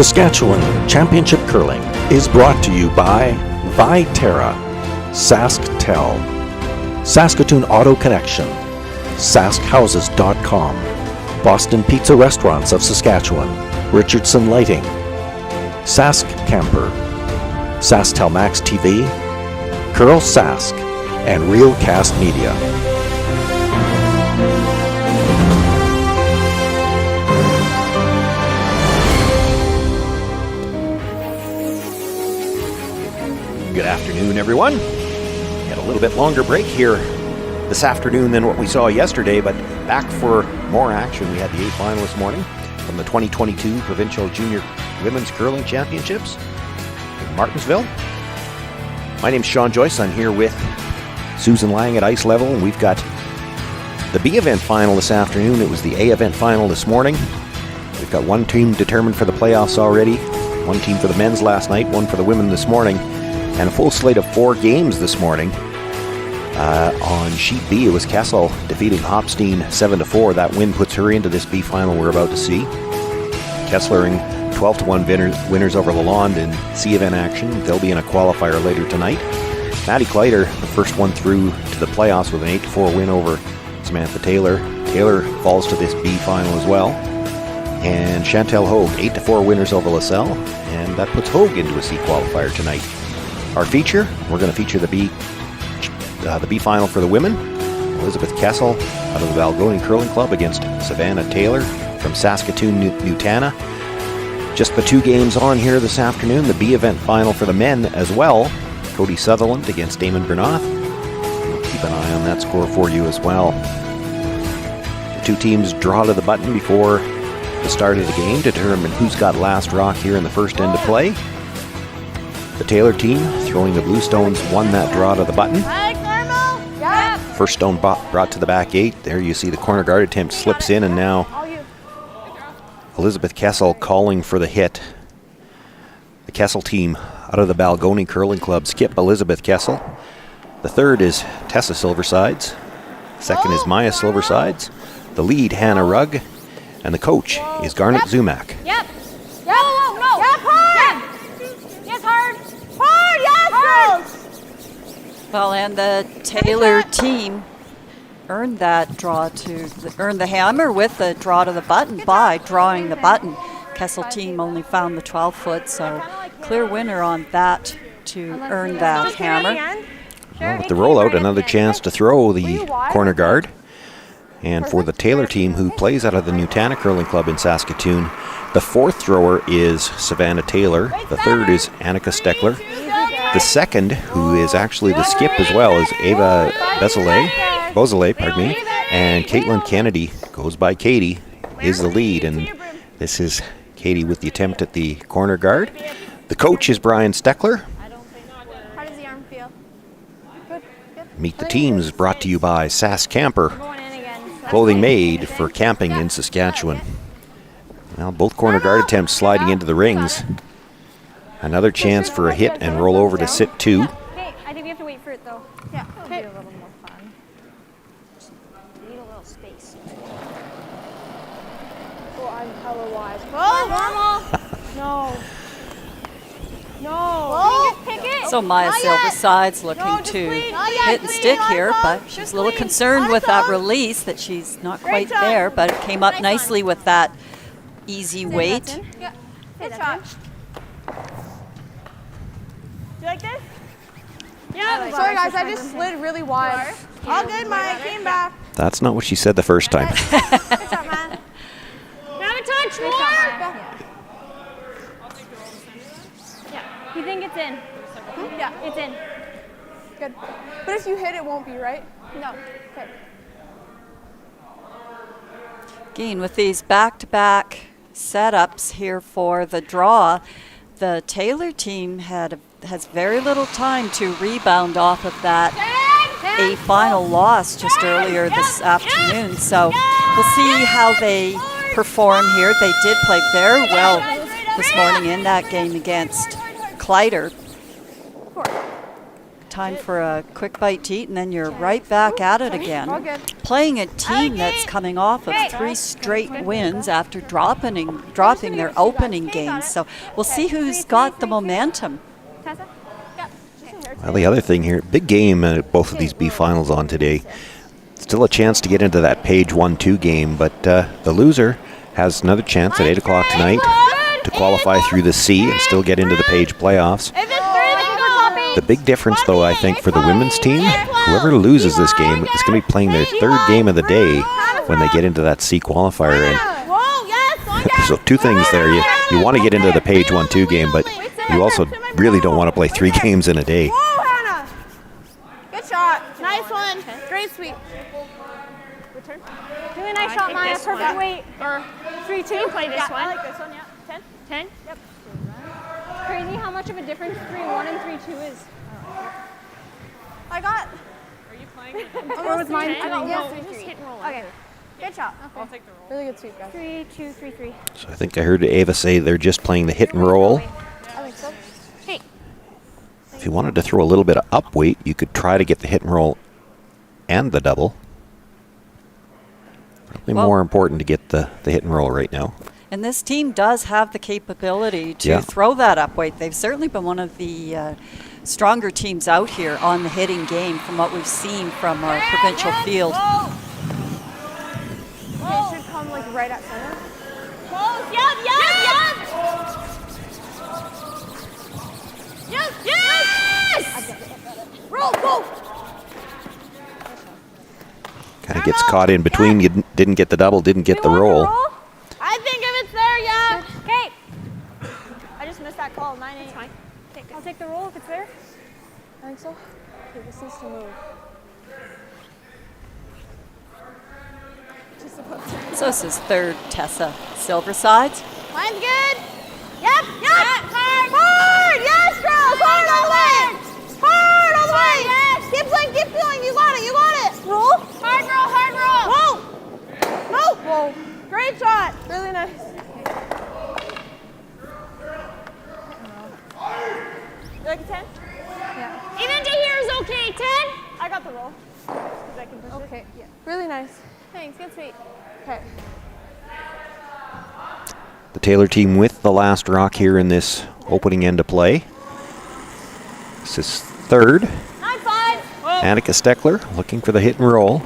Saskatchewan Championship Curling is brought to you by Viterra, SaskTel, Saskatoon Auto Connection, SaskHouses.com, Boston Pizza Restaurants of Saskatchewan, Richardson Lighting, Sask Camper, SaskTel Max TV, Curl Sask, and Realcast Media. Good afternoon, everyone. We had a little bit longer break here this afternoon than what we saw yesterday, but back for more action. We had the 8th final this morning from the 2022 Provincial Junior Women's Curling Championships in Martensville. My name's Sean Joyce. I'm here with Susan Lang at ice level, and we've got the B event final this afternoon. It was the A event final this morning. We've got one team determined for the playoffs already, one team for the men's last night, one for the women this morning, and a full slate of 4 games this morning. On Sheet B, it was Kessel defeating Hopstein 7-4. That win puts her into this B final we're about to see. Kesslering 12-1 winners over Lalonde in C event action. They'll be in a qualifier later tonight. Maddie Kleider, the first one through to the playoffs with an 8-4 win over Samantha Taylor. Taylor falls to this B final as well. And Chantel Hogue, 8-4 winners over LaSalle, and that puts Hogue into a C qualifier tonight. Our feature, we're going to feature the B final for the women. Elizabeth Kessel out of the Balgoni Curling Club against Savannah Taylor from Saskatoon, Nutana. Just the 2 games on here this afternoon. The B event final for the men as well. Cody Sutherland against Damon Bernoth. We'll keep an eye on that score for you as well. The 2 teams draw to the button before the start of the game to determine who's got last rock here in the first end of play. The Taylor team, throwing the Blue Stones, won that draw to the button. First stone brought to the back 8. There you see the corner guard attempt slips in, and now Elizabeth Kessel calling for the hit. The Kessel team out of the Balgoni Curling Club skip Elizabeth Kessel. The third is Tessa Silversides. Second is Maya Silversides. The lead, Hannah Rugg. And the coach is Garnet Zumak. Yep. No. Yep, hard. Yes, hard. Hard, yes, girls. Well, and the Taylor team earned that draw earn the hammer with the draw to the button by drawing the button. Kessel team only found the 12-foot, so clear winner on that to earn that hammer. Well, with the rollout, another chance to throw the corner guard. And for the Taylor team, who plays out of the Nutana Curling Club in Saskatoon, the 4th thrower is Savannah Taylor. The 3rd is Annika Steckler. The 2nd, who is actually the skip as well, is Ava Beausoleil, and Caitlin Kennedy, goes by Katie, is the lead. And this is Katie with the attempt at the corner guard. The coach is Brian Steckler. How does the arm feel? Good. Meet the Teams brought to you by Sask Camper, clothing made for camping in Saskatchewan. Well, both corner guard attempts sliding into the rings. Another chance for a hit and roll over to sit 2. Okay, I think we have to wait for it though. Yeah, it'll be a little more fun. Just need a little space. Oh, I'm hella wise. Oh, normal. No. Just pick it. So Maya Silversides looking to hit and stick here, but she's a little concerned with that release, that she's not quite there, but it came up nicely with that easy weight. Yeah. Good shot. You like this? Yeah. Sorry guys, I just slid really wide. All good, Maya. Came back. That's not what she said the first time. Good shot, Maya. Have a touch more. Yeah. You think it's in? Yeah, it's in. Good. But if you hit, it won't be, right? No. Okay. Again, with these back-to-back setups here for the draw, the Taylor team has very little time to rebound off of that A final loss just earlier this afternoon. So we'll see how they perform here. They did play very well this morning in that game against Kleider. time for a quick bite to eat, and then you're right back at it again. All good. Playing a team that's coming off of 3 straight wins after dropping their opening games. So we'll see who's got the momentum. Tessa? Yeah. Well, the other thing here, big game at both of these B finals on today. Still a chance to get into that page 1-2 game, but the loser has another chance at 8 o'clock tonight to qualify through the C and still get into the page playoffs. The big difference, though, I think, for the women's team, whoever loses this game is going to be playing their 3rd game of the day when they get into that C qualifier. And so 2 things there. You want to get into the page 1-2 game, but you also really don't want to play 3 games in a day. Whoa, Hannah! Good shot. Nice one. Great sweep. Return. Really nice shot, Maya. Perfect weight. Or 3-2. Play this one. I like this one, yeah. 10? 10? Yep. Crazy how much of a difference 3-1 and 3-2 is. I got. Are you playing? Or was mine? I got No, 1, 3, just hit and roll. Okay. Good shot. I'll take the roll. Really good sweep, guys. 3-2, 3-3. So I think I heard Ava say they're just playing the hit and roll. I think so. Hey. If you wanted to throw a little bit of up weight, you could try to get the hit and roll and the double. Probably more important to get the hit and roll right now. And this team does have the capability to throw that up weight. They've certainly been one of the stronger teams out here on the hitting game from what we've seen from our provincial field. Okay, it should come like right at center. Close. Yes! Roll, go! Kind of gets caught in between. You didn't get the double, didn't get the roll. I think if it's there, yeah. Okay. I just missed that call. 9-8. It's fine. I'll take the roll if it's there. I think so. Okay, this needs to move. Just supposed to. So this is 3rd Tessa Silversides. Mine's good. Yep. Hard. Yes, girls. Hard all the way. Hard all the way. Yes. Keep playing. You got it. Roll. Hard roll. Whoa. No. Whoa. Great shot. Really nice. You like a 10? Yeah. Even to here is okay. 10? I got the roll. I can push okay. Yeah. Really nice. Thanks. Good sweet. Okay. The Taylor team with the last rock here in this opening end of play. This is 3rd. 9-5. Annika Steckler looking for the hit and roll.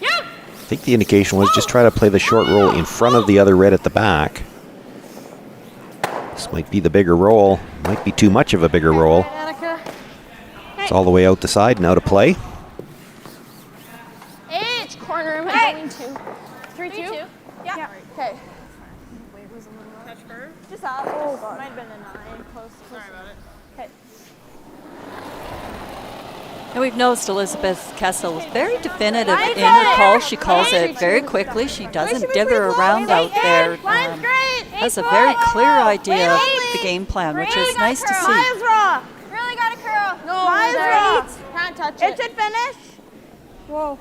I think the indication was just try to play the short roll in front of the other red at the back. This might be the bigger roll. Might be too much of a bigger roll. Annika. It's all the way out the side, now to play. H corner. Am I going to? 3-2. Yeah. Okay. Touch first. Just up. Oh god. Might have been a 9. Close. Sorry about it. Okay. And we've noticed Elizabeth Kessel is very definitive in her call. She calls it very quickly. She doesn't dither around out there. Has a very clear idea of the game plan, which is nice to see. Maya's raw. Really got to curl. No, Maya's raw. Can't touch it. It should finish. Whoa.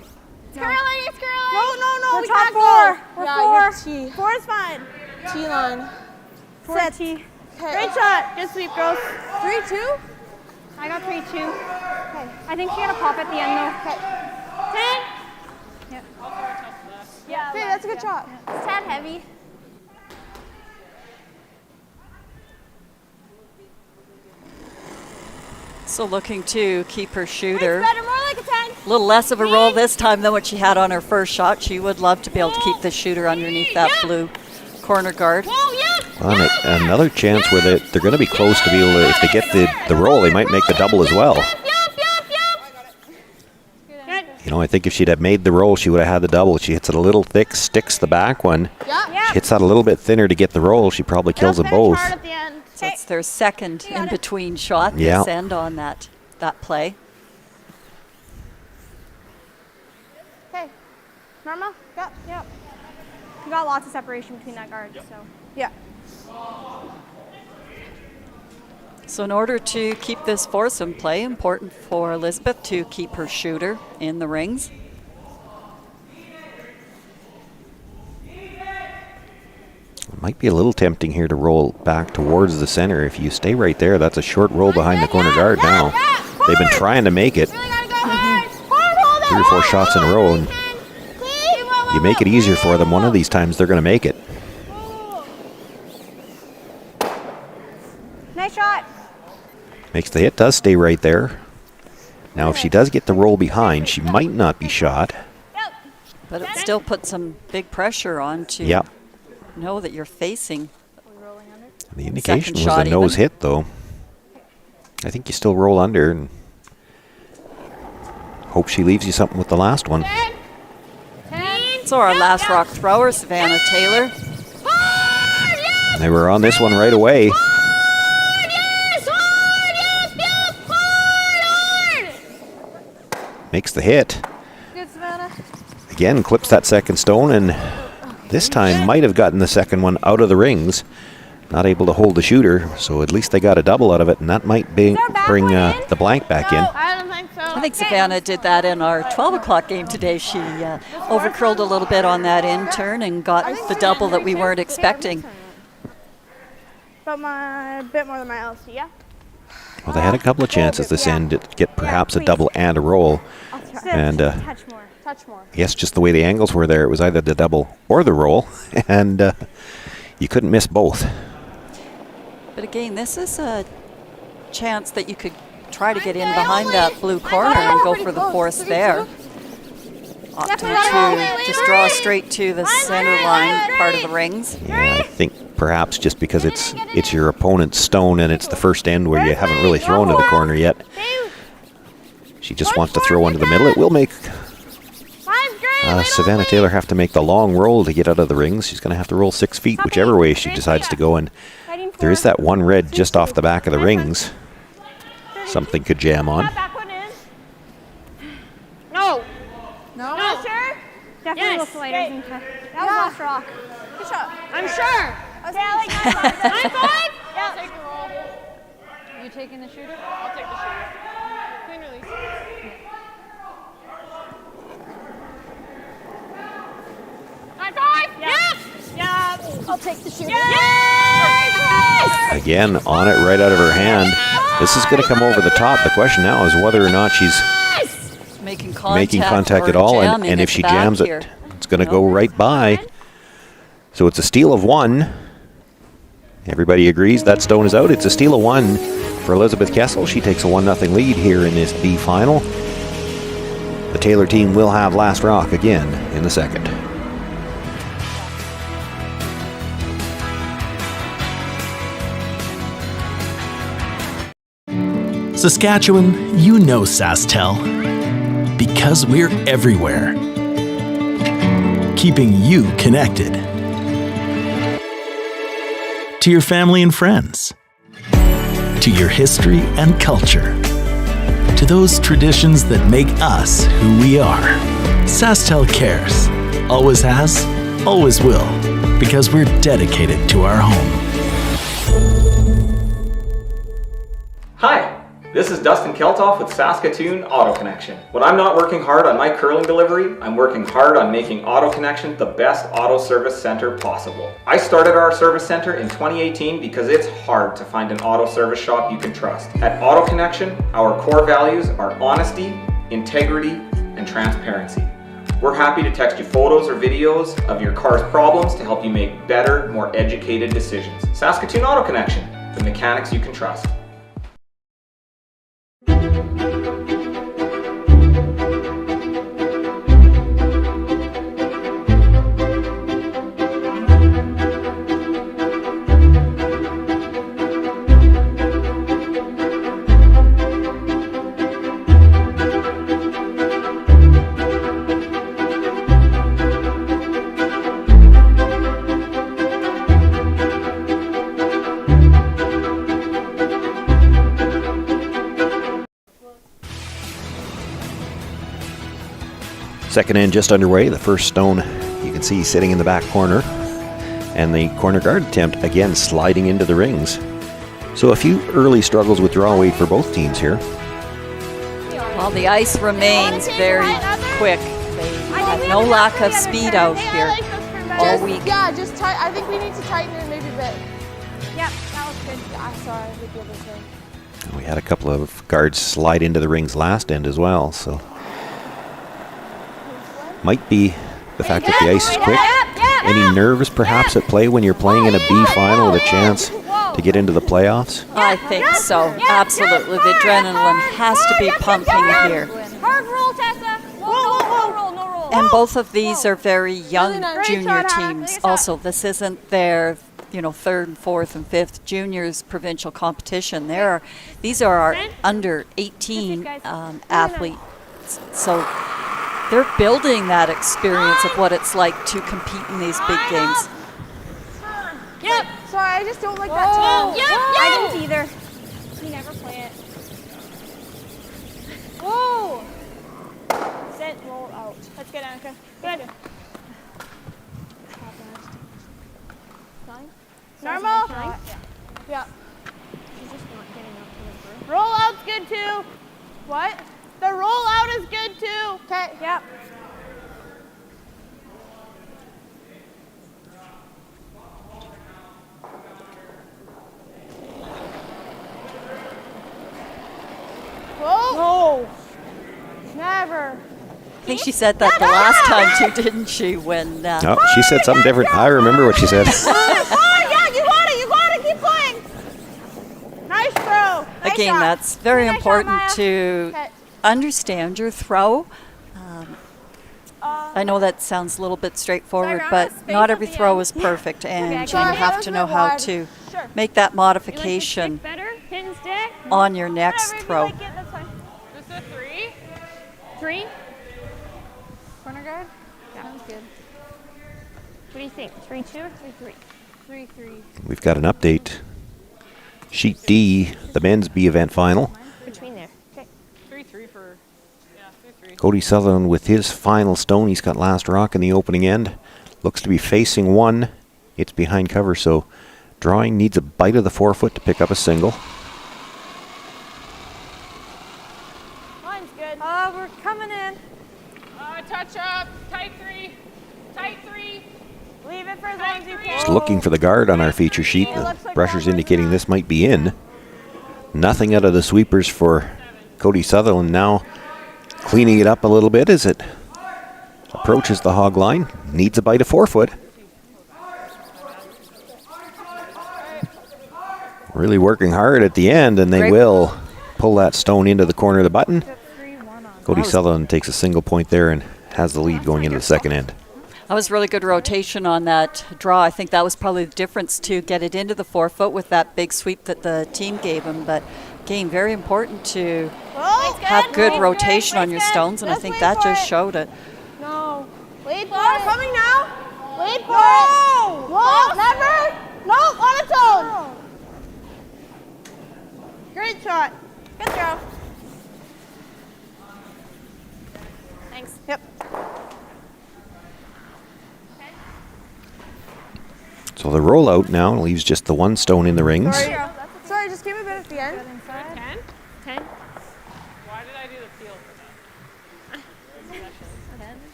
It's curling. It's curling. No. We can't go. We're 4. 4 is fine. T line. 4 T. Great shot. Good sweep, girls. 3-2. I got 3-2. Okay. I think she got a pop at the end though. Okay. 10. Yeah. Okay, that's a good shot. It's tad heavy. So looking to keep her shooter. Better, more like a 10. A little less of a roll this time than what she had on her first shot. She would love to be able to keep the shooter underneath that blue corner guard. Well, another chance where they're going to be close to be able to, if they get the roll, they might make the double as well. You know, I think if she'd have made the roll, she would have had the double. She hits it a little thick, sticks the back one. She hits that a little bit thinner to get the roll. She probably kills them both. So it's their second in-between shot this end on that play. Okay. Norma? Yep. You got lots of separation between that guard, so. Yeah. So in order to keep this foursome play, important for Elizabeth to keep her shooter in the rings. Might be a little tempting here to roll back towards the center. If you stay right there, that's a short roll behind the corner guard now. They've been trying to make it 3 or 4 shots in a row, and you make it easier for them. One of these times they're going to make it. Nice shot. Makes the hit, does stay right there. Now if she does get the roll behind, she might not be shot. But it still puts some big pressure on to Yeah. know that you're facing. The indication was shot a nose even. hit, though. I think you still roll under and hope she leaves you something with the last one. So our last rock thrower, Savannah Taylor. They were on this one right away. Makes the hit. Good, Savannah. Again, clips that second stone, and this time might have gotten the second one out of the rings. Not able to hold the shooter, so at least they got a double out of it, and that might bring the blank back in. I don't think so. I think Savannah did that in our 12 o'clock game today. She overcurled a little bit on that in turn and got the double that we weren't expecting. But a bit more than my LC, yeah? Well, they had a couple of chances this end to get perhaps a double and a roll. And Touch more. Touch more. yes, just the way the angles were there, it was either the double or the roll, and you couldn't miss both. But again, this is a chance that you could try to get in behind that blue corner and go for the force there. Opting to just draw straight to the center line part of the rings. Yeah, I think perhaps just because it's your opponent's stone and it's the first end where you haven't really thrown to the corner yet. She just wants to throw into the middle. It will make Savannah Taylor have to make the long roll to get out of the rings. She's going to have to roll 6 feet, whichever way she decides to go. And there is that one red just off the back of the rings. Something could jam on. No. No. No, sure? Definitely looks lighter than that was last rock. Good shot. I'm sure. Yeah, like 9-5? Yeah. I'll take the roll. You taking the shooter? I'll take the shooter. Clean release. 9-5? Yes! Yeah. I'll take the shooter. Yes! Again, on it right out of her hand. This is going to come over the top. The question now is whether or not she's Making contact or at all, jamming and at if she the back jams here. it, it's going to go right by. So it's a steal of 1. Everybody agrees that stone is out. It's a steal of 1 for Elizabeth Kessel. She takes a 1-0 lead here in this B final. The Taylor team will have last rock again in the second. Saskatchewan, you know SaskTel, because we're everywhere, keeping you connected to your family and friends, to your history and culture, to those traditions that make us who we are. SaskTel cares, always has, always will, because we're dedicated to our home. Hi, this is Dustin Keltoff with Saskatoon Auto Connection. When I'm not working hard on my curling delivery, I'm working hard on making Auto Connection the best auto service center possible. I started our service center in 2018 because it's hard to find an auto service shop you can trust. At Auto Connection, our core values are honesty, integrity, and transparency. We're happy to text you photos or videos of your car's problems to help you make better, more educated decisions. Saskatoon Auto Connection, the mechanics you can trust. Second end just underway. The first stone you can see sitting in the back corner. And the corner guard attempt again sliding into the rings. So a few early struggles with draw weight for both teams here. Well, the ice remains very quick. They have no lack of speed out here. all week. Yeah, just tight. I think we need to tighten it maybe a bit. Yep, that was good. Yeah, sorry, I think the other thing. We had a couple of guards slide into the rings last end as well, so might be the fact that the ice is quick. Any nerves perhaps at play when you're playing in a B final with a chance to get into the playoffs? I think so, absolutely. The adrenaline has to be pumping here. Hard roll, Tessa. No roll. And both of these are very young junior teams. Also, this isn't their, third and fourth and fifth juniors provincial competition. These are our under 18 athletes. So they're building that experience of what it's like to compete in these big games. Yep. Sorry, I just don't like that tone. Yep. I didn't either. We never play it. Whoa. Sit, roll out. That's good, Annika. Good. Normal? Yeah. She's just not getting up to the first. Roll out's good too. What? The roll out is good too. Okay, yep. Whoa. No. Never. I think she said that the last time too, didn't she? When No, she said something different. I remember what she said. You got it, keep playing. Nice throw. Nice again, shot. that's very Nice shot, important Maya. to Okay. understand your throw. I know that sounds a little bit straightforward, Sorry, but Space not at every the throw end. is perfect, and you Sorry, have that to was know a bit how wide. to Sure. make that modification Better? Hit and stick? on your next Whatever, if you throw. like it, that's fine. This is a 3. 3? Corner guard? Sounds good. What do you think? 3-2 or 3-3? 3-3. We've got an update. Sheet D, the men's B event final. Between there. Okay. 3-3 for, 3-3. Cody Sutherland with his final stone. He's got last rock in the opening end. Looks to be facing one. It's behind cover, so drawing needs a bite of the forefoot to pick up a single. Mine's good. We're coming in. Touch up. Tight 3. Tight 3. Leave it for as long as you can. Just looking for the guard on our feature sheet. The brusher's indicating this might be in. Nothing out of the sweepers for Cody Sutherland now. Cleaning it up a little bit as it approaches the hog line. Needs a bite of forefoot. Really working hard at the end, and they Great. will pull that stone into the corner of the button. Cody Sutherland takes a single point there and has the lead going into the second end. That was really good rotation on that draw. I think that was probably the difference to get it into the forefoot with that big sweep that the team gave him. But again, very important to have good rotation on your stones, and I think that just showed it. No. Wait for it. Coming now. Wait for it. Whoa, never. No, on its own. Great shot. Good throw. Thanks. Yep. So the rollout now leaves just the one stone in the rings. Sorry, just give me a bit at the end. 10? 10? Why did I do the field for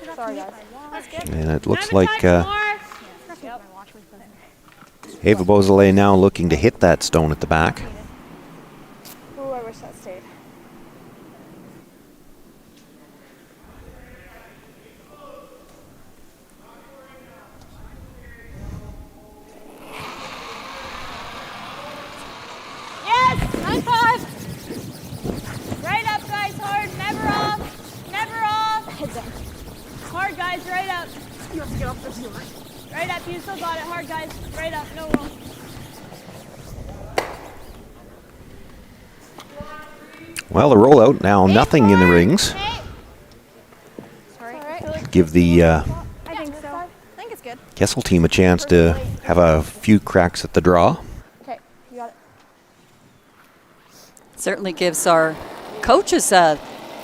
that? Sorry, guys. That's good. And it looks like Ava Beausoleil now looking to hit that stone at the back. Ooh, I wish that stayed. Yes! High five! Right up, guys, hard. Never off. Never off. Heads up. Hard, guys, right up. You have to get off the ceiling. Right up, you still got it. Hard, guys. Right up, no roll. Well, the rollout now, nothing in the rings. Give the I think so. I think it's good. Kessel team a chance to have a few cracks at the draw. Okay, you got it. Certainly gives our coaches a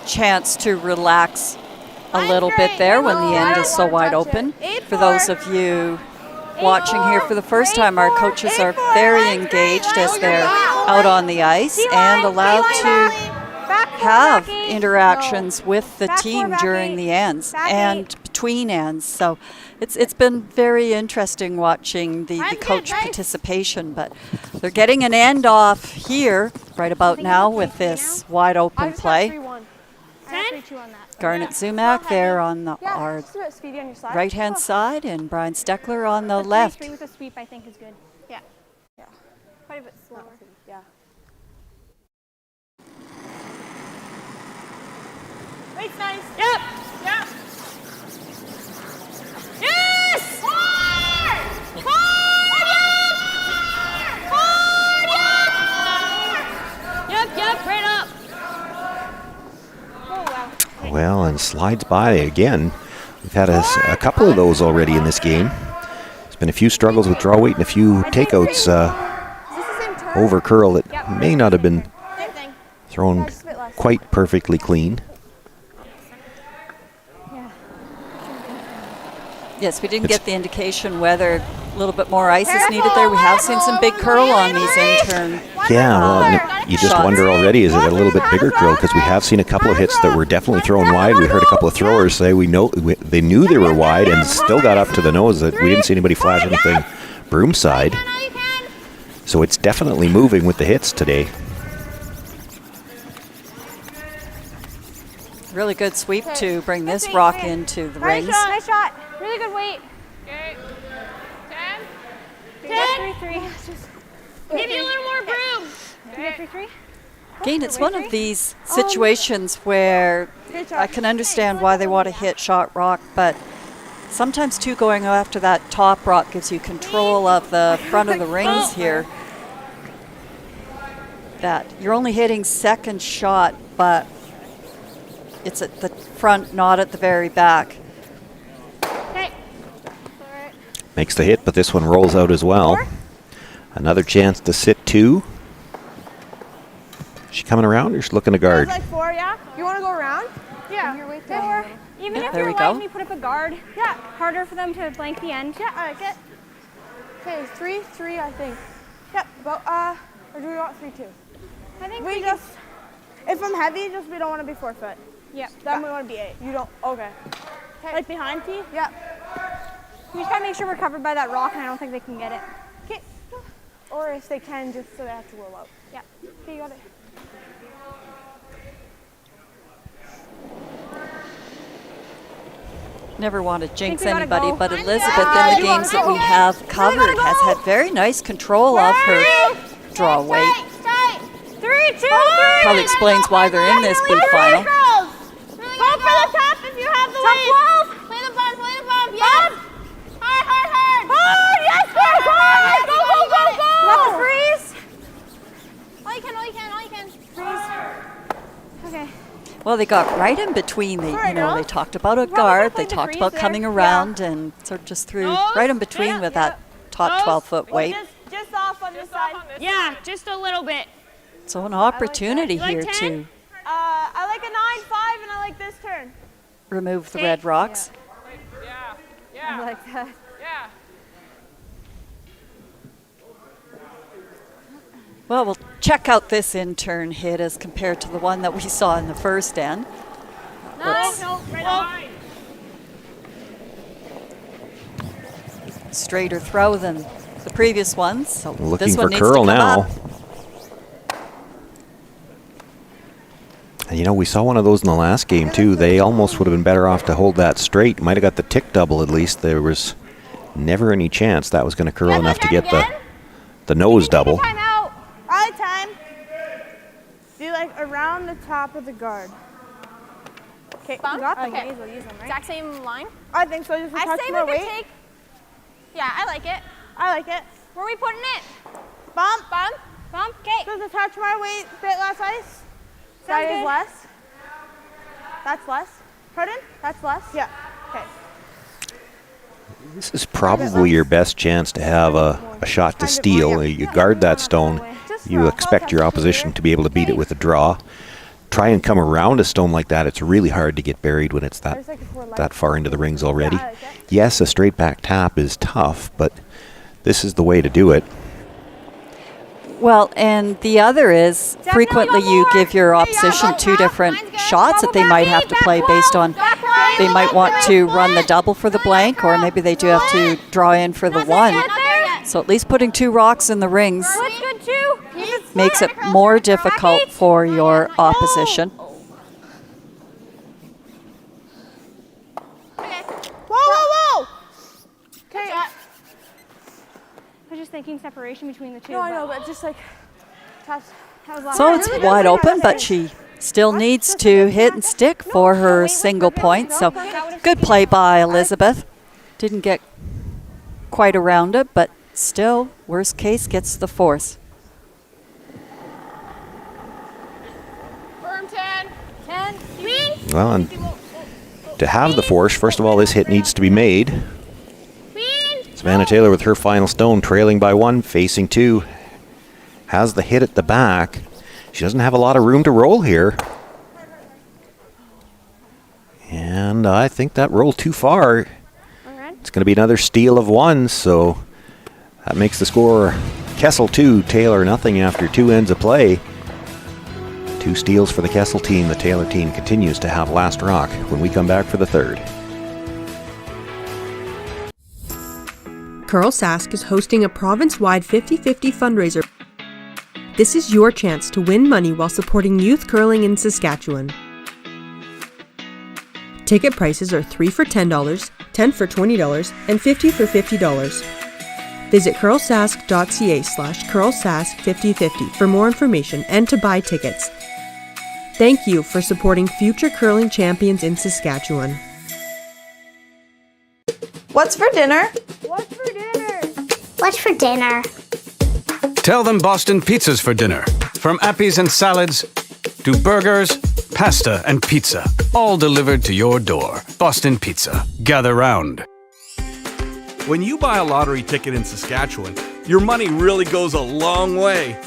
chance to relax a little bit there when the end is so wide open. For those of you watching here for the first time, our coaches are very engaged as they're out on the ice and allowed to have interactions with the team during the ends and between ends. So it's been very interesting watching the coach participation. But they're getting an end off here right about now with this wide open play. 3-2 on that. Garnet Zumak there on our right-hand side, and Brian Steckler on the left. 3 with a sweep, I think, is good. Yeah. Quite a bit slower. Yeah. Weight's nice. Yep. Yeah. Yes! Hard! Yep, right up. Oh, wow. Well, and slides by again. We've had a couple of those already in this game. There's been a few struggles with draw weight and a few takeouts over curl that may not have been Same thing. thrown quite perfectly clean. Yes, we didn't get the indication whether a little bit more ice is needed there. We have seen some big curl on these in-turn. Yeah, well, and you just wonder already, is it a little bit bigger curl? Because we have seen a couple of hits that were definitely thrown wide. We heard a couple of throwers say they knew they were wide and still got up to the nose. That we didn't see anybody flash anything broom side. So it's definitely moving with the hits today. Really good sweep to bring this rock into the rings. Nice shot. Really good weight. Okay. 10. 3-3. Give you a little more broom. Okay. 3-3. Again, it's one of these situations where I can understand why they want to hit shot rock, but sometimes too going after that top rock gives you control of the front of the rings here. That you're only hitting second shot, but it's at the front, not at the very back. Okay. Makes the hit, but this one rolls out as well. Another chance to sit 2. Is she coming around or is she looking to guard? Like 4, yeah? You want to go around? Yeah. Even if There you're we wide go. and you put up a guard, harder for them to blank the end. Yeah, I like it. Okay, 3-3, I think. Yep, but, or do we want 3-2? I think We just, if I'm heavy, we don't want to be 4 foot. Yep. Then we want to be 8. You don't, okay. Like behind T? Yep. We just gotta make sure we're covered by that rock, and I don't think they can get it. Okay. Or if they can, just so they have to roll out. Yeah. Okay, you got it. Never want to jinx we gotta anybody, go. but Elizabeth in the games that we have covered has had very nice control of her draw weight. 3-2. Probably explains why they're in this blue final. Go for the top if you have the weight. Play the bump, Yep. Hard. Hard, yes, hard. Go. Got the freeze. All you can. Freeze. Okay. Well, they got right in between. They talked about a guard. They played the talked freeze about there. coming around and sort of just threw right in between with that top 12-foot weight. Just off on this side. Yeah, just a little bit. So an opportunity You like here 10? to I like a 9-5 and I like this turn. remove the red rocks. Yeah. I like that. Yeah. Well, we'll check out this in-turn hit as compared to the one that we saw in the first end. Let's Right on. straighter throw than the previous ones. So Looking this one for needs curl to come now. up. And we saw one of those in the last game too. They almost would have been better off to hold that straight. Might have got the tick double at least. There was never any chance that was going to curl enough to get the nose double. Time out. I like time. Be like around the top of the guard. Okay, you got them. Okay. May as well use them, right? Exact same line. I think so. Just a touch more weight. Yeah, I like it. I like it. Where are we putting it? Bump. Okay. Just a touch more weight, bit less ice. That is good. less. That's less. Pardon? That's less? Yeah. Okay. This is probably your best chance to have a shot to steal. You guard that stone. You expect your opposition to be able to beat it with a draw. Try and come around a stone like that. It's really hard to get buried when it's that far into the rings already. Yes, a straight back tap is tough, but this is the way to do it. Well, and the other is frequently you give your opposition two different shots that they might have to play based on they might want to run the double for the blank, or maybe they do have to draw in for the one. So at least putting 2 rocks in the rings makes it more difficult for your opposition. Whoa! Okay. I was just thinking separation between the two. No, I know, but just like toss. So it's wide open, but she still needs to hit and stick for her single point. So good play by Elizabeth. Didn't get quite around it, but still, worst case, gets the force. Firm 10. 10. Well, and to have the force, first of all, this hit needs to be made. Savannah Taylor with her final stone, trailing by 1, facing 2. Has the hit at the back. She doesn't have a lot of room to roll here. And I think that rolled too far. It's going to be another steal of 1, so that makes the score Kessel 2, Taylor nothing after 2 ends of play. 2 steals for the Kessel team. The Taylor team continues to have last rock when we come back for the third. Curl Sask is hosting a province-wide 50-50 fundraiser. This is your chance to win money while supporting youth curling in Saskatchewan. Ticket prices are $3 for $10, $10 for $20, and $50 for $50. Visit curlsask.ca/curlsask5050 for more information and to buy tickets. Thank you for supporting future curling champions in Saskatchewan. What's for dinner? What's for dinner? What's for dinner? Tell them Boston Pizza's for dinner. From appies and salads to burgers, pasta and pizza, all delivered to your door. Boston Pizza. Gather round. When you buy a lottery ticket in Saskatchewan, your money really goes a long way.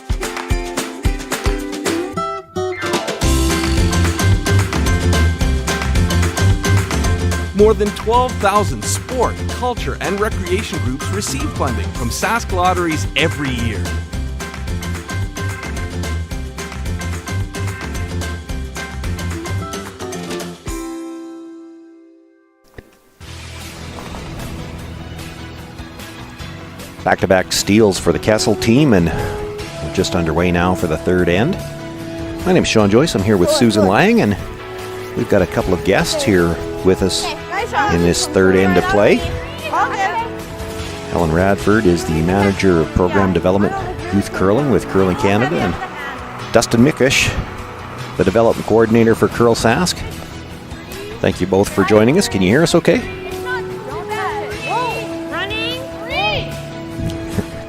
More than 12,000 sport, culture, and recreation groups receive funding from Sask Lotteries every year. Back-to-back steals for the Kessel team, and we're just underway now for the third end. My name is Sean Joyce. I'm here with Susan Lang, and we've got a couple of guests here with us in this third end of play. Helen Radford is the manager of program development youth curling with Curling Canada, and Dustin Mickish, the development coordinator for Curl Sask. Thank you both for joining us. Can you hear us okay?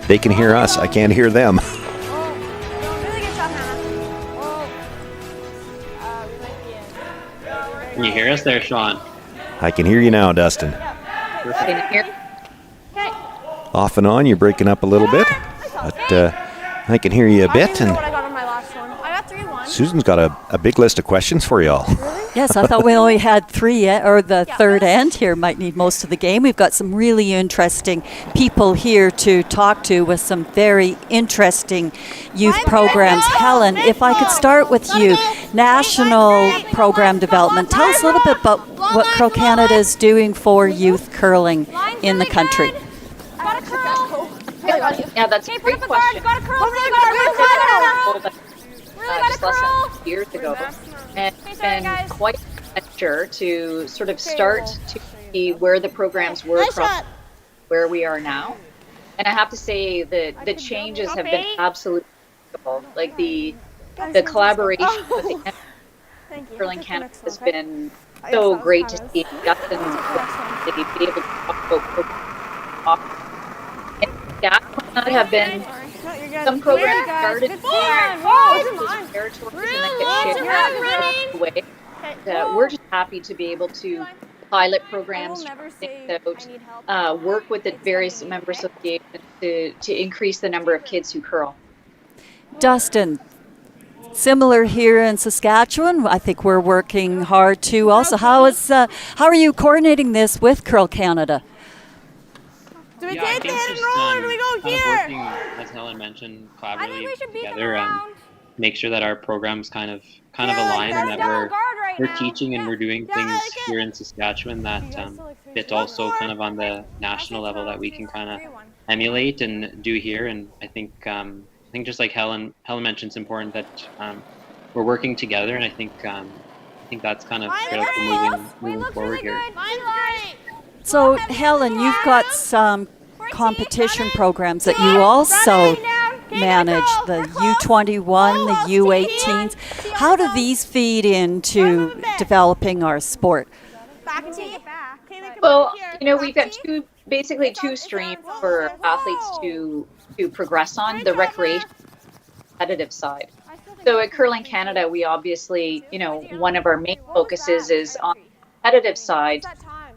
They can hear us. I can't hear them. Can you hear us there, Sean? I can hear you now, Dustin. Off and on, you're breaking up a little bit, but I can hear you a bit. And Susan's got a big list of questions for y'all. Yes, I thought we only had 3, or the third end here might need most of the game. We've got some really interesting people here to talk to with some very interesting youth programs. Helen, if I could start with you, National Program Development. Tell us a little bit about what Curl Canada is doing for youth curling in the country. Yeah, that's a great question. Just less than years ago, and it's been quite a venture to sort of start to see where the programs were from where we are now. And I have to say that the changes have been absolutely incredible. Like the collaboration with the Curling Canada has been so great to see. Justin to be able to talk about and that might not have been. Some programs started territories and then get shared away. We're just happy to be able to pilot programs, work with the various member associations to increase the number of kids who curl. Dustin, similar here in Saskatchewan. I think we're working hard too. Also, how are you coordinating this with Curl Canada? Do we take the hit and roll, or do we go here? Working, as Helen mentioned, collaboratively together. make sure that our programs kind of align, and that we're teaching and we're doing things here in Saskatchewan that fit also kind of on the national level that we can kind of emulate and do here. And I think just like Helen mentioned, it's important that we're working together, and I think that's kind of critical moving forward here. So Helen, you've got some competition programs that you also manage, the U21, the U18s. How do these feed into developing our sport? Well, we've got basically two streams for athletes to progress on, the recreation competitive side. So at Curling Canada, we obviously, one of our main focuses is on the competitive side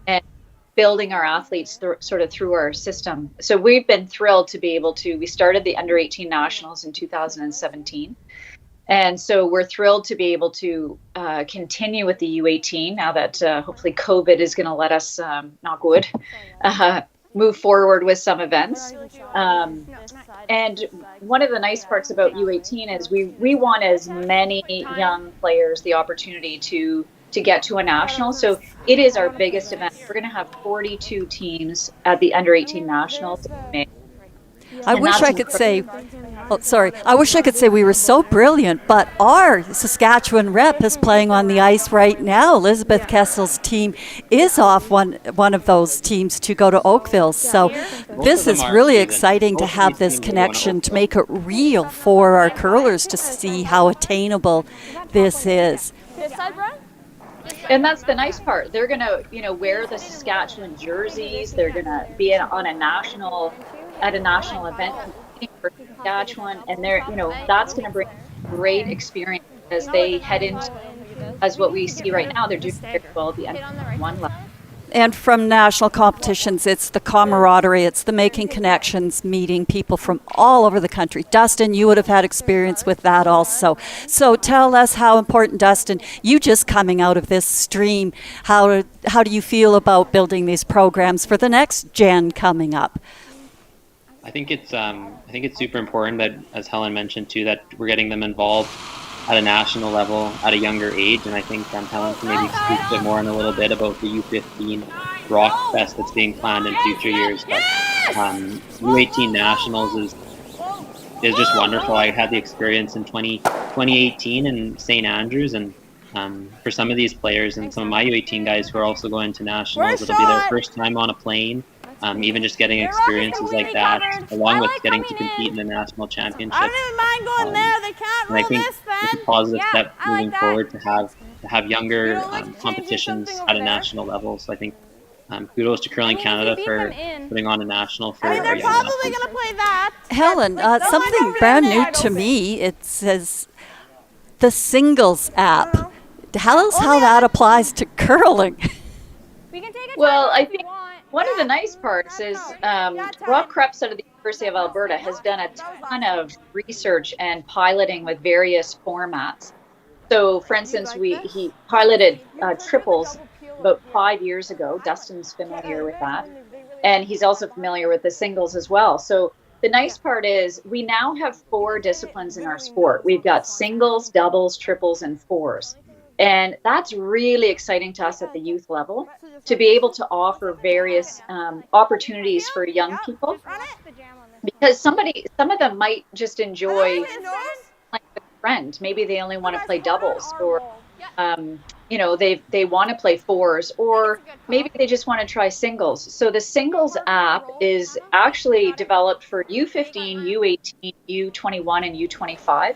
and building our athletes through our system. So we've been thrilled to be able to, we started the under 18 nationals in 2017. And so we're thrilled to be able to continue with the U18 now that hopefully COVID is going to let us, knock wood, move forward with some events. And one of the nice parts about U18 is we want as many young players the opportunity to get to a national. So it is our biggest event. We're going to have 42 teams at the under 18 nationals in May. I wish I could say we were so brilliant, but our Saskatchewan rep is playing on the ice right now. Elizabeth Kessel's team is off one of those teams to go to Oakville. So this is really exciting to have this connection, to make it real for our curlers to see how attainable this is. And that's the nice part. They're going to, wear the Saskatchewan jerseys. They're going to be at a national event competing for Saskatchewan, and that's going to bring great experience as they head into, as what we see right now, they're doing very well at the end of one level. And from national competitions, it's the camaraderie, it's the making connections, meeting people from all over the country. Dustin, you would have had experience with that also. So tell us how important, Dustin, you just coming out of this stream, how do you feel about building these programs for the next gen coming up? I think it's super important that, as Helen mentioned too, that we're getting them involved at a national level at a younger age. And I think Helen can maybe speak a bit more in a little bit about the U15 Rock Fest that's being planned in future years. But U18 Nationals is just wonderful. I had the experience in 2018 in St. Andrews, and for some of these players and some of my U18 guys who are also going to nationals, it'll be their first time on a plane. Even just getting experiences like that, along with getting to compete in the national championship. And I think it's a positive step moving forward to have younger competitions at a national level. So I think kudos to Curling Canada for putting on a national for our young athletes. Helen, something brand new to me, it says the singles app. Tell us how that applies to curling. Well, I think one of the nice parts is Rob Krebs out of the University of Alberta has done a ton of research and piloting with various formats. So, for instance, he piloted triples about 5 years ago. Dustin's familiar with that. And he's also familiar with the singles as well. So the nice part is we now have 4 disciplines in our sport. We've got singles, doubles, triples, and fours. And that's really exciting to us at the youth level, to be able to offer various opportunities for young people, because some of them might just enjoy playing with a friend. Maybe they only want to play doubles, or they want to play fours, or maybe they just want to try singles. So the singles app is actually developed for U15, U18, U21, and U25.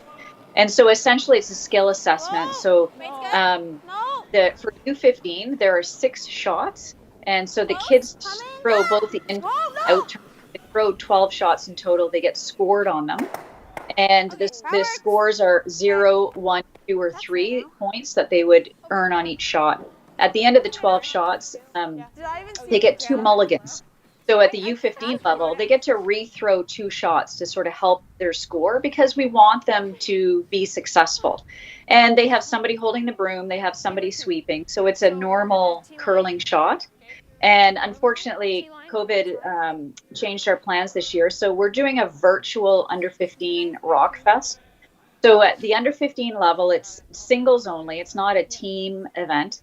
And so essentially it's a skill assessment. So for U15, there are 6 shots. And so the kids throw both the in and out. They throw 12 shots in total. They get scored on them. And the scores are 0, 1, 2, or 3 points that they would earn on each shot. At the end of the 12 shots, they get 2 mulligans. So at the U15 level, they get to rethrow 2 shots to sort of help their score, because we want them to be successful. And they have somebody holding the broom, they have somebody sweeping. So it's a normal curling shot. And unfortunately, COVID changed our plans this year. So we're doing a virtual under 15 Rock Fest. So at the under 15 level, it's singles only. It's not a team event.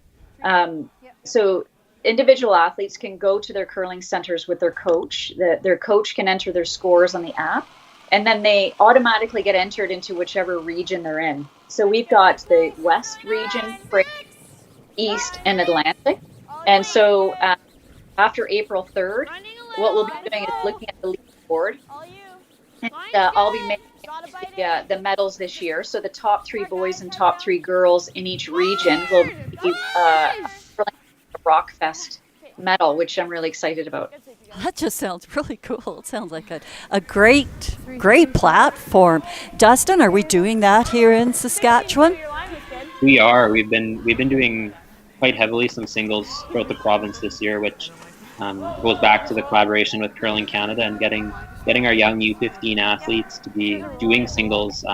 So individual athletes can go to their curling centers with their coach. Their coach can enter their scores on the app, and then they automatically get entered into whichever region they're in. So we've got the West region, East, and Atlantic. And so after April 3rd, what we'll be doing is looking at the leaderboard. And I'll be making the medals this year. So the top 3 boys and top 3 girls in each region will be Rockfest medal, which I'm really excited about. That just sounds really cool. It sounds like a great platform. Dustin, are we doing that here in Saskatchewan? We are. We've been doing quite heavily some singles throughout the province this year, which goes back to the collaboration with Curling Canada and getting our young U15 athletes to be doing singles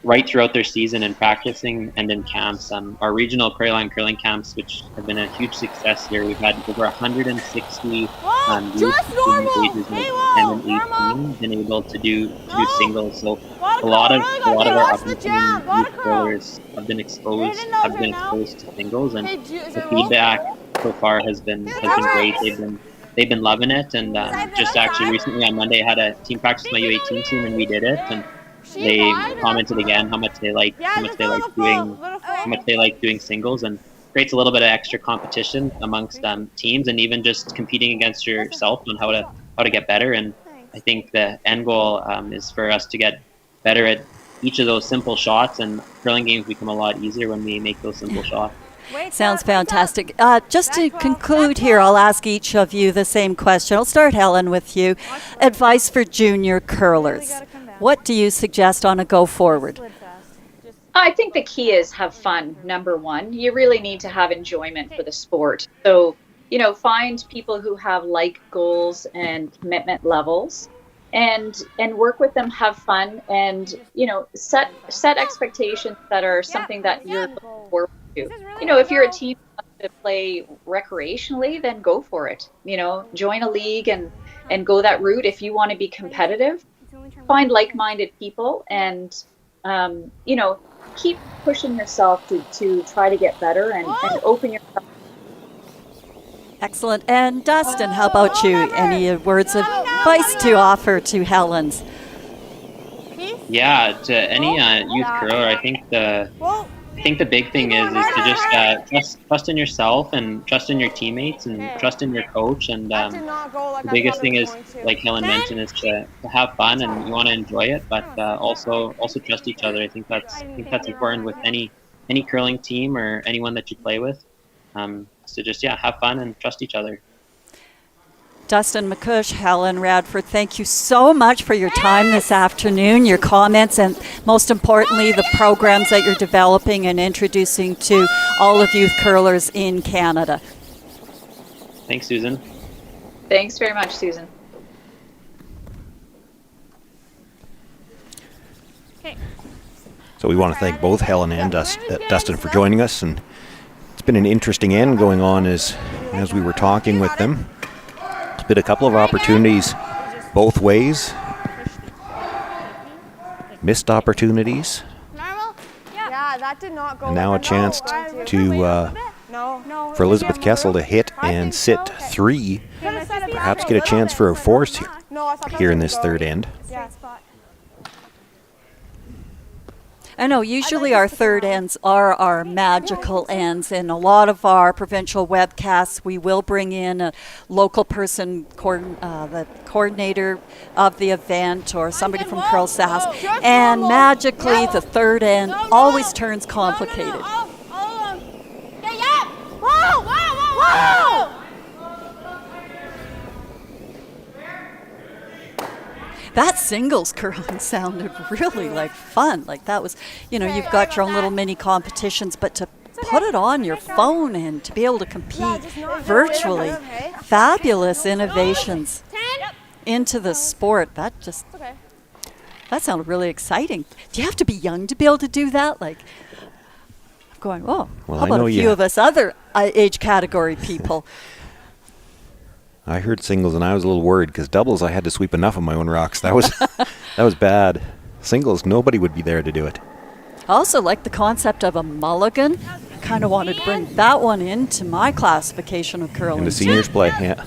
right throughout their season and practicing and in camps. Our regional Crayoline curling camps, which have been a huge success here, we've had over 160 youth ages 10 and 18 been able to do singles. So a lot of our up-and-coming youth curlers have been exposed to singles, and the feedback so far has been great. They've been loving it, and just actually recently on Monday I had a team practice with my U18 team, and we did it, and they commented again how much they like doing singles, and creates a little bit of extra competition amongst teams, and even just competing against yourself on how to get better. And I think the end goal is for us to get better at each of those simple shots, and curling games become a lot easier when we make those simple shots. Sounds fantastic. Just to conclude here, I'll ask each of you the same question. I'll start, Helen, with you. Advice for junior curlers. What do you suggest on a go forward? I think the key is have fun, number one. You really need to have enjoyment for the sport. So, find people who have like goals and commitment levels, and work with them, have fun, and, set expectations that are something that you're looking forward to. If you're a team to play recreationally, then go for it. Join a league and go that route. If you want to be competitive, find like-minded people, and keep pushing yourself to try to get better and open yourself. Excellent. And Dustin, how about you? Any words of advice to offer to Helen's? Yeah, to any youth curler, I think the big thing is to just trust in yourself, and trust in your teammates, and trust in your coach. And the biggest thing is, like Helen mentioned, is to have fun, and you want to enjoy it, but also trust each other. I think that's important with any curling team or anyone that you play with. So just have fun and trust each other. Dustin McCush, Helen Radford, thank you so much for your time this afternoon, your comments, and most importantly, the programs that you're developing and introducing to all of youth curlers in Canada. Thanks, Susan. Thanks very much, Susan. So we want to thank both Helen and Dustin for joining us, and it's been an interesting end going on as we were talking with them. Been a couple of opportunities both ways, missed opportunities, and now a chance for Elizabeth Kessel to hit and sit 3, perhaps get a chance for a 4th here in this third end. I know usually our third ends are our magical ends. In a lot of our provincial webcasts, we will bring in a local person, the coordinator of the event, or somebody from Curl Sass, and magically the third end always turns complicated. That singles curling sounded really like fun. Like that was, you've got your own little mini competitions, but to put it on your phone and to be able to compete virtually, fabulous innovations into the sport. That sounded really exciting. Do you have to be young to be able to do that? Like, I'm going, how about a few of us other age category people? I heard singles and I was a little worried because doubles I had to sweep enough of my own rocks. That was bad. Singles, nobody would be there to do it. I also like the concept of a mulligan. I kind of wanted to bring that one into my classification of curling. And the seniors play, yeah.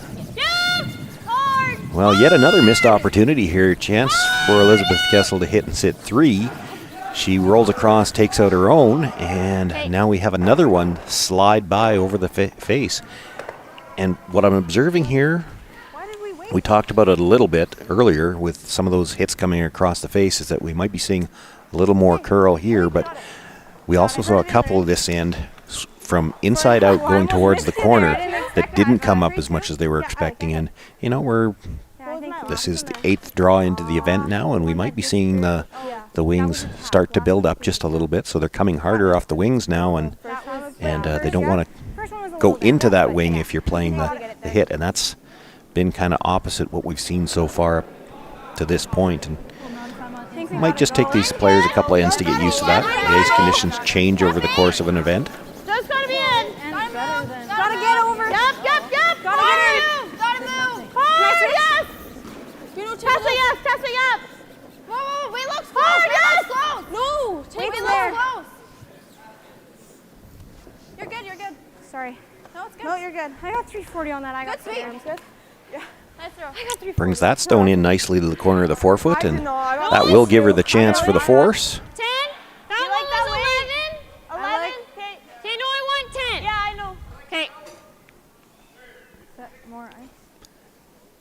Well, yet another missed opportunity here. Chance for Elizabeth Kessel to hit and sit 3. She rolls across, takes out her own, and now we have another one slide by over the face. And what I'm observing here, we talked about it a little bit earlier with some of those hits coming across the face, is that we might be seeing a little more curl here, but we also saw a couple of this end from inside out going towards the corner that didn't come up as much as they were expecting. And, you know, this is the 8th draw into the event now, and we might be seeing the wings start to build up just a little bit. So they're coming harder off the wings now, and they don't want to go into that wing if you're playing the hit. And that's been kind of opposite what we've seen so far to this point. And it might just take these players a couple of ends to get used to that. The ice conditions change over the course of an event. Just gotta be in. Gotta get over. Yep. Gotta get in. Gotta move. Hard, yes. Tessa, yes. Whoa, we look close. Hard, yes. No, take it there. You're good. Sorry. No, it's good. No, you're good. I got 340 on that. I got good, sweet. Good. Yeah. Nice throw. I got 340. Brings that stone in nicely to the corner of the forefoot, and that will give her the chance for the force. 10. That you like that 11. Okay. Okay, no, I want 10. Yeah, I know. Okay. Is that more ice?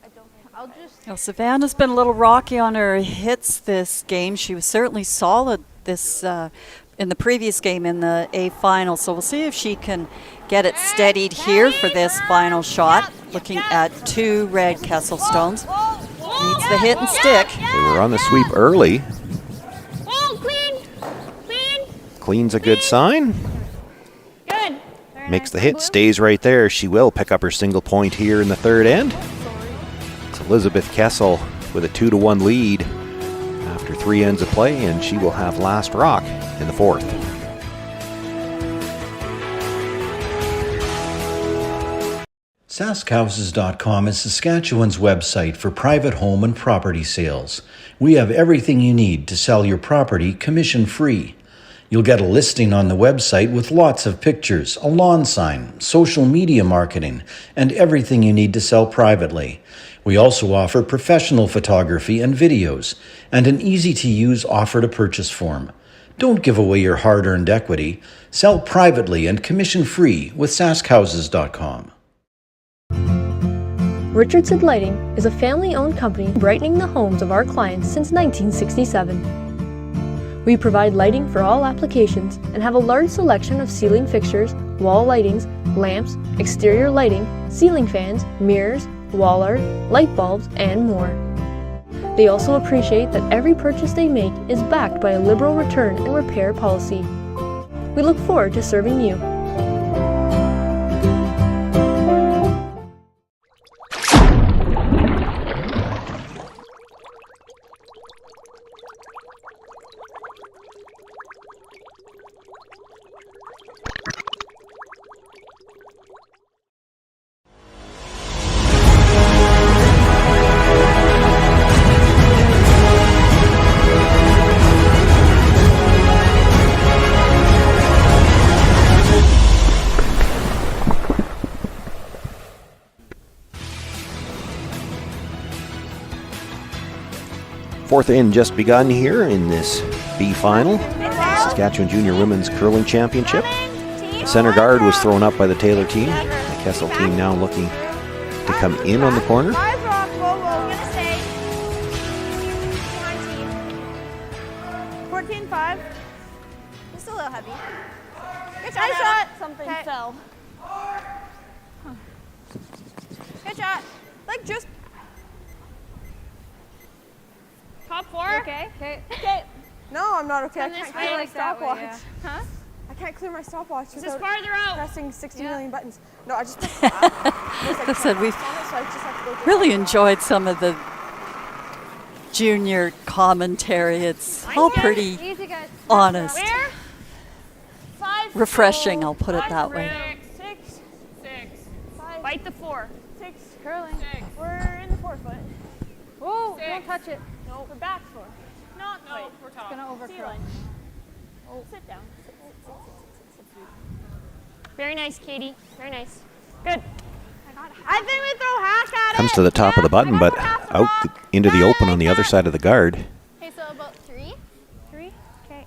I don't think. I'll just. Well, Savannah's been a little rocky on her hits this game. She was certainly solid this in the previous game in the A final. So we'll see if she can get it steadied here for this final shot. Looking at 2 red Kessel stones. Needs the hit and stick. They were on the sweep early. Clean. Clean's a good sign. Good. Makes the hit, stays right there. She will pick up her single point here in the 3rd end. It's Elizabeth Kessel with a 2-1 lead after 3 ends of play, and she will have last rock in the 4th. SaskHouses.com is Saskatchewan's website for private home and property sales. We have everything you need to sell your property commission-free. You'll get a listing on the website with lots of pictures, a lawn sign, social media marketing, and everything you need to sell privately. We also offer professional photography and videos, and an easy-to-use offer-to-purchase form. Don't give away your hard-earned equity. Sell privately and commission-free with SaskHouses.com. Richardson Lighting is a family-owned company brightening the homes of our clients since 1967. We provide lighting for all applications and have a large selection of ceiling fixtures, wall lightings, lamps, exterior lighting, ceiling fans, mirrors, wall art, light bulbs, and more. They also appreciate that every purchase they make is backed by a liberal return and repair policy. We look forward to serving you. Fourth inning just begun here in this B final, Saskatchewan Junior Women's Curling Championship. The center guard was thrown up by the Taylor team. The Kessel team now looking to come in on the corner. 14-5. Just a little heavy. Good shot. Something fell. Good shot. Like just. Top 4. Okay. Okay. No, I'm not okay. I can't clear my stopwatch. Yeah. Huh? I can't clear my stopwatch Just farther out. Pressing 60 million buttons. No, I just pressed I said we've really enjoyed some of the junior commentary. It's all pretty honest. Refreshing, I'll put it that way. 6. Bite the 4. 6. Curling. 6. We're in the 4 foot. Whoa, don't touch it. No, we're back 4. No, Not quite. No, we're top. It's gonna overcurl. Oh. Sit down. Sit. Very nice, Katie. Very nice. Good. I think we throw hack at it. Comes to the top of the button, but out into the open on the other side of the guard. Okay, so about 3? 3? Okay.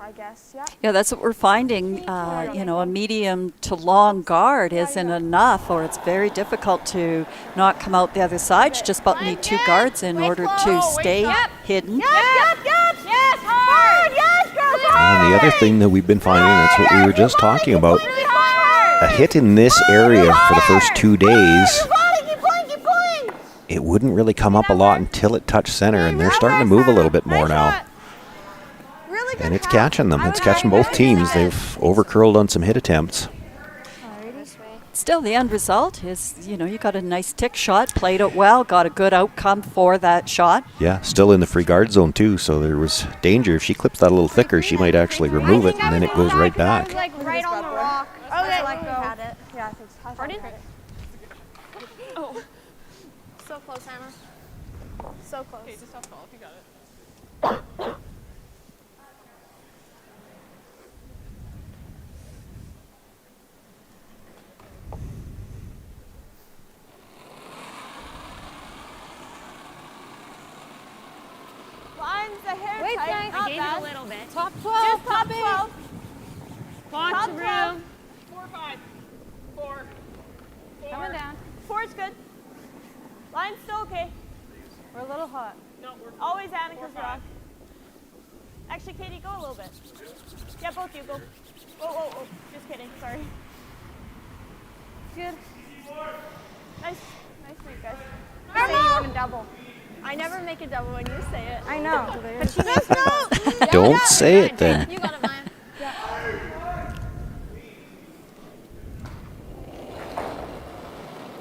I guess, yeah. Yeah, that's what we're finding. You know, a medium to long guard isn't enough, or it's very difficult to not come out the other side. You just about need 2 guards in order to stay hidden. Yes, hard. Yes, girls, hard. And the other thing that we've been finding, that's what we were just talking about, a hit in this area for the first 2 days, it wouldn't really come up a lot until it touched center, and they're starting to move a little bit more now. And it's catching them. It's catching both teams. They've overcurled on some hit attempts. Still, the end result is, you know, you got a nice tick shot, played it well, got a good outcome for that shot. Yeah, still in the free guard zone too, so there was danger. If she clips that a little thicker, she might actually remove it, and then it goes right back. Like right on the rock. Oh, yeah, let go. Had it. Yeah, I think so. Pardon? Oh. So close, Hannah. So close. Okay, just off ball if you got it. Lines the hair Wait, tight. I gave it a little bit. Top 12. Just top 12. Lots Top of 12. room. 4, 5. 4. Coming down. 4 is good. Line's still okay. We're a little hot. No, we're always Annika's rock. Actually, Katie, go a little bit. Yeah, both you go. Oh. Just kidding. Sorry. Good. Nice move, guys. I say you want a double. I never make a double when you say it. I know. But she does know. Don't say it then. You got it, Maya. Yeah.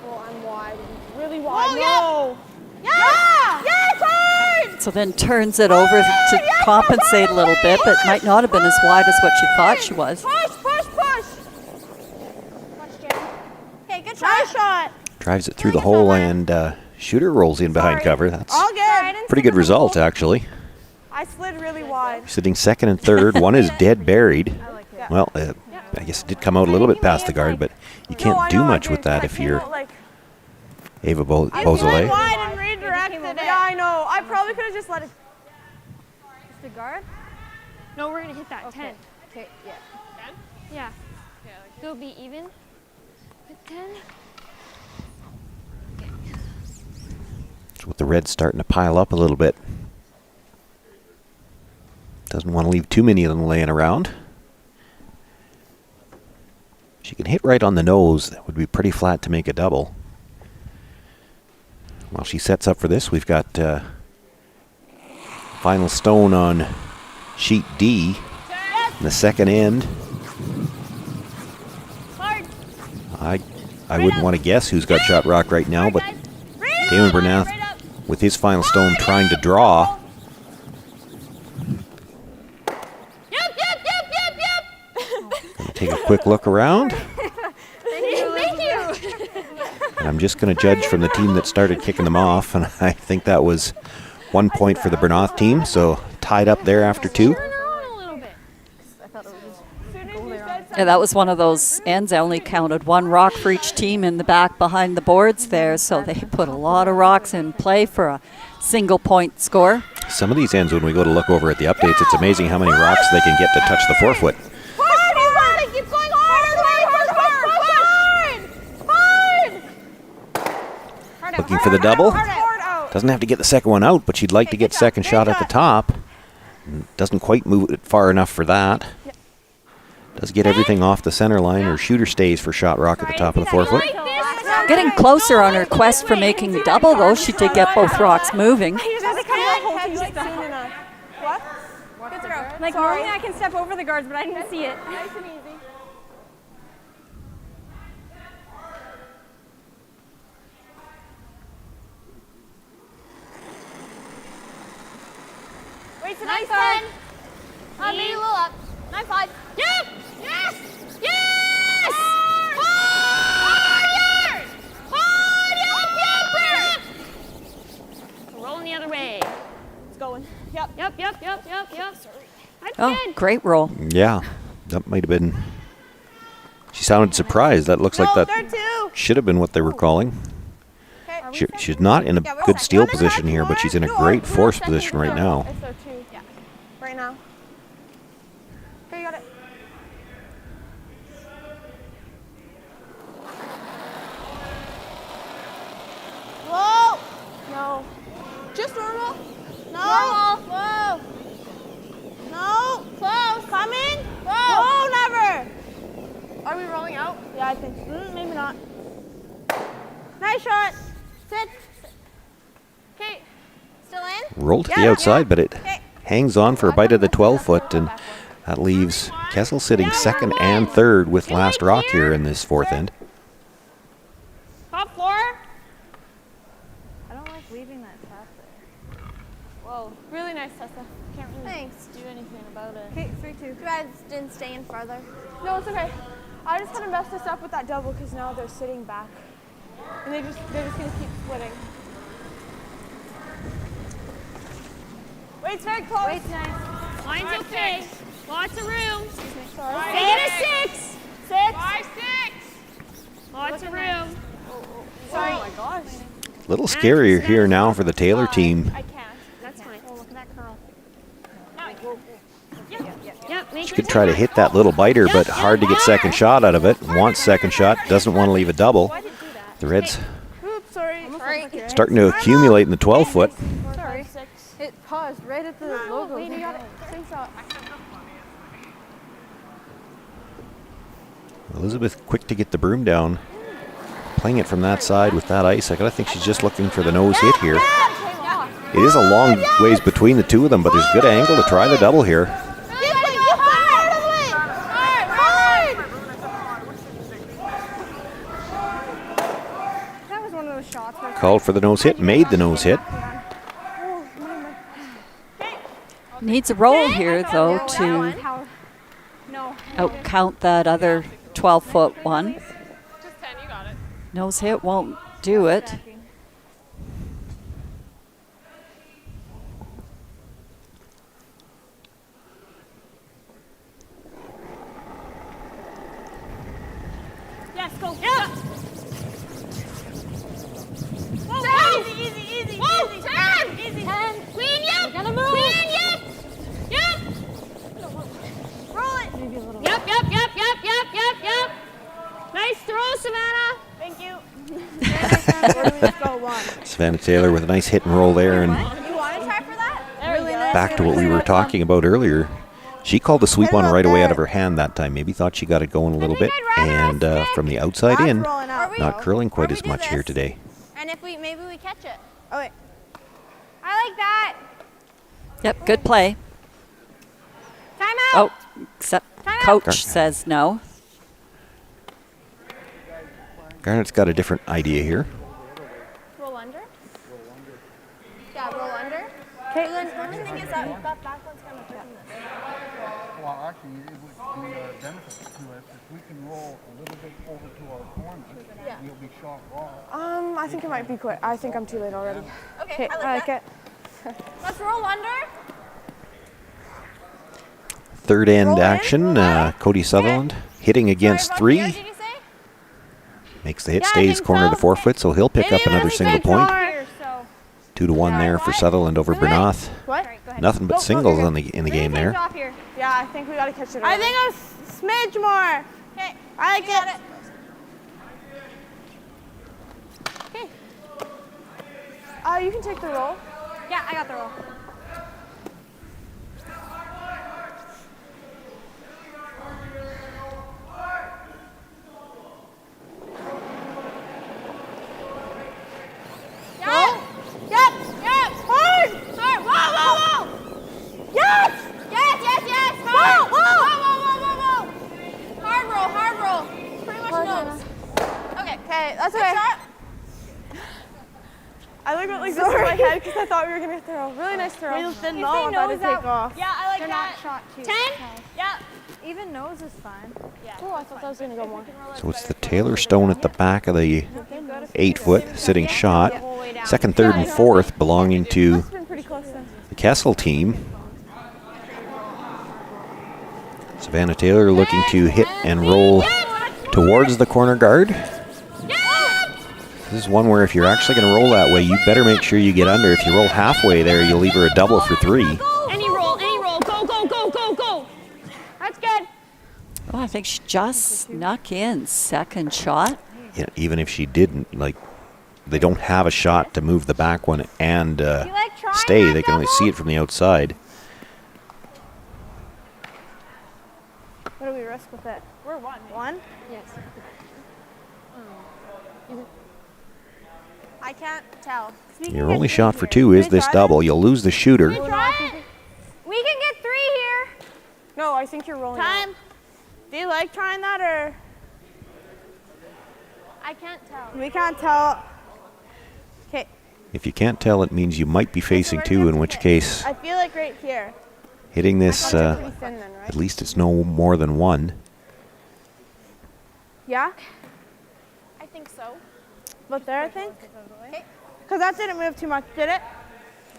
Oh, I'm wide. Really wide. Oh, no. Yeah! Yes, hard! So then turns it over to compensate a little bit, but might not have been as wide as what she thought she was. Push! Watch, Jen. Okay, good shot. Nice shot. Drives it through the hole, and shooter rolls in behind cover. That's All good. pretty good result, actually. I slid really wide. Sitting second and third. One is dead buried. I like it. Well, I guess it did come out a little bit past the guard, but you can't do much with that if you're Ava Beausoleil. Wide and redirected it. Yeah, I know. I probably could have just let it. Is the guard? No, we're going to hit that 10. Okay, yeah. 10? Yeah. Yeah, like So it'll be even with 10. So with the red starting to pile up a little bit. Doesn't want to leave too many of them laying around. She can hit right on the nose. That would be pretty flat to make a double. While she sets up for this, we've got final stone on sheet D in the second end. I wouldn't want to guess who's got shot rock right now, but Damon Bernath with his final stone trying to draw. Gonna take a quick look around. Thank you. And I'm just going to judge from the team that started kicking them off, and I think that was 1 point for the Bernath team, so tied up there after 2. Yeah, that was one of those ends. I only counted 1 rock for each team in the back behind the boards there, so they put a lot of rocks in play for a single point score. Some of these ends, when we go to look over at the updates, it's amazing how many rocks they can get to touch the forefoot. Looking for the double. Doesn't have to get the second one out, but she'd like to get second shot at the top. Doesn't quite move it far enough for that. Does get everything off the center line. Her shooter stays for shot rock at the top of the forefoot. Getting closer on her quest for making the double, though. She did get both rocks moving. Like normally I can step over the guards, but I didn't see it. Nice and easy. Wait, so nice 10. Maybe a little up. 9-5. Yes! Yes! Yes! Harder! Harder! Rolling the other way. It's going. Yep. Oh, great roll. Yeah, that might have been. She sounded surprised. That looks like that should have been what they were calling. She's not in a good steal position here, but she's in a great force position right now. Yeah. Right now. Okay, you got it. Whoa! No. Just normal. No. Normal. Whoa. No. Close. Coming. Whoa. Whoa, never. Are we rolling out? Yeah, I think. Maybe not. Nice shot. Sit. Okay. Still in? Roll to the outside, but it hangs on for a bite of the 12-foot, and that leaves Kessel sitting second and third with last rock here in this fourth end. Top floor. I don't like leaving that tap there. Whoa. Really nice, Tessa. Can't really do anything about it. Okay, 3-2. You guys didn't stay in farther. No, it's okay. I just had to mess this up with that double because now they're sitting back. And they're just going to keep splitting. Wait's very close. Wait's nice. Line's okay. Lots of room. Sorry. Take it a 6. 6. 5-6. Lots of room. Sorry. Oh my gosh. A little scarier here now for the Taylor team. I can't. That's fine. Oh, look at that curl. Yep. She could try to hit that little biter, but hard to get second shot out of it. Wants second shot, doesn't want to leave a double. The Reds Oops, sorry. starting to accumulate in the 12-foot. Sorry. It paused right at the logo. Wait, you got it. Same shot. Elizabeth quick to get the broom down. Playing it from that side with that ice. I gotta think she's just looking for the nose hit here. It is a long ways between the two of them, but there's good angle to try the double here. That was one of those shots. Called for the nose hit, made the nose hit. Needs a roll here, though, to outcount that other 12-foot one. Just 10, you got it. Nose hit won't do it. Yes, go. Yeah. Whoa, easy. Whoa, Easy. 10. Easy. 10. Clean, yep. We're gonna move. Clean, yep. Yep. Roll it. Yep. Nice throw, Savannah. Thank you. Where do we just go? 1. Savannah Taylor with a nice hit and roll there, and You want to try for that? Really nice. back to what we were talking about earlier. She called the sweep on right away out of her hand that time. Maybe thought she got it going a little bit, and from the outside in, not curling quite as much here today. And if maybe we catch it. Oh wait. I like that. Yep, good play. Time out. Oh, except coach says no. Garnett's got a different idea here. Roll under. Yeah, roll under. Caitlin, the thing is that that back one's kind of turn this. Well, actually, it would be a benefit to us if we can roll a little bit over to our corner. Yeah. We'll be shot raw. I think it might be quick. I think I'm too late already. Okay, I like it. Let's roll under. Third end action. Cody Sutherland hitting against 3. Makes the hit, stays corner to 4-foot, so he'll pick up another single point. 2-1 there for Sutherland over Bernath. What? Nothing but singles in the game there. Yeah, I think we gotta catch it. I think a smidge more. Okay, I like it. Okay. You can take the roll. Yeah, I got the roll. Yep. Hard. Whoa. Yes. Whoa. Hard roll. Pretty much nose. Okay, that's okay. I looked at this in my head because I thought we were gonna throw. Really nice throw. Real thin If ball they about to nose out, take off. Yeah, I like They're that. not shot too. 10? Yeah. Even nose is fine. Yeah. Oh, I thought that was gonna go more. So it's the Taylor Stone at the back of the 8-foot, sitting shot. Second, third, and fourth belonging to the Kessel team. Savannah Taylor looking to hit and roll towards the corner guard. This is one where if you're actually going to roll that way, you better make sure you get under. If you roll halfway there, you'll leave her a double for 3. Any roll, go, go, go, go, go. That's good. Oh, I think she just snuck in. Second shot. Yeah, even if she didn't, like, they don't have a shot to move the back one and stay. They can only see it from the outside. What do we risk with it? We're one. One? Yes. I can't tell. Your only shot for 2 is this double. You'll lose the shooter. We can get 3 here. No, I think you're rolling. Time. Do you like trying that or? I can't tell. We can't tell. Okay. If you can't tell, it means you might be facing 2, in which case I feel like right here. hitting this, Pretty thin then, right? at least it's no more than 1. Yeah? I think so. About there, I think. Because that didn't move too much, did it?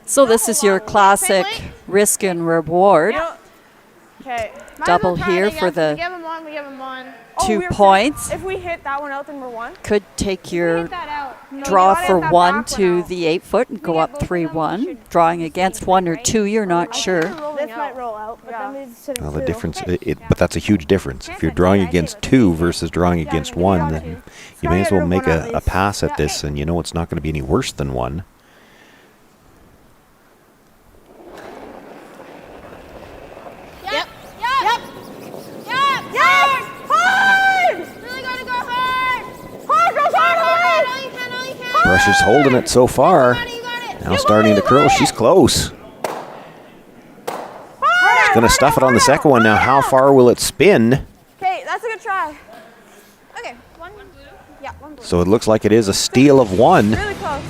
So this is your classic risk and reward. Okay. Double here for the We give him one, we give him one. 2 points. If we hit that one out, then we're one. Could take your No, draw you gotta for hit that 1 back to out. the 8-foot and go up 3-1. Drawing against 1 or 2, you're not sure. This might roll out, but then we just Well, the difference, but that's a huge difference. If you're drawing against 2 versus drawing against 1, then you may as well make a pass at this, and you know it's not going to be any worse than 1. Yep. Hard! Really gotta go hard! Hard, go hard! All you can. Pressure's holding it so far. Now starting to curl. She's close. She's going to stuff it on the second one. Now, how far will it spin? Okay, that's a good try. Okay, one blue. Yeah, one blue. So it looks like it is a steal of 1. Really close.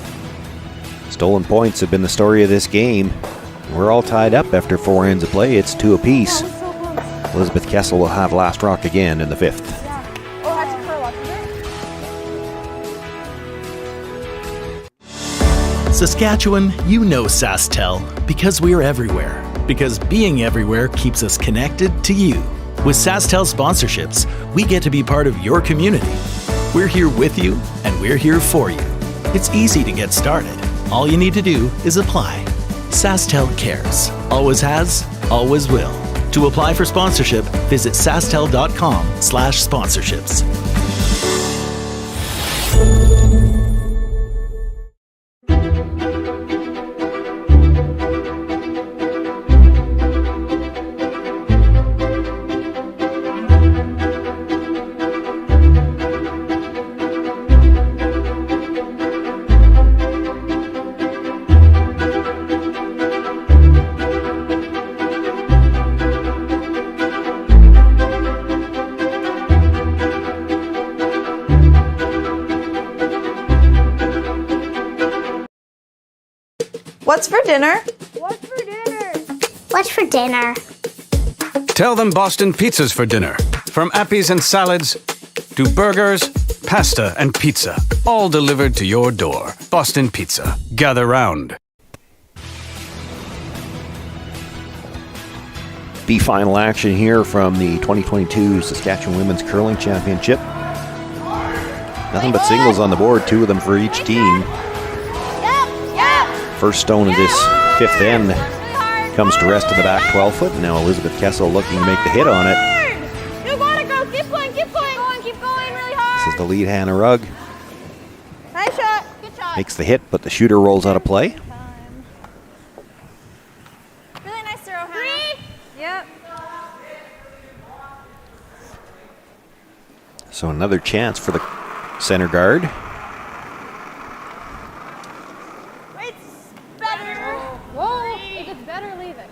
Stolen points have been the story of this game. We're all tied up after 4 ends of play. It's 2 apiece. Elizabeth Kessel will have last rock again in the 5th. Yeah. Oh, that's a curl up, isn't it? Saskatchewan, you know SaskTel because we're everywhere. Because being everywhere keeps us connected to you. With SaskTel sponsorships, we get to be part of your community. We're here with you, and we're here for you. It's easy to get started. All you need to do is apply. SaskTel cares. Always has, always will. To apply for sponsorship, visit sastel.com/sponsorships. What's for dinner? What's for dinner? What's for dinner? Tell them Boston Pizza's for dinner. From appies and salads to burgers, pasta, and pizza. All delivered to your door. Boston Pizza. Gather round. The final action here from the 2022 Saskatchewan Women's Curling Championship. Nothing but singles on the board, 2 of them for each team. First stone of this 5th end comes to rest in the back 12-foot. Now Elizabeth Kessel looking to make the hit on it. You gotta go. Keep going. Keep going really hard. This is the lead, Hannah Rugg. Nice shot. Good shot. Makes the hit, but the shooter rolls out of play. Really nice throw, Hannah. 3. Yep. So another chance for the center guard. Whoa. If it's better, leave it.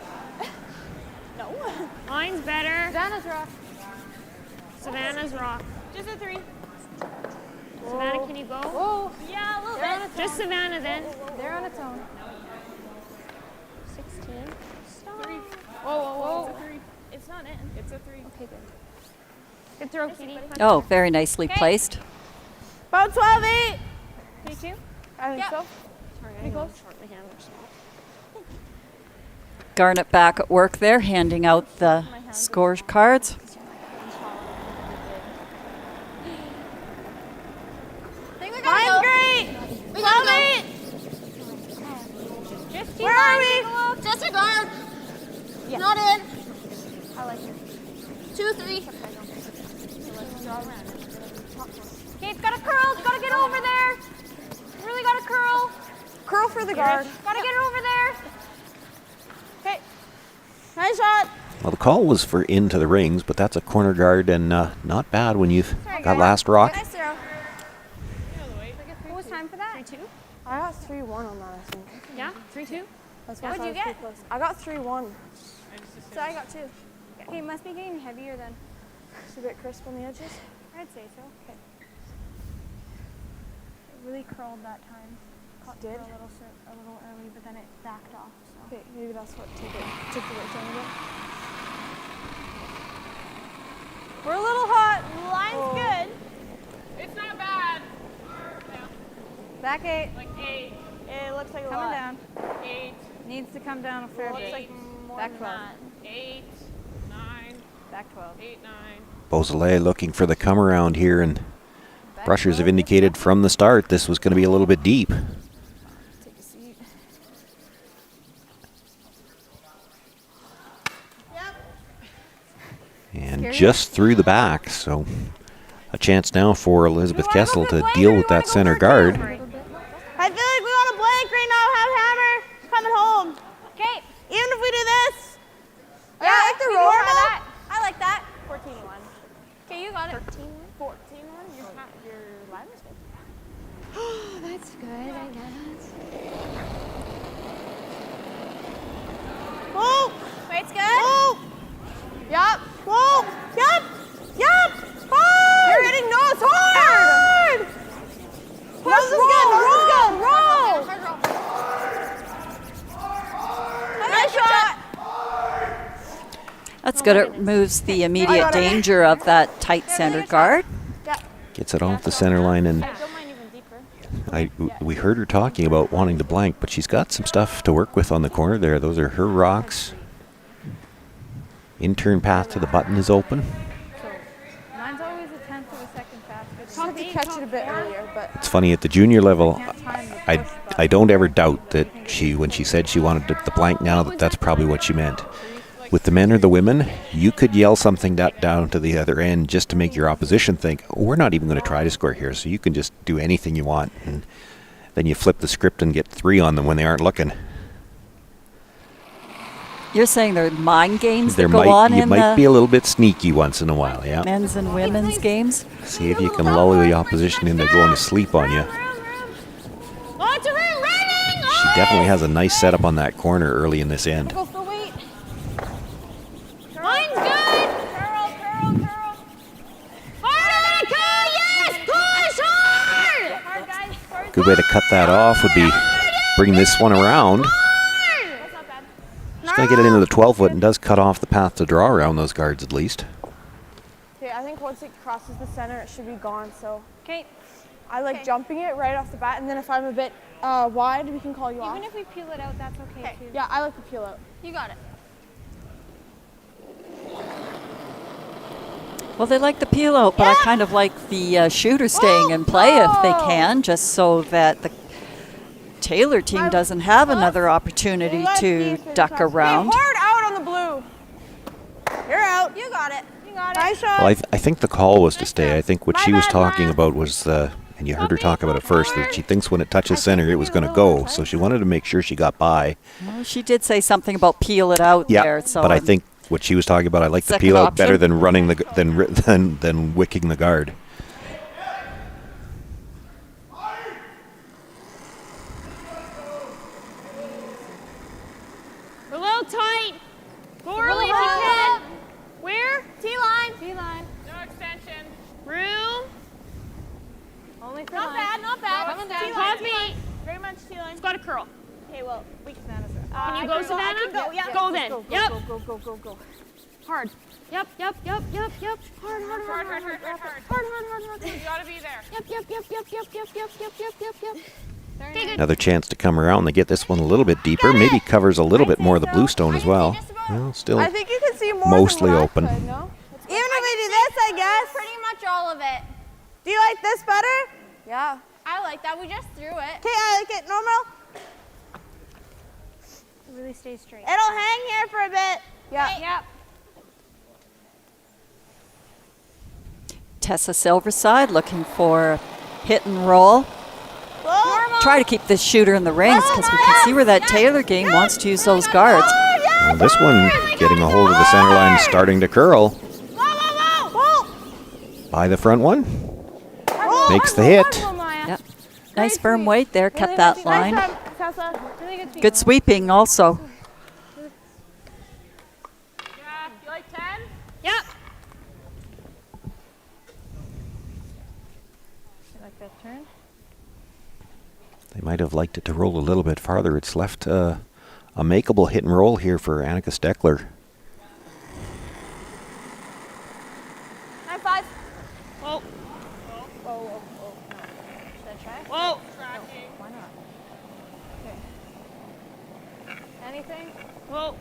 No. Mine's better. Savannah's rock. Savannah's rock. Just a 3. Savannah, can you go? Whoa. Yeah, a little bit. Just Savannah then. They're on its own. 16. Stop. 3. Whoa. It's a 3. It's not in. It's a 3. Okay, good. Good throw, Kitty. Oh, very nicely placed. About 12-8. 22? I think so. Sorry, Pretty close. My hands are small. Garnet back at work there, handing out the Scorecards. Mine's great. We got it. Where are we? Disregard. Yeah. Not in. I like it. 2, 3. Okay, it's got a curl. It's got to get over there. Really got a curl. Curl for the guard. Got to get it over there. Okay. Nice shot. Well, the call was for into the rings, but that's a corner guard and not bad when you've got last rock. Nice throw. What was time for that? 3-2. I got 3-1 on that, I think. Yeah? 3-2? That's What'd you get? I got 3-1. So I got 2. Okay, it must be getting heavier then. It's a bit crisp on the edges. I'd say so. Okay. It really curled that time. Caught Did? a little early, but then it backed off. So. Okay, maybe that's what took the weight down a bit. We're a little hot. Line's good. It's not bad. Back 8. Like 8. It looks like a Coming lot. down. 8. Needs to come down a fair bit. Looks like more back than 12. that. 8, 9. Back 12. 8, 9. Beausoleil looking for the come around here, and brushers have indicated from the start this was going to be a little bit deep. Take a seat. And just through the back, so a chance now for Elizabeth Kessel to deal with that center guard. I feel like we want a blank right now. Have Hammer coming home. Okay. Even if we do this. Yeah, I like the roll. I like that. 14-1. Okay, you got it. 14-1. Your line was good. Oh, that's good, I guess. Whoa. Weight's good. Whoa. Yup. Whoa. Yup. Yup. Hard. You're hitting nose hard. Nose is good. Nose is good. Roll. Nice shot. That's good. It removes the immediate danger of that tight center guard. Gets it off the center line, and we heard her talking about wanting to blank, but she's got some stuff to work with on the corner there. Those are her rocks. In-turn path to the button is open. Mine's always a tenth of a second faster. Just have to catch it a bit earlier, but It's funny, at the junior level, I don't ever doubt that when she said she wanted the blank now, that's probably what she meant. With the men or the women, you could yell something down to the other end just to make your opposition think, oh, we're not even going to try to score here, so you can just do anything you want. And then you flip the script and get 3 on them when they aren't looking. You're saying there are mind games that go on you in might the be a little bit sneaky once in a while, yeah. men's and women's games? See if you can lull the opposition into going to sleep on you. Lots of room. Running. She definitely has a nice setup on that corner early in this end. Go for weight. Mine's good. Curl. Harder, curl. Yes. Push hard. Hard, guys. Good way to cut that off would be bring this one around. It's going to get it into the 12-foot and does cut off the path to draw around those guards at least. okay, I think once it crosses the center, it should be gone. So Okay. I like jumping it right off the bat, and then if I'm a bit wide, we can call you off. Even if we peel it out, that's okay too. Yeah, I like to peel out. You got it. Well, they like the peel out, but I kind of like the shooter staying in play if they can, just so that the Taylor team doesn't have another opportunity to duck around. Hard out on the blue. You're out. You got it. You got it. Nice shot. Well, I think the call was to stay. I think what she was talking about was, and you heard her talk about it first, that she thinks when it touches center, it was going to go. So she wanted to make sure she got by. Well, she did say something about peel it out there. So but I think what she was talking about, I like the Second peel out option. better than running than wicking the guard. We're a little tight. Go early if you can. Where? T-line. T-line. No extension. Room. Only for Not bad, not bad. Coming down. T-line. T-line. Very much T-line. It's got a curl. Okay, well, we can Savannah's right. Can you go, Savannah? I can go, yeah. Go then. Yep. Go. Hard. Yep. Hard. Hard. You gotta be there. Yep. Another chance to come around. They get this one a little bit deeper. Maybe covers a little bit more of the bluestone as well. Well, still I think you can see more mostly than open. Could, no? Even if we do this, I guess. Pretty much all of it. Do you like this better? Yeah. I like that. We just threw it. Okay, I like it normal. It really stays straight. It'll hang here for a bit. Yeah. Yep. Tessa Silverside looking for hit and roll. Try to keep this shooter in the rings because we can see where that Taylor game wants to use those guards. Well, this one getting a hold of the center line, starting to curl. By the front one. Makes the hit. Yep. Nice firm weight there, kept that line. Good sweeping also. Yeah, you like 10? Yep. You like that turn? They might have liked it to roll a little bit farther. It's left a makeable hit and roll here for Annika Steckler. High five. Whoa. Whoa. Should I try? Whoa. No, why not? Okay. Anything? Whoa.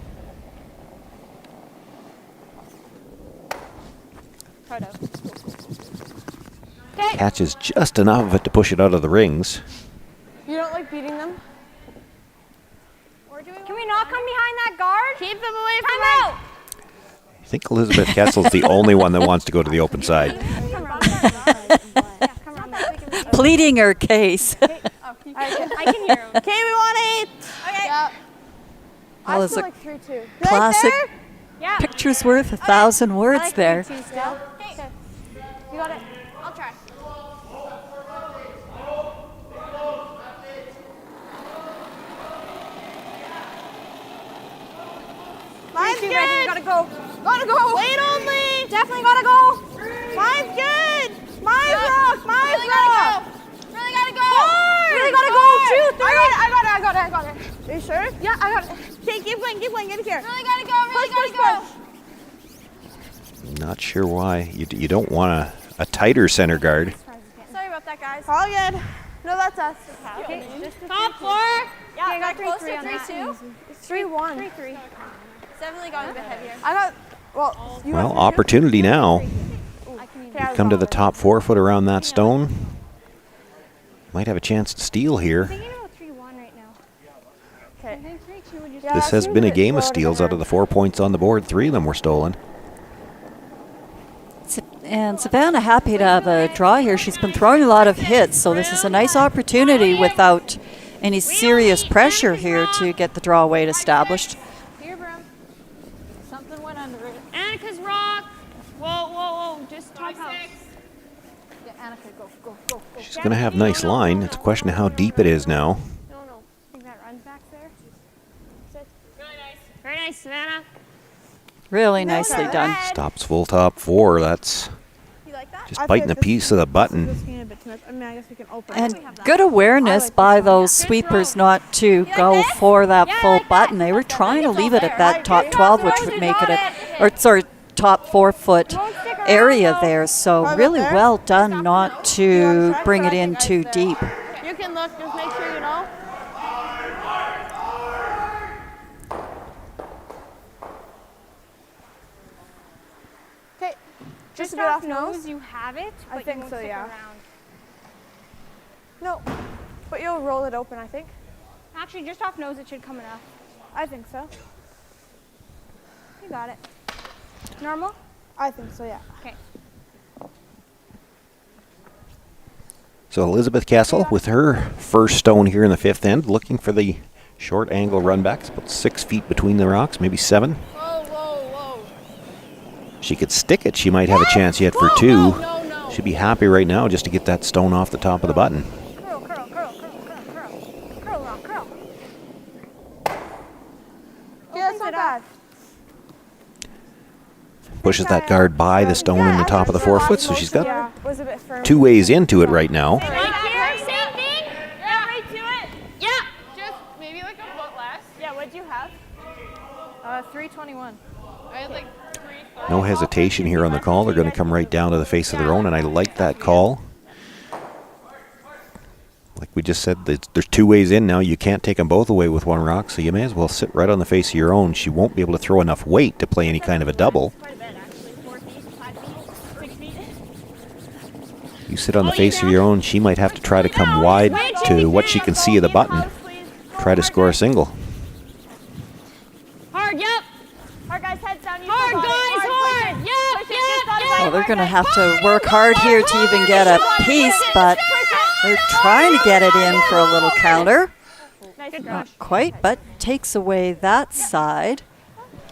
Try to. Catches just enough of it to push it out of the rings. You don't like beating them? Can we not come behind that guard? Keep them away from Time out. I think Elizabeth Kessel's the only one that wants to go to the open side. Pleading her case. I can hear him. Okay, we want 8. Okay. Yeah. That was a 3-2. classic Yeah. picture's worth 1,000 words I like there. 3-2 still. Okay. You got it. I'll try. Mine's good. Gotta go. Gotta go. Wait only. Definitely gotta go. Mine's good. Mine's rock. Mine's Really gotta rock. go. Really gotta go. 4. Really gotta go. 2, 3. I got it. Are you sure? Yeah, I got it. Okay, keep playing. Get it here. Really gotta go. Really gotta go. Not sure why. You don't want a tighter center guard. Sorry about that, guys. All good. No, that's us. Okay. Top 4. Yeah, I got close close to to 3-2. 3-1. 3-3. Definitely going a bit heavier. I got. Well, you Well, got opportunity now. Okay, Come to the top 4 foot around that stone. Might have a chance to steal here. I'm thinking about 3-1 right now. Okay. I think 3-2 would just This has been a game of steals. Out of the 4 points on the board, 3 of them were stolen. And Savannah happy to have a draw here. She's been throwing a lot of hits, so this is a nice opportunity without any serious pressure here to get the draw weight established. Here, bro. Something went under it. Annika's rock. Whoa. Just top house. Yeah, Annika, go. She's going to have nice line. It's a question of how deep it is now. No. I think that runs back there. Sit. Really nice. Very nice, Savannah. Really nicely done. Stops full top 4. That's You like that? just biting a piece of the button. I guess we can open. And good awareness by those sweepers not to go for that full button. They were trying to leave it at that top 12, which would make it top 4 foot area there. So really well done not to bring it in too deep. You can look. Just make sure you know. Okay. Just a bit off nose, you have it. I but think you won't so, stick yeah. around. No, but you'll roll it open, I think. Actually, just off nose, it should come enough. I think so. You got it. Normal? I think so, yeah. Okay. So Elizabeth Kessel with her first stone here in the 5th end, looking for the short angle run back. It's about 6 feet between the rocks, maybe 7. Whoa. She could stick it. She might have a chance yet for 2. No. She'd be happy right now just to get that stone off the top of the button. Curl. Yeah, that's not bad. Pushes that guard by the stone in the top of the 4 foot, so she's got Yeah, was a bit firm. 2 ways into it right now. Right here, same thing. Yeah, right to it. Yeah. Just maybe like a foot less. Yeah, what'd you have? 321. I had like 3. No hesitation here on the call. They're going to come right down to the face of their own, and I like that call. Like like we just said, there's two ways in now. You can't take them both away with one rock, so you may as well sit right on the face of your own. She won't be able to throw enough weight to play any kind of a double. You sit on the face of your own, she might have to try to come wide to what she can see of the button. Try to score a single. Hard, yep. Hard, guys, heads down. Hard, guys, hard. Yep, yep. Well, they're going to have to work hard here to even get a piece, but they're trying to get it in for a little counter. Not quite, but takes away that side.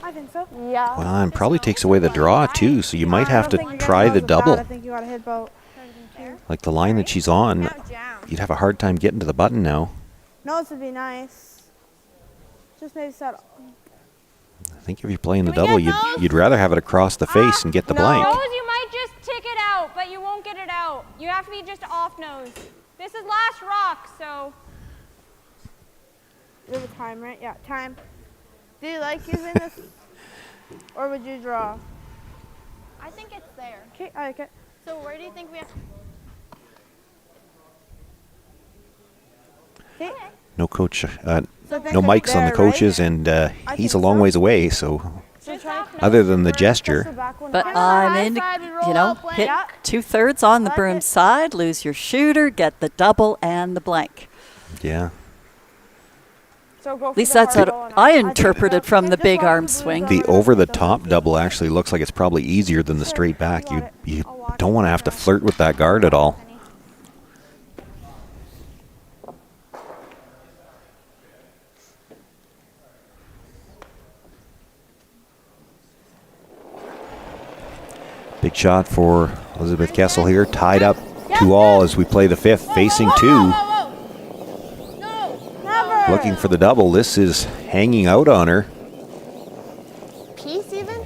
I think so. Yeah. Well, and probably takes away the draw, too, so you might have to try the double. I think you got to hit both. Like the line that she's on, you'd have a hard time getting to the button now. No, this would be nice. Just maybe set up. I think if you're playing the double, you'd rather have it across the face and get the blank. Nose, you might just tick it out, but you won't get it out. You have to be just off nose. This is last rock, so. You have a time, right? Yeah, time. Do you like using this, or would you draw? I think it's there. Okay, I like it. So where do you think we have? Okay. No coach, no mics on the coaches, and he's a long ways away, so other than the gesture. But I'm in, hit 2/3 on the broom side, lose your shooter, get the double and the blank. Yeah. At least that's what I interpreted from the big arm swing. The over-the-top double actually looks like it's probably easier than the straight back. You don't want to have to flirt with that guard at all. Big shot for Elizabeth Kessel here, tied up 2-all as we play the fifth, facing two. Looking for the double. This is hanging out on her. Piece even?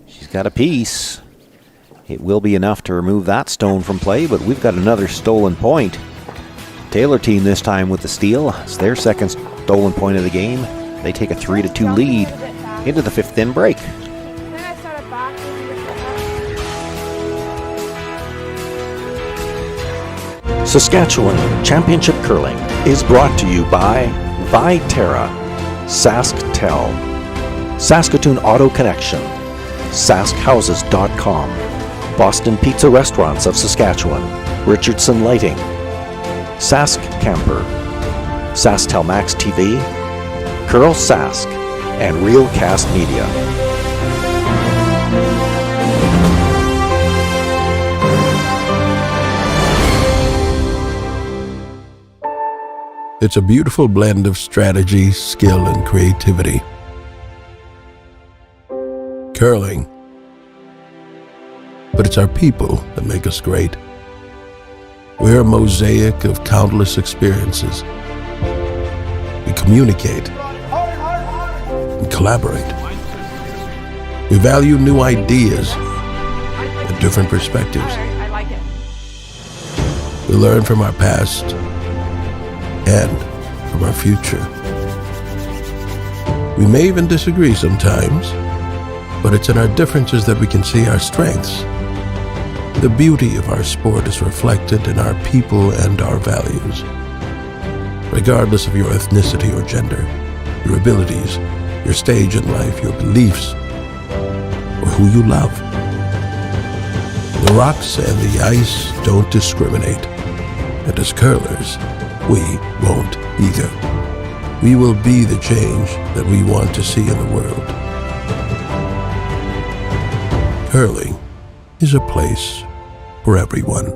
She's got a piece. It will be enough to remove that stone from play, but we've got another stolen point. Taylor team this time with the steal. It's their second stolen point of the game. They take a 3-2 lead into the fifth in break. Saskatchewan Championship Curling is brought to you by Viterra, SaskTel, Saskatoon Auto Connection, SaskHouses.com, Boston Pizza Restaurants of Saskatchewan, Richardson Lighting, Sask Camper, SaskTel Max TV, Curl Sask, and Realcast Media. It's a beautiful blend of strategy, skill, and creativity. Curling. But it's our people that make us great. We're a mosaic of countless experiences. We communicate and collaborate. We value new ideas and different perspectives. We learn from our past and from our future. We may even disagree sometimes, but it's in our differences that we can see our strengths. The beauty of our sport is reflected in our people and our values. Regardless of your ethnicity or gender, your abilities, your stage in life, your beliefs, or who you love. The rocks and the ice don't discriminate, and as curlers, we won't either. We will be the change that we want to see in the world. Curling is a place for everyone.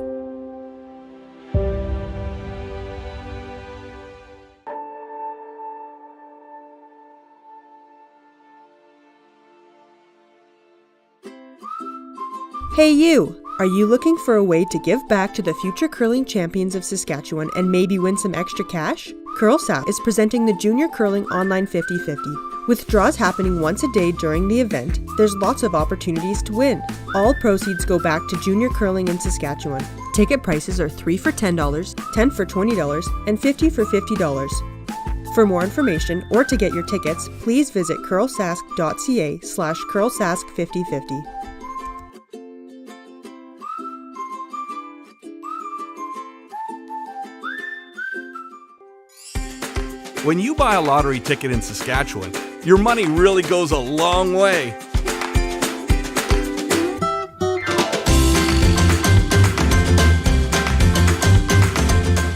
Hey you! Are you looking for a way to give back to the future curling champions of Saskatchewan and maybe win some extra cash? CurlSask is presenting the Junior Curling Online 50-50. With draws happening once a day during the event, there's lots of opportunities to win. All proceeds go back to junior curling in Saskatchewan. Ticket prices are $3 for $10, $10 for $20, and $50 for $50. For more information or to get your tickets, please visit curlsask.ca/curlsask5050. When you buy a lottery ticket in Saskatchewan, your money really goes a long way.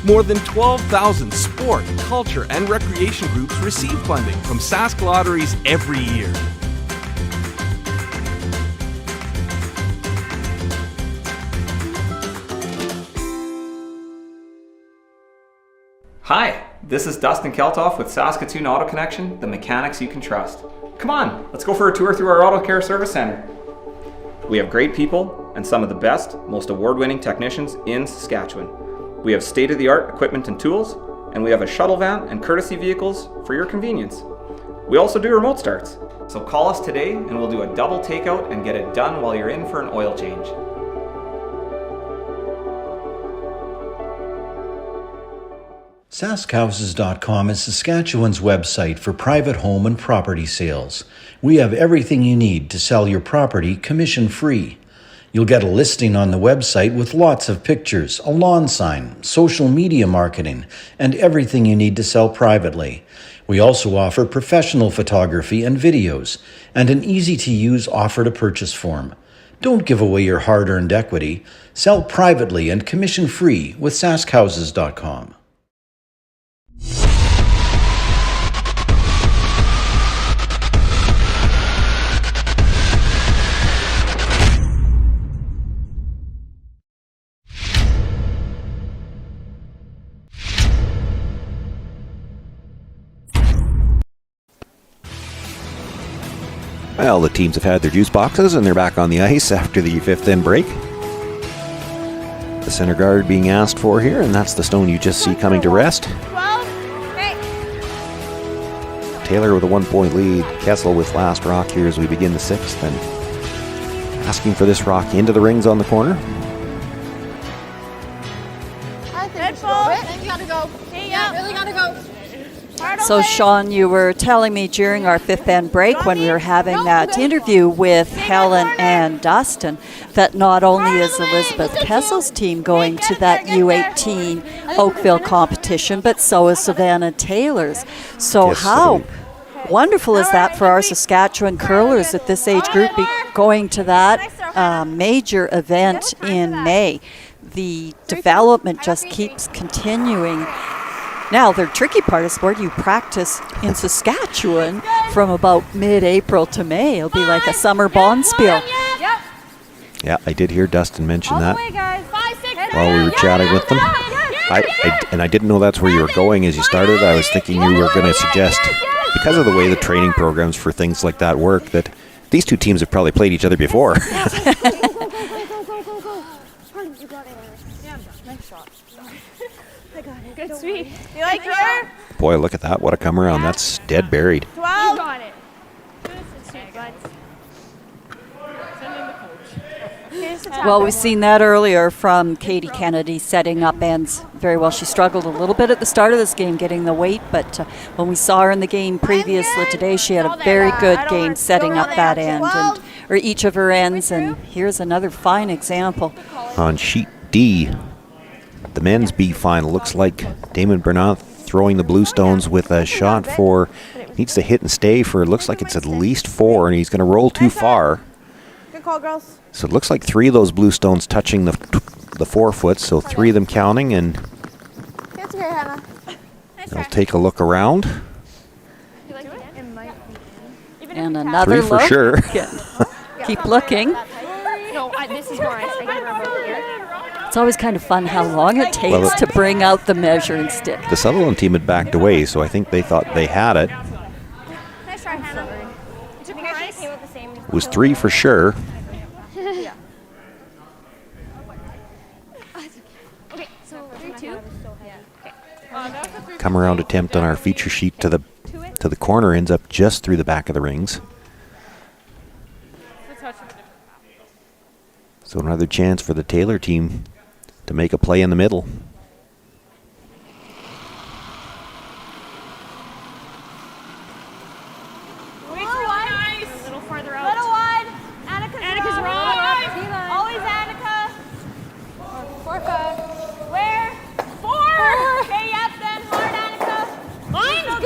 More than 12,000 sport, culture, and recreation groups receive funding from Sask Lotteries every year. Hi, this is Dustin Keltoff with Saskatoon Auto Connection, the mechanics you can trust. Come on, let's go for a tour through our auto care service center. We have great people and some of the best, most award-winning technicians in Saskatchewan. We have state-of-the-art equipment and tools, and we have a shuttle van and courtesy vehicles for your convenience. We also do remote starts. So call us today and we'll do a double takeout and get it done while you're in for an oil change. SaskHouses.com is Saskatchewan's website for private home and property sales. We have everything you need to sell your property commission-free. You'll get a listing on the website with lots of pictures, a lawn sign, social media marketing, and everything you need to sell privately. We also offer professional photography and videos, and an easy-to-use offer-to-purchase form. Don't give away your hard-earned equity. Sell privately and commission-free with SaskHouses.com. Well, the teams have had their juice boxes and they're back on the ice after the 5th end break. The center guard being asked for here, and that's the stone you just see coming to rest. 12. Hey. Taylor with a 1-point lead. Kessel with last rock here as we begin the 6th, and asking for this rock into the rings on the corner. I think you gotta go. Hey, yeah, really gotta go. So, Sean, you were telling me during our 5th end break when we were having that interview with Helen and Dustin that not only is Elizabeth Kessel's team going to that U18 Oakville competition, but so is Savannah Taylor's. So Yes, how wonderful is that for our Saskatchewan curlers at this age group be going to that major event in May? The development just keeps continuing. Now, the tricky part is where do you practice in Saskatchewan from about mid-April to May? It'll be like a summer bonspiel. Yeah, I did hear Dustin mention that while we were chatting with them. I didn't know that's where you were going as you started. I was thinking you were going to suggest, because of the way the training programs for things like that work, that these two teams have probably played each other before. Good sweep. You like her? Boy, look at that. What a come around. That's dead buried. 12. got it. Well, we've seen that earlier from Katie Kennedy setting up ends very well. She struggled a little bit at the start of this game getting the weight, but when we saw her in the game previously today, she had a very good game setting up that end, or each of her ends, and here's another fine example. On sheet D, the men's B final, looks like Damon Bernard throwing the Bluestones with a shot for, needs to hit and stay for, it looks like it's at least 4, and he's going to roll too far. Good call, girls. So it looks like 3 of those Bluestones touching the 4-foot, so 3 of them counting, and That's okay, Hannah. they'll take a look around. And another 3 for look. sure. Keep looking. No, this is more I give her about here. It's always kind of fun how long it takes to bring out the measuring stick. The Sutherland team had backed away, so I think they thought they had it. Nice try, Hannah. It took me guys came out the same. It was 3 for sure. Yeah. Okay, so 3-2. Come around attempt on our feature sheet to the corner ends up just through the back of the rings. So another chance for the Taylor team to make a play in the middle. Way too wide. A little farther out. Little wide. Annika's wrong. Always Annika. 4. Where? 4. Okay, yep, then hard Annika. Mine.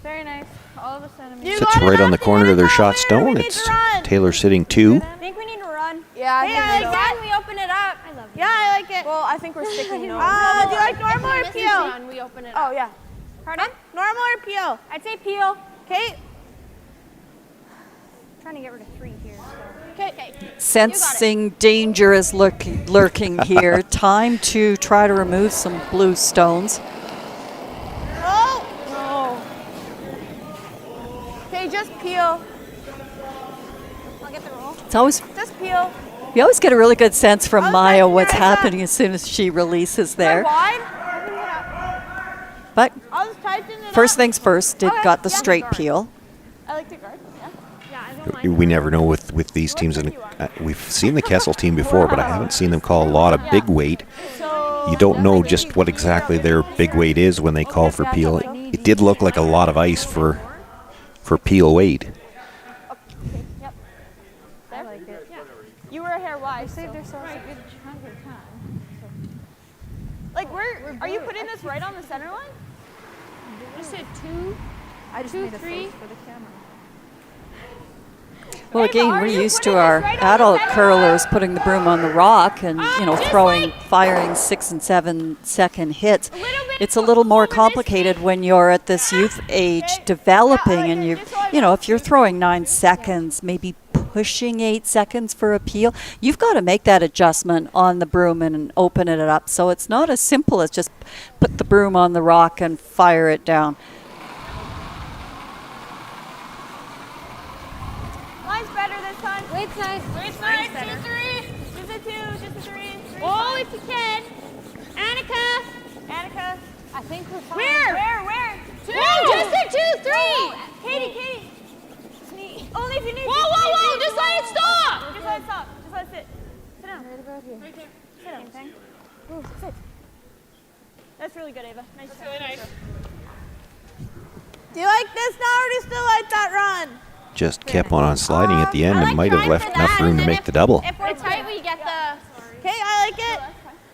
Very nice. All of a sudden. Sits right on the corner of their shot stone. It's Taylor sitting 2. I think we need to run. Yeah, I think so. Then we open it up. I love Yeah, I like it. Well, I think we're sticking no. Do you like normal or peel? We open it Oh, up. yeah. Pardon? Normal or peel? I'd say peel. Okay. Trying to get rid of 3 here. Okay. Sensing danger is lurking here. Time to try to remove some blue stones. No. Okay, just peel. I'll get the roll. It's always Just peel. you always get a really good sense from Maya what's happening as soon as she releases there. Wide? But I'll just tighten it first up. things first, got the straight peel. I like the guard. We never know with these teams. And we've seen the Kessel team before, but I haven't seen them call a lot of big weight. You don't know just what exactly their big weight is when they call for peel. It did look like a lot of ice for peel weight. Yep. I like it. Yeah. You were a hair wide. They saved themselves a good chunk of time. Like, are you putting this right on the center line? You said 2. I just 2, made a 3. face for the camera. Well, again, we're used to our adult curlers putting the broom on the rock and, firing 6 and 7 second hits. It's a little more complicated when you're at this youth age developing and if you're throwing 9 seconds, maybe pushing 8 seconds for a peel, you've got to make that adjustment on the broom and open it up. So it's not as simple as just put the broom on the rock and fire it down. Mine's better this time. Weight's nice. Weight's nice. 2, 3. Just a 2. Just a 3. Oh, if you can. Annika. I think we're fine. Where? 2. No, just a 2, 3. Katie. Only if you need. Whoa! Just let it stop. Just let it stop. Just let it sit. Sit down. Right about here. Right there. Sit down. Thing. Ooh, sit. That's really good, Ava. Nice. That's really nice. Do you like this now, or do you still like that run? Just kept on sliding at the end and might have left enough room to make the double. If we're tight, we get the. Okay, I like it.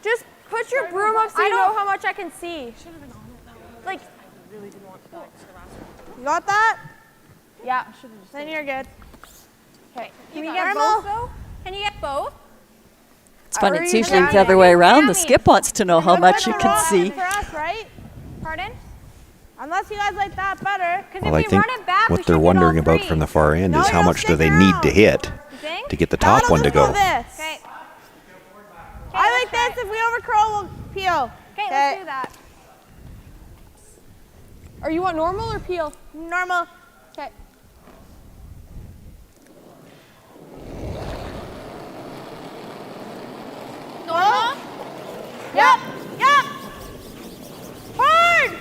Just put your broom up so you know how much I can see. Should have been on it though. Like. Really didn't want that. You got that? Yeah. Then you're good. Okay. Can we get both though? Can you get both? It's funny, it's usually the other way around. The skip wants to know how much you can see. For us, right? Pardon? Unless you guys like that better. Well, I think what they're wondering about from the far end is how much do they need to hit to get the top one to go. Okay. I like this. If we overcurl, we'll peel. Okay, let's do that. Or you want normal or peel? Normal. Okay. Normal? Yep. Hard.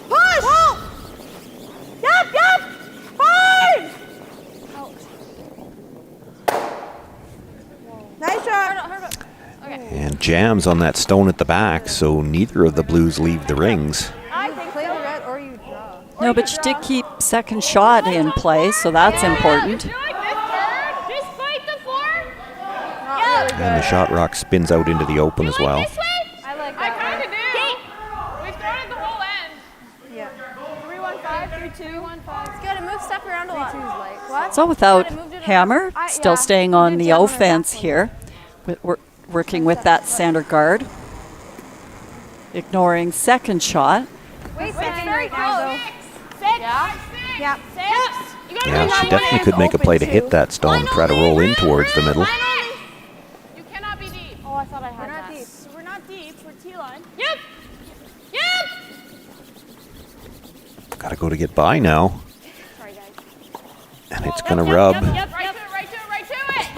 Push. Pull. Yep. Hard. Nice shot. And jams on that stone at the back, so neither of the blues leave the rings. I think play the red or you draw. No, but you did keep second shot in play, so that's important. Just fight the 4. And the shot rock spins out into the open as well. I like that. I kind of do. We've thrown it the whole end. Yeah. 3-1-5, 3-2-1-5. It's good. It moves stuff around a lot. What? So without Hammer, still staying on the offense here. We're working with that center guard. Ignoring second shot. Wait, very close. 6. Yeah. 6. Yeah, she definitely could make a play to hit that stone and try to roll in towards the middle. You cannot be deep. Oh, I thought I had that. We're not deep. We're T-line. Yep. Gotta go to get by now. Sorry, guys. And it's gonna rub Right to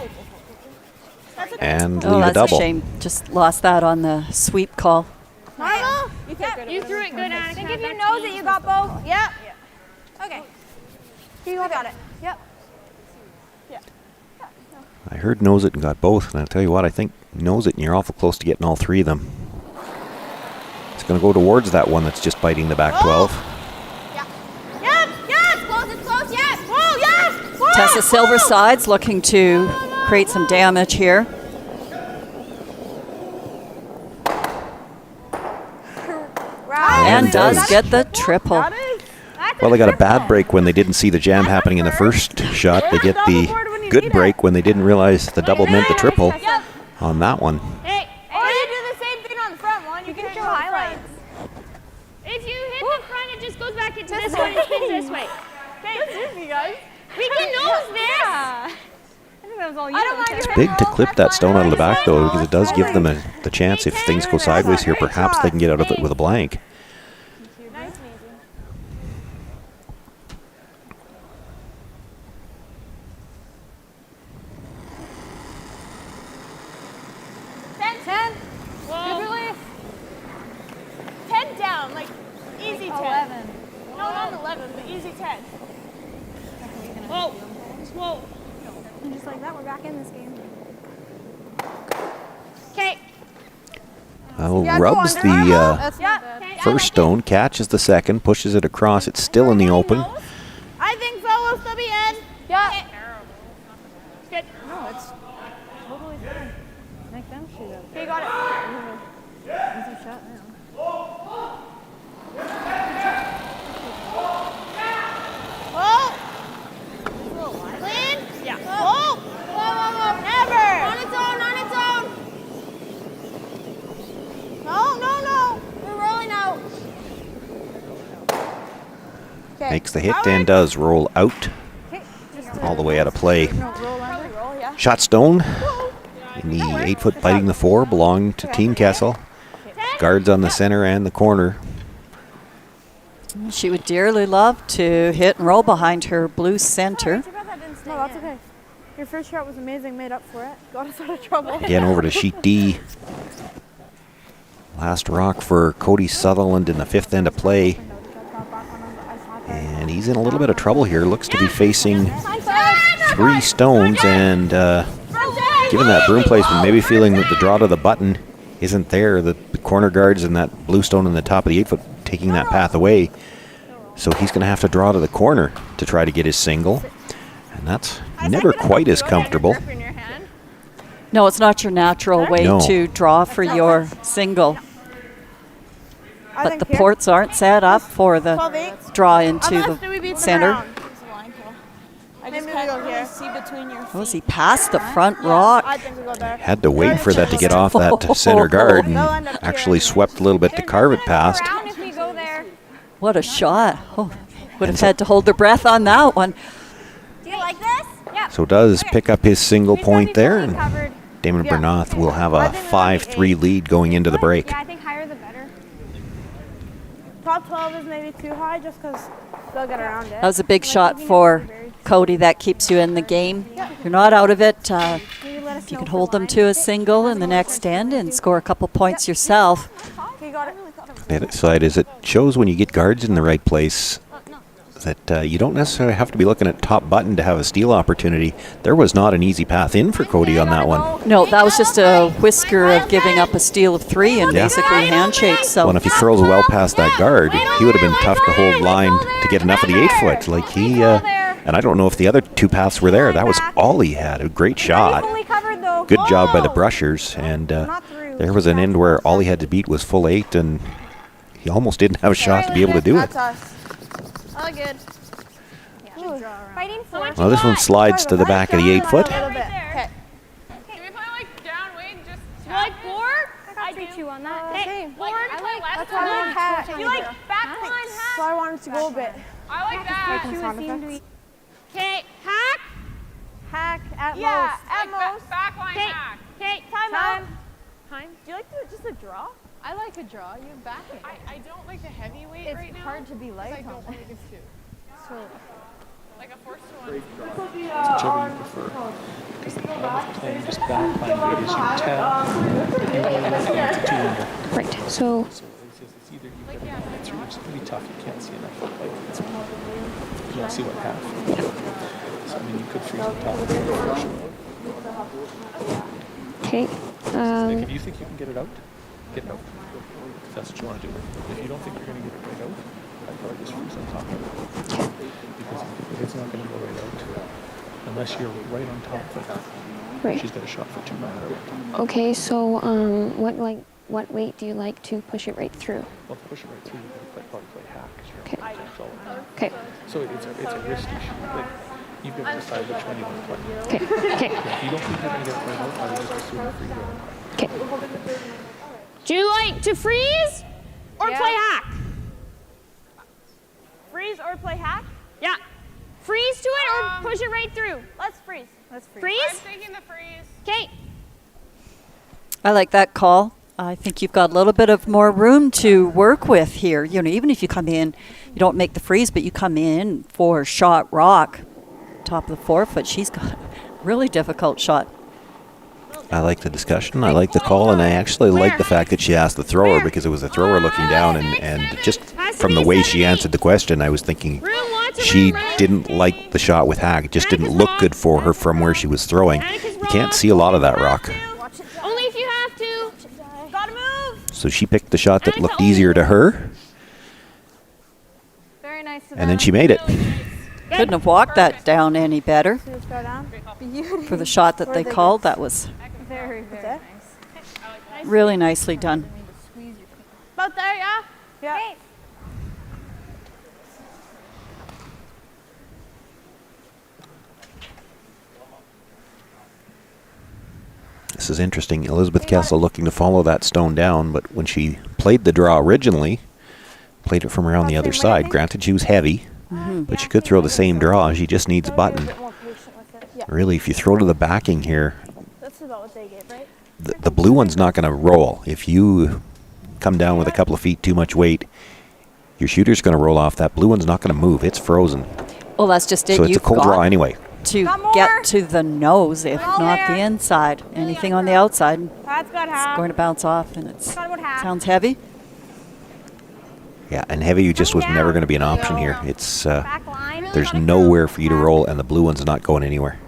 it. and Oh, leave a that's double. a shame. Just lost that on the sweep call. Normal? You threw it good, Annika. I think if you knows it, you got both. Yep. Okay. You got it. Yep. I heard knows it and got both, and I'll tell you what, I think knows it and you're awful close to getting all 3 of them. It's gonna go towards that one that's just biting the back 12. Tessa Silverside's looking to create some damage here. And does get the triple. Well, they got a bad break when they didn't see the jam happening in the first shot. They get the good break when they didn't realize the double meant the triple on that one. Hey, or you do the same thing on the front one. You can show highlights. If you hit the front, it just goes back into this one and spins this way. Okay, this is you guys. We can nose this. I think that was all you. It's big to clip that stone out of the back, though, because it does give them the chance, if things go sideways here, perhaps they can get out of it with a blank. Easy 10. 11. No, not 11, but easy 10. Whoa. Whoa. And just like that, we're back in this game. Okay. Rubs the first stone, catches the second, pushes it across. It's still in the open. I think so. We'll still be in. Yeah. Good. No, it's totally fine. Make them shoot it. Okay, got it. Easy shot now. Clean? Yeah. Whoa! Whoa. Never! On its own. No. We're rolling out. Okay. Makes the hit and does roll out. All the way out of play. Shot stone in the 8-foot fighting the 4 belonged to Team Kessel. Guards on the center and the corner. She would dearly love to hit and roll behind her blue center. No, that's okay. Your first shot was amazing, made up for it. Got us out of trouble. Again over to sheet D. Last rock for Cody Sutherland in the 5th end of play. And he's in a little bit of trouble here. Looks to be facing 3 stones, and given that broom placement, maybe feeling that the draw to the button isn't there. The corner guards and that blue stone in the top of the 8-foot taking that path away. So he's going to have to draw to the corner to try to get his single. And that's never quite as comfortable. No, it's not your natural way to draw for your single. But the ports aren't set up for the draw into the center. I just can't see between your feet. Was he past the front rock? Had to wait for that to get off that center guard and actually swept a little bit to carve it past. What a shot. Oh, would have had to hold their breath on that one. Do you like this? Yeah. So does pick up his single point there, and Damon Bernath will have a 5-3 lead going into the break. Yeah, I think higher the better. Top 12 is maybe too high just because they'll get around it. That was a big shot for Cody. That keeps you in the game. You're not out of it. If you can hold them to a single in the next end and score a couple points yourself. The other side is it shows when you get guards in the right place that you don't necessarily have to be looking at top button to have a steal opportunity. There was not an easy path in for Cody on that one. No, that was just a whisker of giving up a steal of 3 and basically handshake. So well, if he curls well past that guard, he would have been tough to hold line to get enough of the 8-foot. Like he, and I don't know if the other 2 paths were there. That was all he had. A great shot. Good job by the brushers. And there was an end where all he had to beat was full 8, and he almost didn't have a shot to be able to do it. Oh, good. Fighting for. Well, this one slides to the back of the 8-foot. Okay. Can we play like down weight? Just you like board? I do 2 on that. Hey, board. I like that's why I want hat. You like backline hat? So I wanted to go a bit. I like that. Okay, hack. Hack at most. At most. Backline hack. Okay, time. Do you like just a draw? I like a draw. You have backing. I don't like the heavyweight right now. It's hard to be light. I don't want to do 2. So, like a forced to 1. Whichever you prefer. Because the problem with playing just backline weight is you tell you only let it into 2 under. right. So it's either you get an answer, which is pretty tough. You can't see enough. Like you don't see what half. So I mean, you could freeze the top of the first. okay. Like, if you think you can get it out, get it out. If that's what you want to do. If you don't think you're going to get it right out, I'd probably just freeze on top of it. Because it's not going to go right out unless you're right on top of it. Right. She's got a shot for 2 no matter what. Okay. So what like What weight do you like to push it right through? Well, to push it right through, you're going to probably play hack. Okay. Okay. So it's a risky shot. Like, you've got to decide which one you want to play. Okay. Okay. If you don't think you're going to get it played out, I would just assume a free roll. Okay. Do you like to freeze or play hack? Freeze or play hack? Yeah. Freeze to it or push it right through? Let's freeze. Let's freeze. Freeze? I'm thinking the freeze. Okay. I like that call. I think you've got a little bit of more room to work with here. You know, even if you come in, you don't make the freeze, but you come in for shot rock, top of the 4-foot. She's got a really difficult shot. I like the discussion, I like the call, and I actually like the fact that she asked the thrower, because it was a thrower looking down, and just from the way she answered the question, I was thinking she didn't like the shot with hack. It just didn't look good for her from where she was throwing. You can't see a lot of that rock. Only if you have to. Gotta move. So she picked the shot that looked easier to her, Very nice. and then she made it. Couldn't have walked that down any better. Go down. For the shot that they called, that was Very, very nice. really nicely done. About there, yeah? Yeah. This is interesting. Elizabeth Kessel looking to follow that stone down, but when she played the draw originally, played it from around the other side. Granted, she was heavy, but she could throw the same draw. She just needs a button. Really, if you throw to the backing here, That's about what they gave, right? the blue one's not going to roll. If you come down with a couple of feet too much weight, your shooter's going to roll off. That blue one's not going to move. It's frozen. Well, that's just it. So it's a You've cold got draw anyway. to get to the nose, if not the inside. Anything on the outside, That's got it's half. going to bounce off, and it Got about half. sounds heavy. Yeah, and heavy just was never going to be an option here. It's there's nowhere for you to roll, and the blue one's not going anywhere.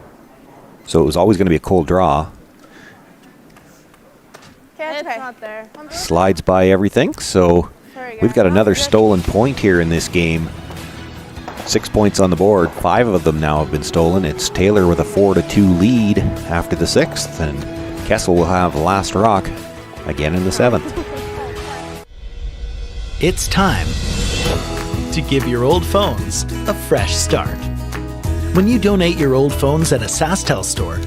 So it was always going to be a cold draw. Okay, it's not there. Slides by everything, so we've got another stolen point here in this game. 6 points on the board. 5 of them now have been stolen. It's Taylor with a 4-2 lead after the 6th, and Kessel will have the last rock again in the 7th. It's time to give your old phones a fresh start. When you donate your old phones at a SaskTel store,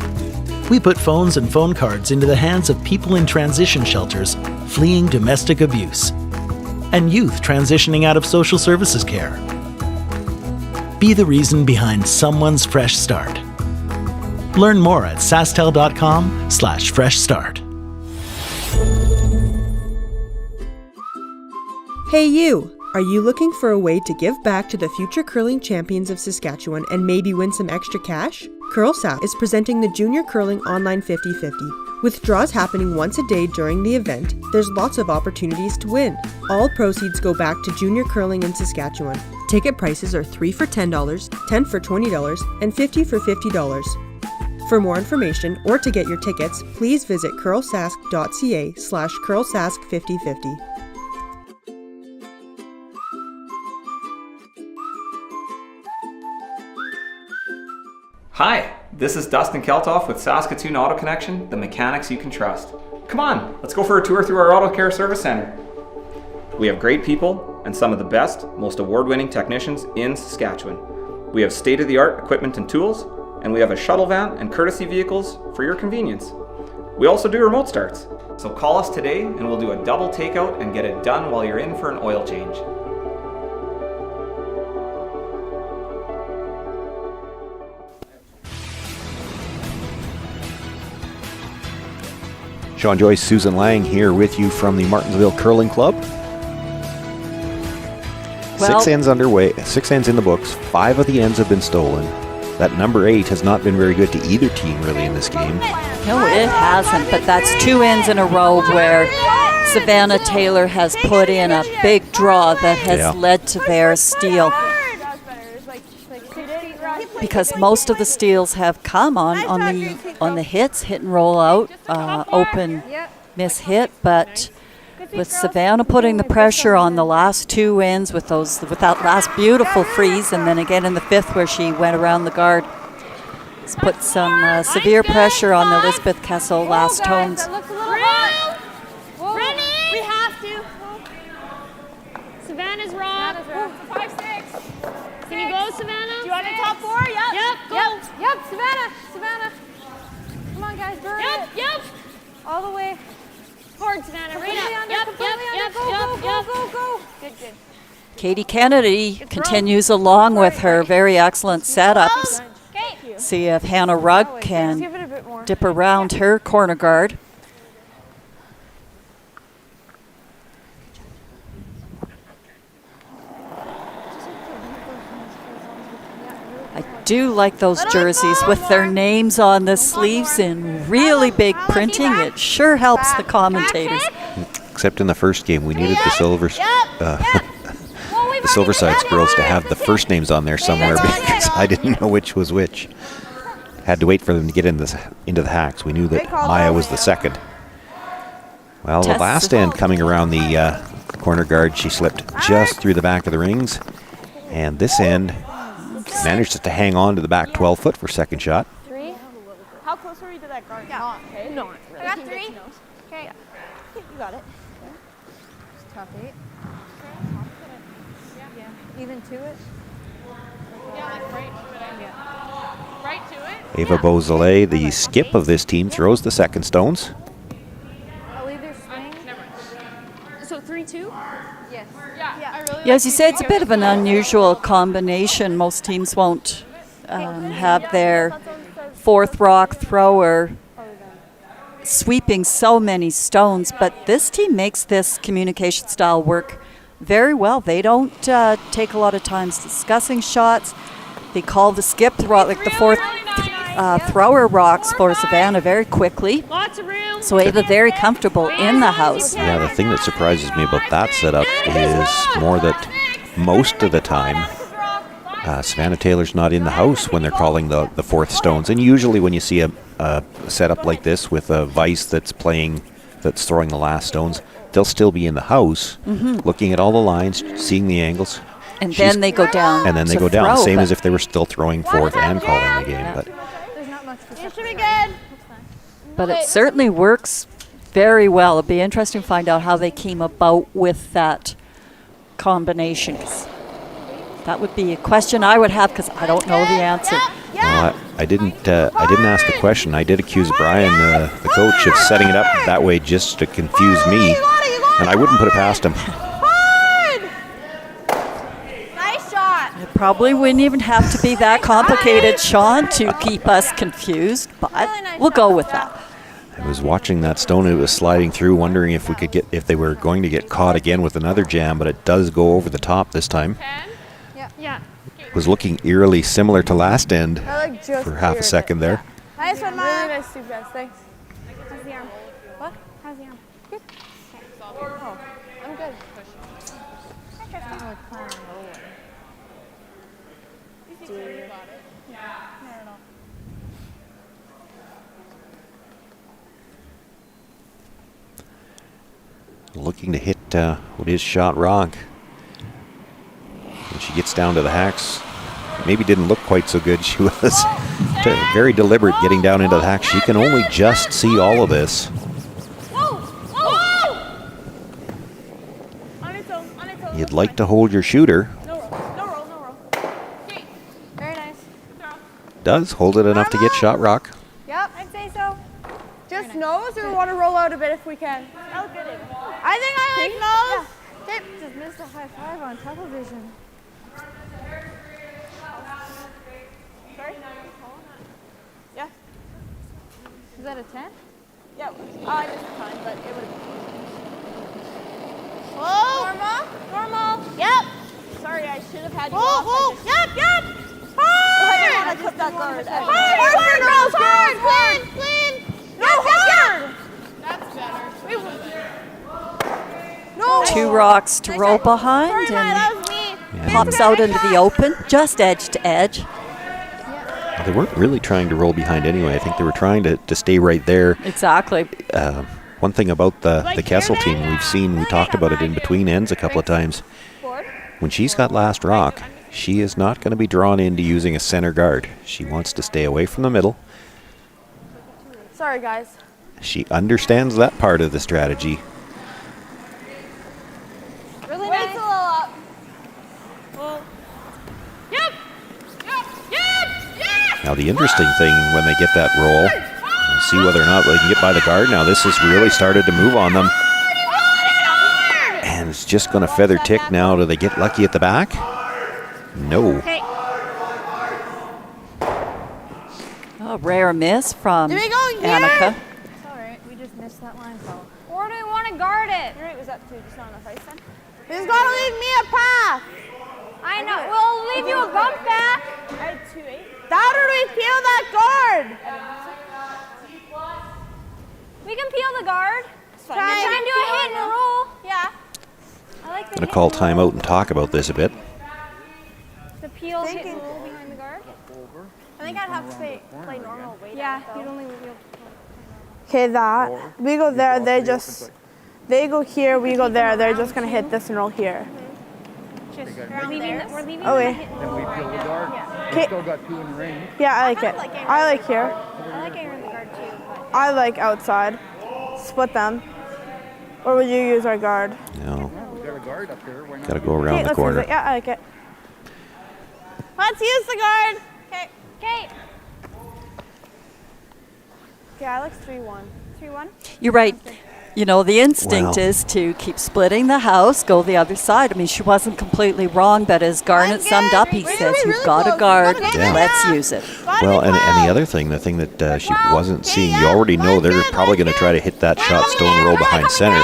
we put phones and phone cards into the hands of people in transition shelters fleeing domestic abuse and youth transitioning out of social services care. Be the reason behind someone's fresh start. Learn more at sastel.com/fresh start. Hey you! Are you looking for a way to give back to the future curling champions of Saskatchewan and maybe win some extra cash? CurlSat is presenting the Junior Curling Online 50-50. With draws happening once a day during the event, there's lots of opportunities to win. All proceeds go back to junior curling in Saskatchewan. Ticket prices are $3 for $10, $10 for $20, and $50 for $50. For more information or to get your tickets, please visit curlsask.ca/curlsask5050. Hi, this is Dustin Keltoff with Saskatoon Auto Connection, the mechanics you can trust. Come on, let's go for a tour through our auto care service center. We have great people and some of the best, most award-winning technicians in Saskatchewan. We have state-of-the-art equipment and tools, and we have a shuttle van and courtesy vehicles for your convenience. We also do remote starts. So call us today and we'll do a double takeout and get it done while you're in for an oil change. Sean Joyce, Susan Lang here with you from the Martensville Curling Club. Well, 6 ends underway, 6 ends in the books. 5 of the ends have been stolen. That number 8 has not been very good to either team really in this game. No, it hasn't, but that's 2 ends in a row where Savannah Taylor has put in a big draw that has led to their steal. Because most of the steals have come on the hits, hit and roll out, open miss hit, but with Savannah putting the pressure on the last 2 ends with that last beautiful freeze, and then again in the 5th where she went around the guard, it's put some severe pressure on the Elizabeth Kessel last tones. Ready? Yep, Savannah. Come on, guys, burn it. Yep. All the way. Forward, Savannah, right up. Yep. Go. Good. Katie Kennedy continues along with her very excellent setups. Okay. See if Hannah Rugg can dip around her corner guard. I do like those jerseys with their names on the sleeves in really big printing. It sure helps the commentators. Except in the first game, we needed the Silversides girls to have the first names on there somewhere because I didn't know which was which. Had to wait for them to get into the hacks. We knew that Maya was the second. Well, the last end coming around the corner guard, she slipped just through the back of the rings. And this end managed to hang on to the back 12 foot for second shot. 3. How close are you to that guard? Not, okay? Not really. I got 3. Okay. Yeah. You got it. Top 8. Even to it? Yeah, like right to it. Yeah. Right to it? Ava Beausoleil, the skip of this team, throws the second stones. I'll either swing. So 3-2? Yes. Yeah, as you say, it's a bit of an unusual combination. Most teams won't have their fourth rock thrower sweeping so many stones, but this team makes this communication style work very well. They don't take a lot of time discussing shots. They call the skip rock, like the fourth thrower rocks for Savannah very quickly. Lots of room. So Ava very comfortable in the house. Yeah, the thing that surprises me about that setup is more that most of the time Savannah Taylor's not in the house when they're calling the fourth stones. And usually when you see a setup like this with a vice that's throwing the last stones, they'll still be in the house looking at all the lines, seeing the angles. And then they go down. And then they go down, same as if they were still throwing fourth and calling the game. But It should be good. But it certainly works very well. It'll be interesting to find out how they came about with that combination. That would be a question I would have because I don't know the answer. Well, I didn't ask the question. I did accuse Brian, the coach, of setting it up that way just to confuse me, and I wouldn't put it past him. Nice shot. It probably wouldn't even have to be that complicated, Sean, to keep us confused, but we'll go with that. I was watching that stone, it was sliding through, wondering if they were going to get caught again with another jam, but it does go over the top this time. Yeah. It was looking eerily similar to last end Just for half a second there. Nice one, Maya. Really nice, guys. Thanks. How's the arm? What? How's the arm? Good. Oh, I'm good. I'm like planning on rolling. Looking to hit what is shot rock. When she gets down to the hacks, maybe didn't look quite so good. She was very deliberate getting down into the hacks. She can only just see all of this. You'd like to hold your shooter. No roll. Very nice. Does hold it enough to get shot rock. Yep, I'd say so. Just nose, or we want to roll out a bit if we can? That was good. I think I like nose. Okay. Just missed a high five on television. Sorry? Yeah. Is that a 10? Yeah. I missed the time, but it would have been. Whoa! Normal. Yep. Sorry, I should have had you off. Whoa. Yep. Hard! I didn't want to clip that guard. Hard, girls, clean. No, hard! That's better. No. 2 rocks to roll behind, Sorry, Maya, and that was me. pops out into the open, just edge to edge. They weren't really trying to roll behind anyway. I think they were trying to stay right there. Exactly. One thing about the Kessel team, we talked about it in between ends a couple of times. When she's got last rock, she is not going to be drawn into using a center guard. She wants to stay away from the middle. Sorry, guys. She understands that part of the strategy. Really nice. Wait's a little up. Well. Yep. Yes. Now the interesting thing when they get that roll, we'll see whether or not they can get by the guard. Now this has really started to move on them. And it's just going to feather tick now. Do they get lucky at the back? No. A rare miss from Do we go here? Annika. It's all right. We just missed that line, though. Or do we want to guard it? Right, was that just not enough ice then? He's got to leave me a path. I know. We'll leave you a bump back. I had 2-8. How did we peel that guard? We can peel the guard. Try and do a hit and roll. Yeah. I like the Going to call timeout and talk about this a bit. The peel, hit and roll behind the guard. I think I'd have to play normal weight. Yeah, you'd only be able to Okay, that. We go there, they go here, we go there. They're just going to hit this and roll here. just we're leaving Okay. the hit and Then we roll peel right the now. guard. Yeah. We still got 2 in the range. Yeah, I like it. I like here. I like airing the guard too. But I like outside. Split them. Or would you use our guard? No. We got a guard up here. Why not? Got to go around the let's use corner. it. Yeah, I like it. Let's use the guard. Okay. Okay. Yeah, I like 3-1. 3-1. You're right. You know, the instinct Well. is to keep splitting the house, go the other side. I mean, she wasn't completely wrong, but as Garnet summed up, he says, you've got a guard, Yeah. let's use it. Well, and the other thing, the thing that she wasn't seeing, you already know they're probably going to try to hit that shot stone roll behind center.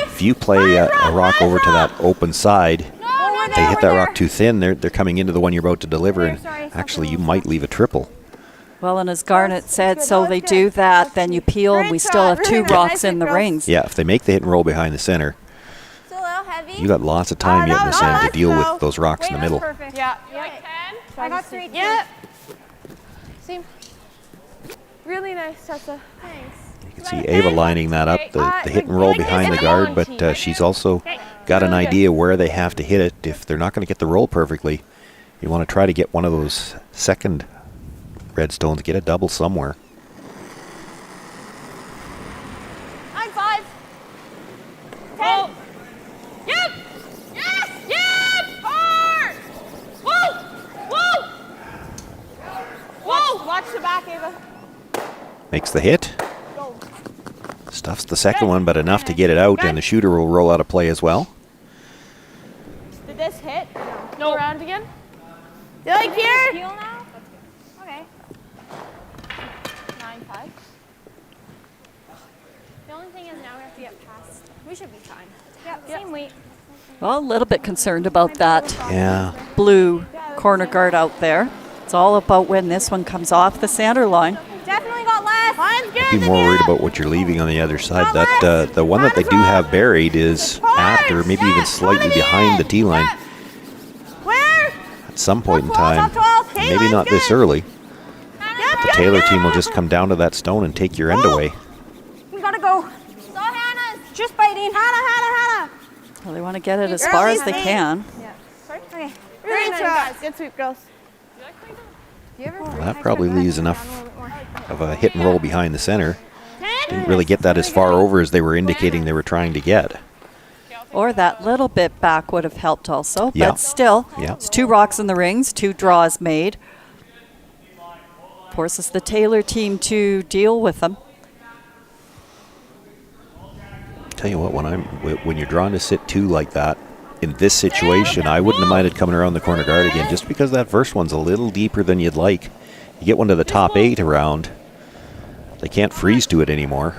If you play a rock over to that open side, they hit that rock too thin, they're coming into the one you're about to deliver, and actually you might leave a triple. Well, and as Garnet said, so they do that, then you peel, and we still have 2 rocks in the rings. Yeah, if they make the hit and roll behind the center, It's a little heavy. you got lots of time yet in this end to deal with those rocks in the middle. Perfect. Yeah. Like 10. I got 3. Yeah. Same. Really nice, Tessa. Thanks. You can see Ava lining that up, the hit and roll behind the guard, but she's also got an idea where they have to hit it. If they're not going to get the roll perfectly, you want to try to get one of those second red stones, get a double somewhere. I'm 5. 10. Yep. Yes. Yep. 4. Whoa. Whoa. Whoa. Watch the back, Ava. Makes the hit. Stuffs the second one, but enough to get it out, and the shooter will roll out of play as well. Did this hit? No. Around again? You like here? Peel now? Okay. 9-5. The only thing is now we have to get past. We should be fine. Yeah, same weight. Well, a little bit concerned about that Yeah. blue corner guard out there. It's all about when this one comes off the center line. Definitely got less. Mine's good. Be more worried about what you're leaving on the other side. That the one that they do have buried is at, or maybe even slightly behind the tee line Where? at some point in time. Maybe not this early. But the Taylor team will just come down to that stone and take your end away. We gotta go. So Hannah's just biting. Hannah. Well, they want to get it as far as they can. Yeah. Sorry? Okay. Really nice, guys. Good sweep, girls. Well, that probably leaves enough of a hit and roll behind the center. Didn't really get that as far over as they were indicating they were trying to get. Or that little bit back would have helped also. Yeah. But still, Yeah. it's 2 rocks in the rings, 2 draws made. Forces the Taylor team to deal with them. Tell you what, when you're drawn to sit 2 like that, in this situation, I wouldn't have minded coming around the corner guard again, just because that first one's a little deeper than you'd like. You get one to the top 8 around, they can't freeze to it anymore.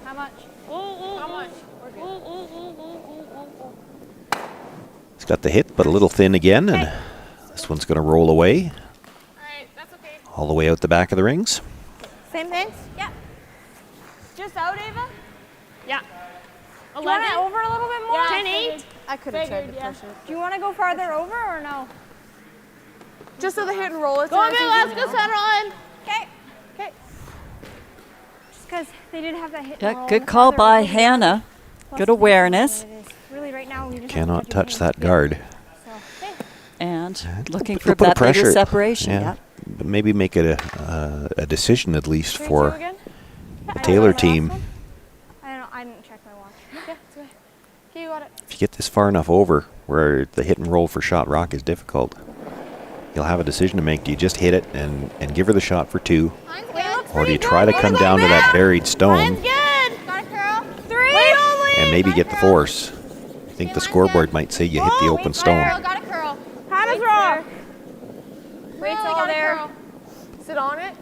How much? How much? It's got the hit, but a little thin again, and this one's going to roll away. Alright, that's okay. All the way out the back of the rings. Same thing? Yeah. Just out, Ava? Yeah. Do 11? you want it over a little bit more? Yeah, 10-8? I could have tried to push it. Do you want to go farther over or no? Just so the hit and roll is Go a bit less, easy. go center line. Okay. Okay. Just because they did have that hit and Yeah, roll. good call by Hannah. Good awareness. Really, right now, we just Cannot touch that guard. And looking They'll for put a that bigger pressure. separation. Yeah. But maybe make it a decision at least for the Taylor team. I didn't check my watch. Yeah, it's okay. Okay, you got it. If you get this far enough over where the hit and roll for shot rock is difficult, you'll have a decision to make. Do you just hit it and give her the shot for 2? Or do you try to come down to that buried stone and maybe get the force? I think the scoreboard might say you hit the open stone. Got a curl. Hannah's raw. Weight's all there. Sit on it.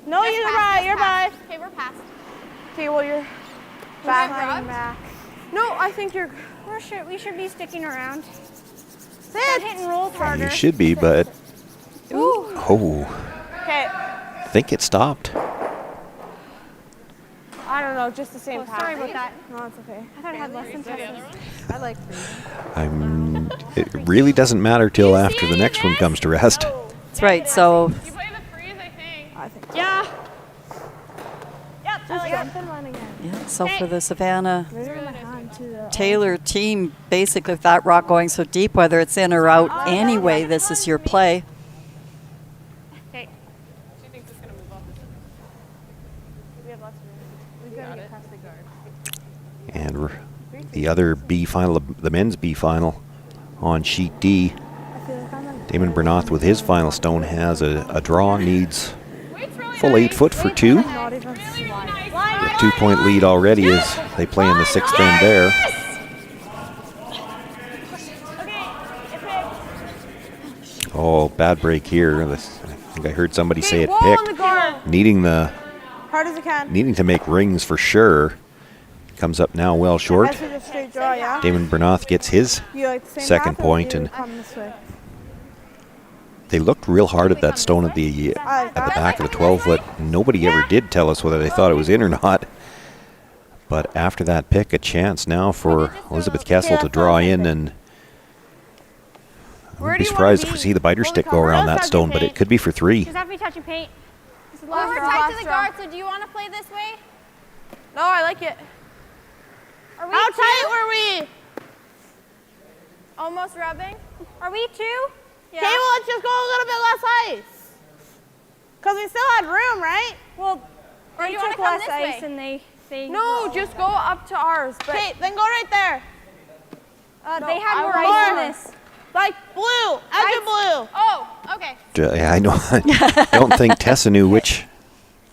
No, you're by. You're by. Okay, we're past. Okay, well, you're back. No, I think you're. We should be sticking around. Sit. Hitting rolls harder. You should be, but... Oh. Okay. I think it stopped. I don't know, just the same path. Sorry about that. No, it's okay. I thought it had less than Tessa's. I like It really doesn't matter till after the next one comes to rest. That's right, so... You play the freeze, I think. Yeah. Yeah, so for the Savannah Taylor team, basically with that rock going so deep, whether it's in or out anyway, this is your play. Okay. She thinks it's going to move off this. We have lots of room. We've got to get past the guard. And the other B final, the men's B final on sheet D. Damon Bernoth with his final stone has a draw, needs full 8 foot for 2. With 2-point lead already as they play in the 6th end there. Oh, bad break here. I think I heard somebody say it picked. Needing Hard as it can. needing to make rings for sure. Comes up now well short. Damon Bernoth gets his second point, and they looked real hard at that stone at the back of the 12 foot. Nobody ever did tell us whether they thought it was in or not. But after that pick, a chance now for Elizabeth Kessel to draw in, and I wouldn't be surprised if we see the biter stick go around that stone, but it could be for 3. Does have to be touching paint. Well, we're tight to the guard, so do you want to play this way? No, I like it. Are we How two? tight were we? Almost rubbing. Are we 2? Yeah. Okay, well, let's just go a little bit less ice. Because we still had room, right? Well, Or they you wanna took come less this ice way? and they No, just go up to ours. Okay, then go right there. they had more ice than this. Like blue, edge of blue. Oh, okay. Yeah, I know. I don't think Tessa knew which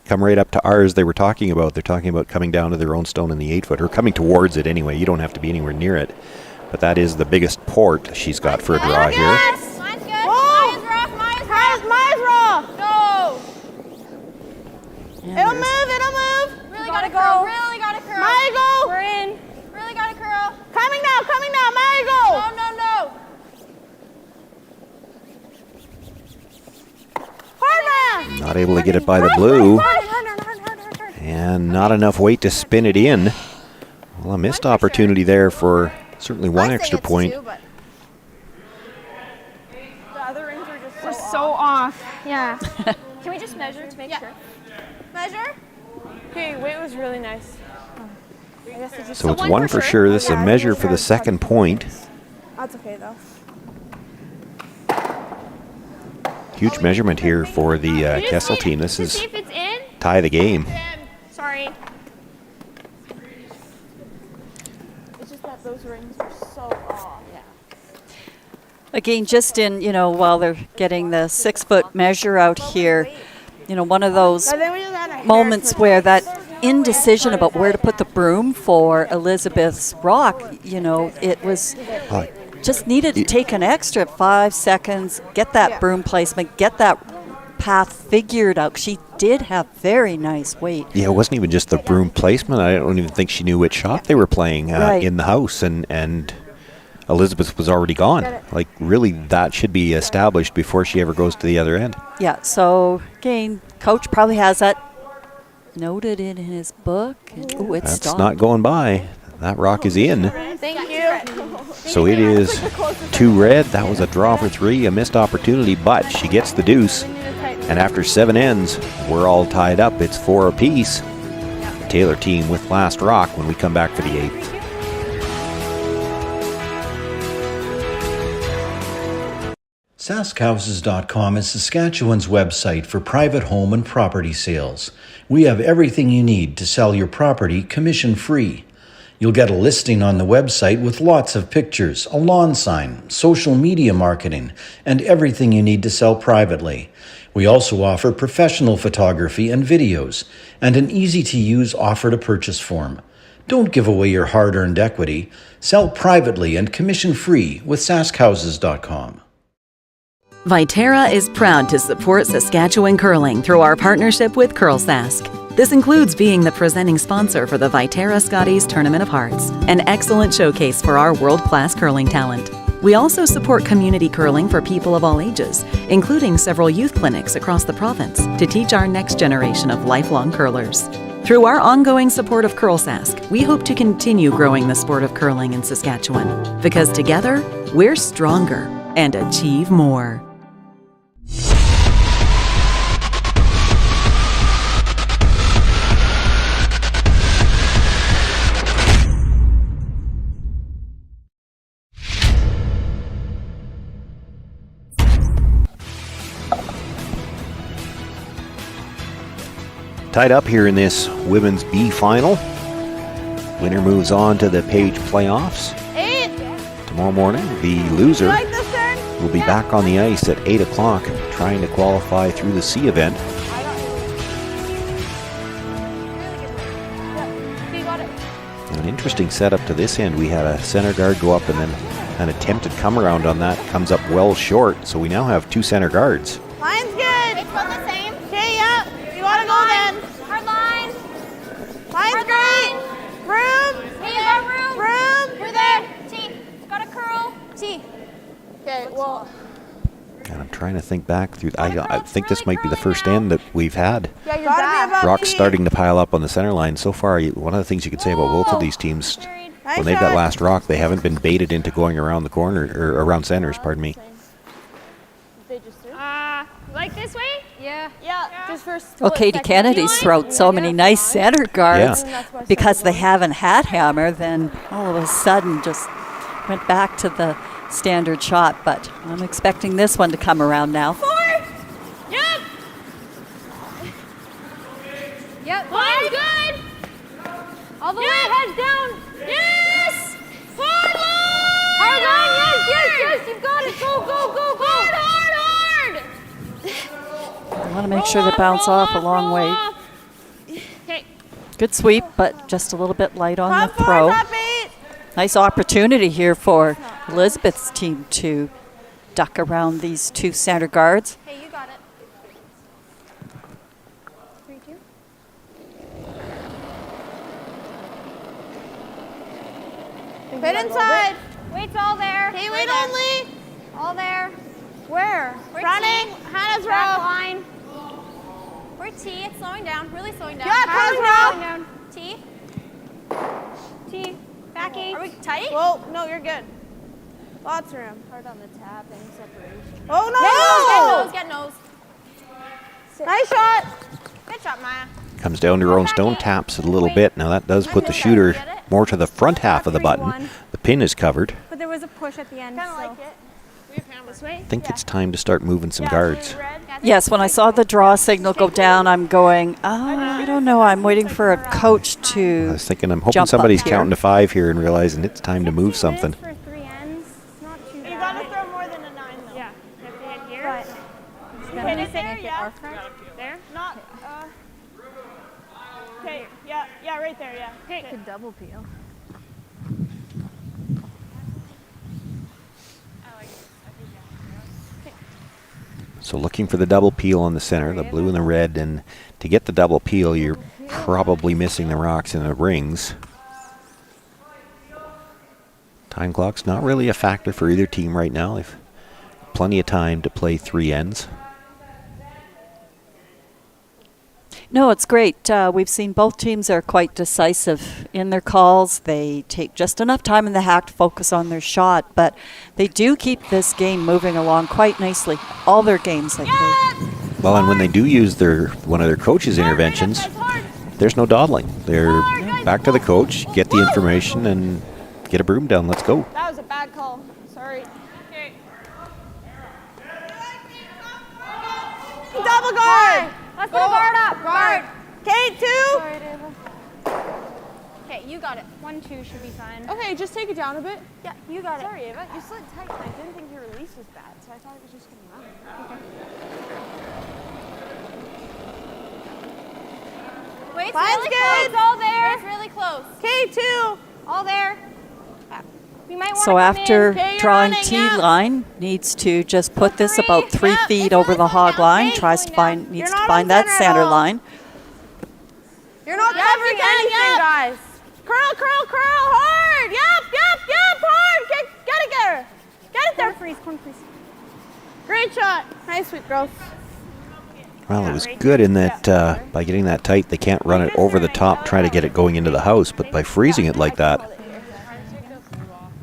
come right up to ours they were talking about. They're talking about coming down to their own stone in the 8 foot, or coming towards it anyway. You don't have to be anywhere near it. But that is the biggest port she's got for a draw here. Yes. Mine's good. Maya's rough. Maya's raw. No. It'll move. Really gotta curl. Really gotta curl. Maya, go. We're in. Really gotta curl. Coming now. Maya, go. No. Hard man. Not able to get it by the blue. And not enough weight to spin it in. Well, a missed opportunity there for certainly one extra point. The other rings are just We're so off. Yeah. Can we just measure to make sure? Measure? Okay, weight was really nice. So it's one for sure. This is a measure for the second point. That's okay though. Huge measurement here for the Kessel team. This is See if it's in? tie the game. Sorry. It's just that those rings are so off. Yeah. Again, just in, while they're getting the 6 foot measure out here, one of those moments where that indecision about where to put the broom for Elizabeth's rock, it was just needed to take an extra 5 seconds, get that broom placement, get that path figured out. She did have very nice weight. Yeah, it wasn't even just the broom placement. I don't even think she knew which shot they were playing in the house, and Elizabeth was already gone. Like, really, that should be established before she ever goes to the other end. Yeah, so again, coach probably has that noted in his book. Ooh, it's That's not going by. That rock is in. Thank you. So it is 2 red. That was a draw for 3, a missed opportunity, but she gets the deuce. And after 7 ends, we're all tied up. It's 4 apiece. Taylor team with last rock when we come back for the 8th. SaskHouses.com is Saskatchewan's website for private home and property sales. We have everything you need to sell your property commission-free. You'll get a listing on the website with lots of pictures, a lawn sign, social media marketing, and everything you need to sell privately. We also offer professional photography and videos, and an easy-to-use offer-to-purchase form. Don't give away your hard-earned equity. Sell privately and commission-free with SaskHouses.com. Viterra is proud to support Saskatchewan curling through our partnership with CurlSask. This includes being the presenting sponsor for the Viterra Scotties Tournament of Hearts, an excellent showcase for our world-class curling talent. We also support community curling for people of all ages, including several youth clinics across the province to teach our next generation of lifelong curlers. Through our ongoing support of CurlSask, we hope to continue growing the sport of curling in Saskatchewan, because together, we're stronger and achieve more. Tied up here in this Women's B final. Winner moves on to the Page playoffs. 8. Tomorrow morning, the loser will be back on the ice at 8 o'clock trying to qualify through the C event. An interesting setup to this end. We had a center guard go up and then an attempted come around on that. Comes up well short, so we now have 2 center guards. Line's good. It's both the same. Okay, yeah. You want to go then? Hard line. Line's great. Room. Hey, you got room. Room. We're there. T. Got a curl. T. Okay, well. And I'm trying to think back through. I think this might be the first end that we've had. Yeah, you're back. Rocks starting to pile up on the center line. So far, one of the things you could say about both of these teams, when they've got last rock, they haven't been baited into going around the corner, or around centers, pardon me. Like this way? Yeah. Yeah. Just first. Well, Katie Kennedy's thrown so many nice center guards because they haven't had hammer, then all of a sudden just went back to the standard shot. But I'm expecting this one to come around now. 4. Yep. Yep. Line's good. All the way, heads down. Yes. Hard line. Hard line. Yes. You've got it. Go. Hard. I want to make sure they bounce off a long way. Okay. Good sweep, but just a little bit light on the throw. Nice opportunity here for Elizabeth's team to duck around these 2 center guards. Hey, you got it. 3-2. Fit inside. Wait's all there. Hey, wait only. All there. Where? We're Running. T. Hannah's Back row. line. We're T. It's slowing down. Really slowing down. Yeah, Hannah's Hannah's row. T. T. Backing. Are we tight? Whoa, no, you're good. Lots of room. Hard on the tap and separation. Oh, no! Get nose. Nice shot. Good shot, Maya. Comes down to her own stone, taps it a little bit. Now that does put the shooter more to the front half of the button. The pin is covered. But there was a push at the end. Kind of like it. This way? I think it's time to start moving some guards. Yes, when I saw the draw signal go down, I'm going, I don't know. I'm waiting for a coach to I was thinking, I'm hoping somebody's counting to 5 here and realizing it's time to move something. For 3 ends, it's not too bad. You gotta throw more than a 9 though. Yeah. Have they had here? You hit it there, yeah. There? Not, okay, yeah, right there, yeah. Okay. Could double peel. So looking for the double peel on the center, the blue and the red, and to get the double peel, you're probably missing the rocks and the rings. Time clock's not really a factor for either team right now. They've plenty of time to play 3 ends. No, it's great. We've seen both teams are quite decisive in their calls. They take just enough time in the hack to focus on their shot, but they do keep this game moving along quite nicely. All their games, I think. Well, and when they do use one of their coach's interventions, there's no dawdling. They're back to the coach, get the information, and get a broom down. Let's go. That was a bad call. Sorry. Okay. Double guard. Let's put a guard up. Guard. Okay, 2. Sorry, Deva. Okay, you got it. 1, 2 should be fine. Okay, just take it down a bit. Yeah, you got it. Sorry, Ava. You slid tight, and I didn't think your release was bad, so I thought it was just going to run. Okay. Wait, it's Line's really good. close. All there. It's really close. Okay, 2. All there. We might want So to after come in. drawing T-line, needs to just put this about 3 feet over the hog line, needs to find that center line. You're not covering anything, guys. Curl, curl, curl, hard. Yep, hard. Get it there. Get it there. Corn freeze. Great shot. Nice, sweet girls. Well, it was good in that by getting that tight, they can't run it over the top, try to get it going into the house, but by freezing it like that,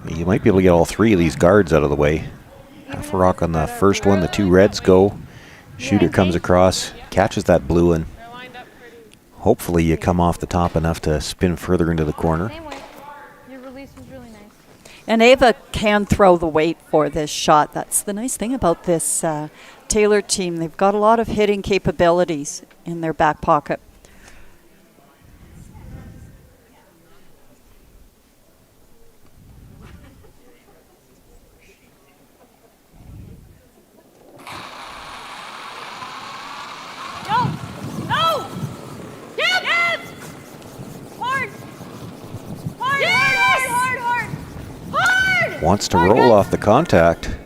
you might be able to get all 3 of these guards out of the way. Half a rock on the first one, the 2 reds go. Shooter comes across, catches that blue, and hopefully you come off the top enough to spin further into the corner. Your release was really nice. And Ava can throw the weight for this shot. That's the nice thing about this Taylor team. They've got a lot of hitting capabilities in their back pocket. Wants to roll off the contact.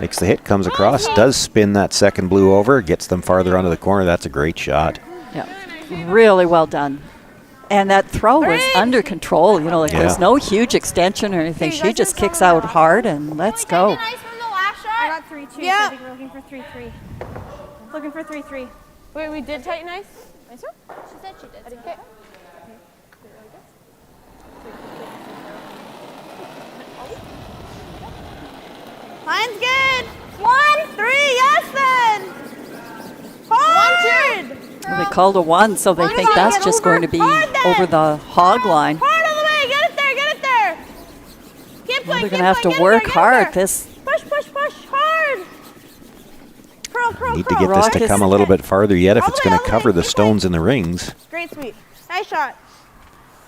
Makes the hit, comes across, does spin that second blue over, gets them farther onto the corner. That's a great shot. Yeah, really well done. And that throw was under control. You know, like there's no huge extension or anything. She just kicks out hard and let's go. I got 3-2. Yeah. So I think we're looking for 3-3. Looking for 3-3. Wait, we did tighten ice? Nice one? She said she did. Okay. Line's good. 1, 3, yes then. Hard. Well, they called a 1, so they think that's just going to be over the hog line. Hard all the way. Get it there. Get it there. Keep Well, playing. they're going to have to work hard. This Push, push, push. Hard. Curl, curl, Need to curl. get this to come a little bit farther yet if it's going to cover the stones in the rings. Great sweep. Nice shot.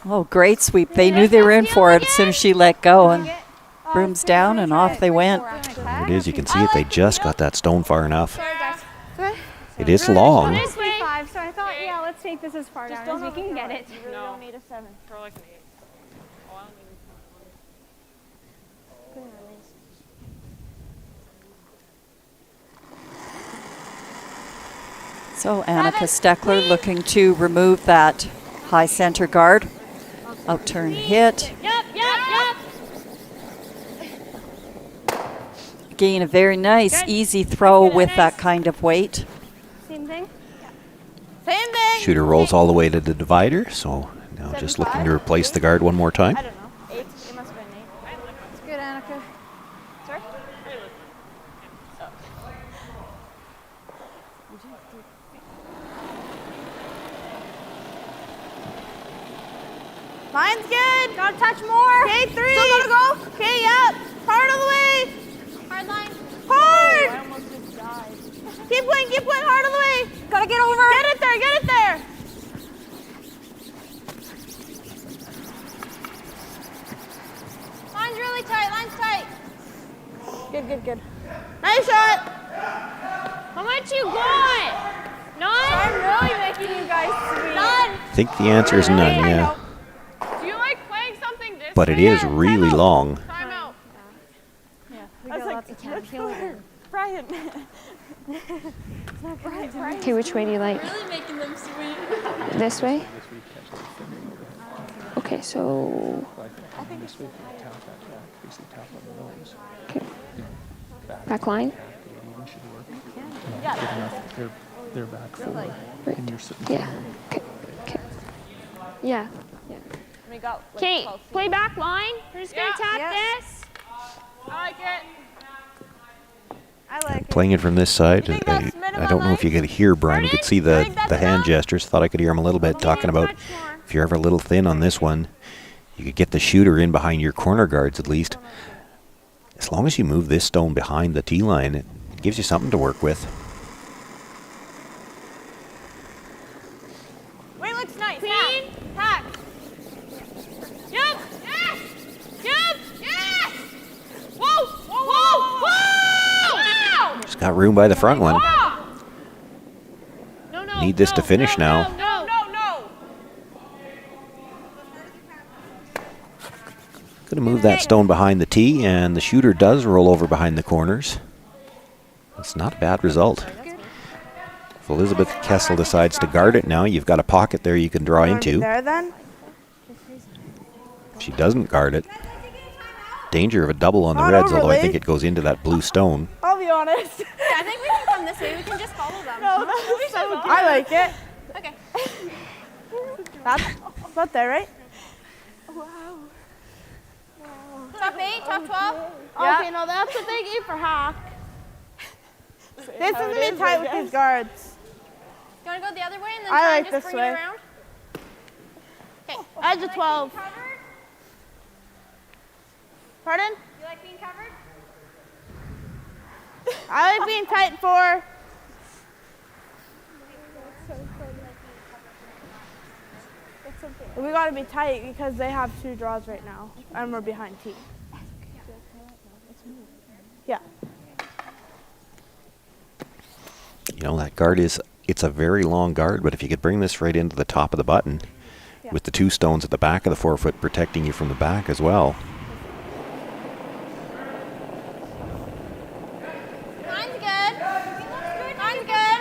Oh, great sweep. They knew they were in for it as soon as she let go, and brooms down and off they went. There it is. You can see it. They just got that stone far enough. Sorry, guys. It is long. This way. 5, so I thought, yeah, let's take this as far down as we can get it. You really don't need a 7. Throw like an 8. Oh, I don't need So Annika Steckler looking to remove that high center guard. Outturn hit. Yep. Again, a very nice, easy throw with that kind of weight. Same thing? Same thing. Shooter rolls all the way to the divider, so now just looking to replace the guard one more time. I don't know. 8. It must have been 8. It's good, Annika. Sorry? Line's good. Gotta touch more. Okay, 3. Still gonna go? Okay, yep. Hard all the way. Hard line. Hard. I almost just died. Keep playing hard all the way. Gotta get over. Get it there. Line's really tight. Line's tight. Good. Nice shot. How much you got? None? I'm really making you guys sweet. None. I think the answer is none, yeah. Do you like playing something this But it is really long. Time out. We got lots of time. Feel it. Brian. It's not Brian. Okay, which way do you like? Really making them sweet. This way? Okay, so I think this way you can tap that back, basically tap on the nose. okay. Back line? Yeah. Good enough. They're back forward. Right. And you're sitting Yeah. Okay. Yeah. We got Okay, play back line. We're just gonna tap this. I like it. I like it. Playing it from this side, You think that's I don't know if you could hear Brian. You could see the hand gestures. Thought I could hear him a little bit talking about if you're ever a little thin on this one, you could get the shooter in behind your corner guards at least. As long as you move this stone behind the tee line, it gives you something to work with. Wait, looks nice. Clean. Hack. room by the front one. No, Need this to finish now. No. Gonna move that stone behind the tee, and the shooter does roll over behind the corners. It's not a bad result. If Elizabeth Kessel decides to guard it now, you've got a pocket there you can draw into. There then? If she doesn't guard it, danger of a double on the reds, although I think it goes into that blue stone. I'll be honest. Yeah, I think we can come this way. We can just follow them. No, that's so good. I like it. Okay. That's about there, right? Top 8, top 12. Okay, no, that's a big E for hack. This is going to be tight with these guards. You want to go the other way and then I try like and just this bring way. it around? Okay. Edge of 12. Pardon? You like being covered? I like being tight 4. We got to be tight because they have 2 draws right now, and we're behind T. Yeah. You know, that guard it's a very long guard, but if you could bring this right into the top of the button, with the 2 stones at the back of the forefoot protecting you from the back as well. Mine's good. Mine's good.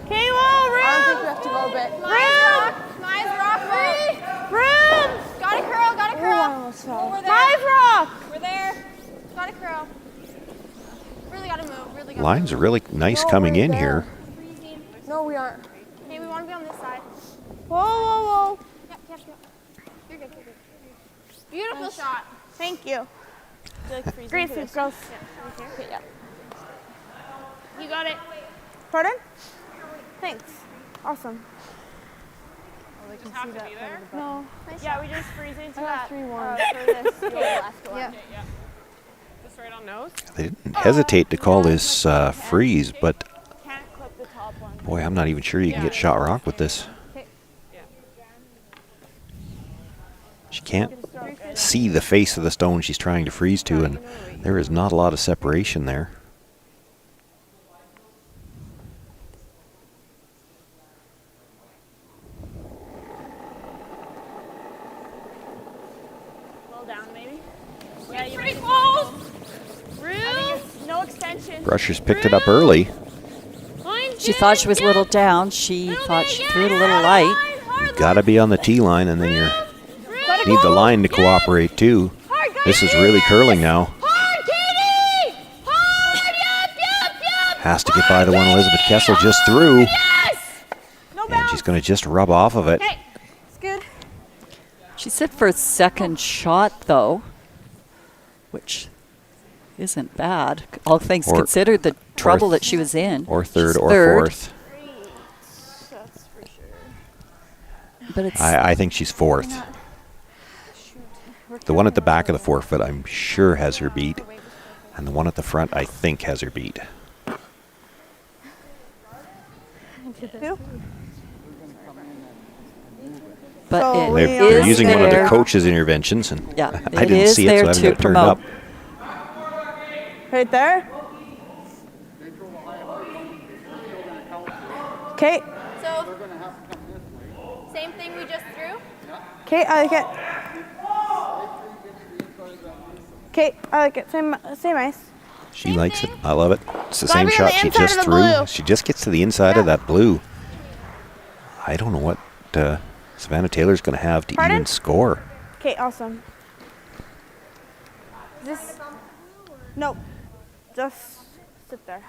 Okay, well, room. I don't think we have to go a bit. Mine's rock. Room. Got a curl, got a curl. Oh, We're there. Mine's rock. We're there. Got a curl. Really got to move. Really got to Lines are really nice coming in here. No, we aren't. Okay, we want to be on this side. Whoa. Yep. You're good. Beautiful shot. Thank you. Great Great girls. Okay, yeah. You got it. Pardon? Thanks. Awesome. They can see that there? No. Yeah, we just freeze into that. 3-1. For this last one. Yeah. Just right on nose. They didn't hesitate to call this freeze, but Can't clip the top one. boy, I'm not even sure you can get shot rock with this. She can't see the face of the stone she's trying to freeze to, and there is not a lot of separation there. Roll down, maybe. Yeah, you're pretty close. Roof. No extension. Brushers picked it up early. She thought she was a little down. She thought she threw it a little light. You've got to be on the tee line, and then you need the line to cooperate too. This is really curling now. Has to get by the one Elizabeth Kessel just threw. And she's going to just rub off of it. It's good. She's set for a second shot, though, which isn't bad, all things Or- considered, the trouble or that she was in. Or third She's or third. fourth. That's for sure. But it's I think she's fourth. The one at the back of the forefoot, I'm sure, has her beat. And the one at the front, I think, has her beat. But So it They're is using one of the there. coach's interventions, and Yeah, I it didn't is see it, there so I haven't to got it turned promote. up. Right there. Okay. So, same thing we just threw. Okay, I like it. Okay, I like it. Same ice. She likes it. I love it. It's the Gotta same be on shot the she inside just of the threw. blue. She just gets to the inside of that blue. I don't know what Savannah Taylor's going to have to Pardon? even score. Okay, awesome. This. Nope. Just sit there.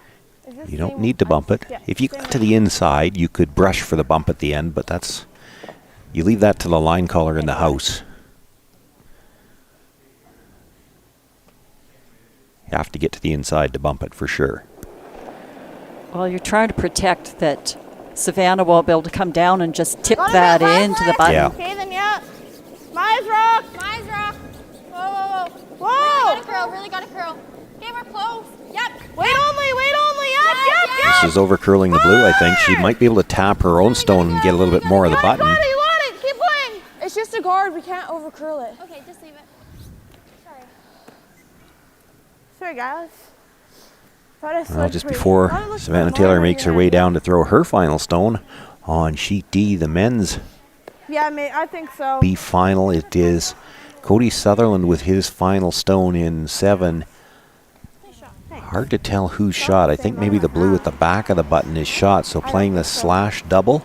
Is this You don't same need to bump ice? it. Yeah, If you same got to the inside, you could brush for the bump at the end, but that's, you leave that to the line caller in the house. You have to get to the inside to bump it for sure. Well, you're trying to protect that Savannah won't be able to come down and just tip Wanna that go into the first? button. Yeah. Okay, then yeah. Mine's rock. Mine's rock. Whoa. Whoa. Really got a curl. Okay, we're close. Yep. Wait only. Yep. This is over curling the blue, I think. She might be able to tap her own stone and get a little bit more of the button. You want it. Keep playing. It's just a guard. We can't overcurl it. Okay, just leave it. Sorry. Sorry, guys. Well, just before Savannah Taylor makes her way down to throw her final stone on sheet D, the men's Yeah, I think so. B final, it is Cody Sutherland with his final stone in 7. Hard to tell who's shot. I think maybe the blue at the back of the button is shot, so playing the slash double.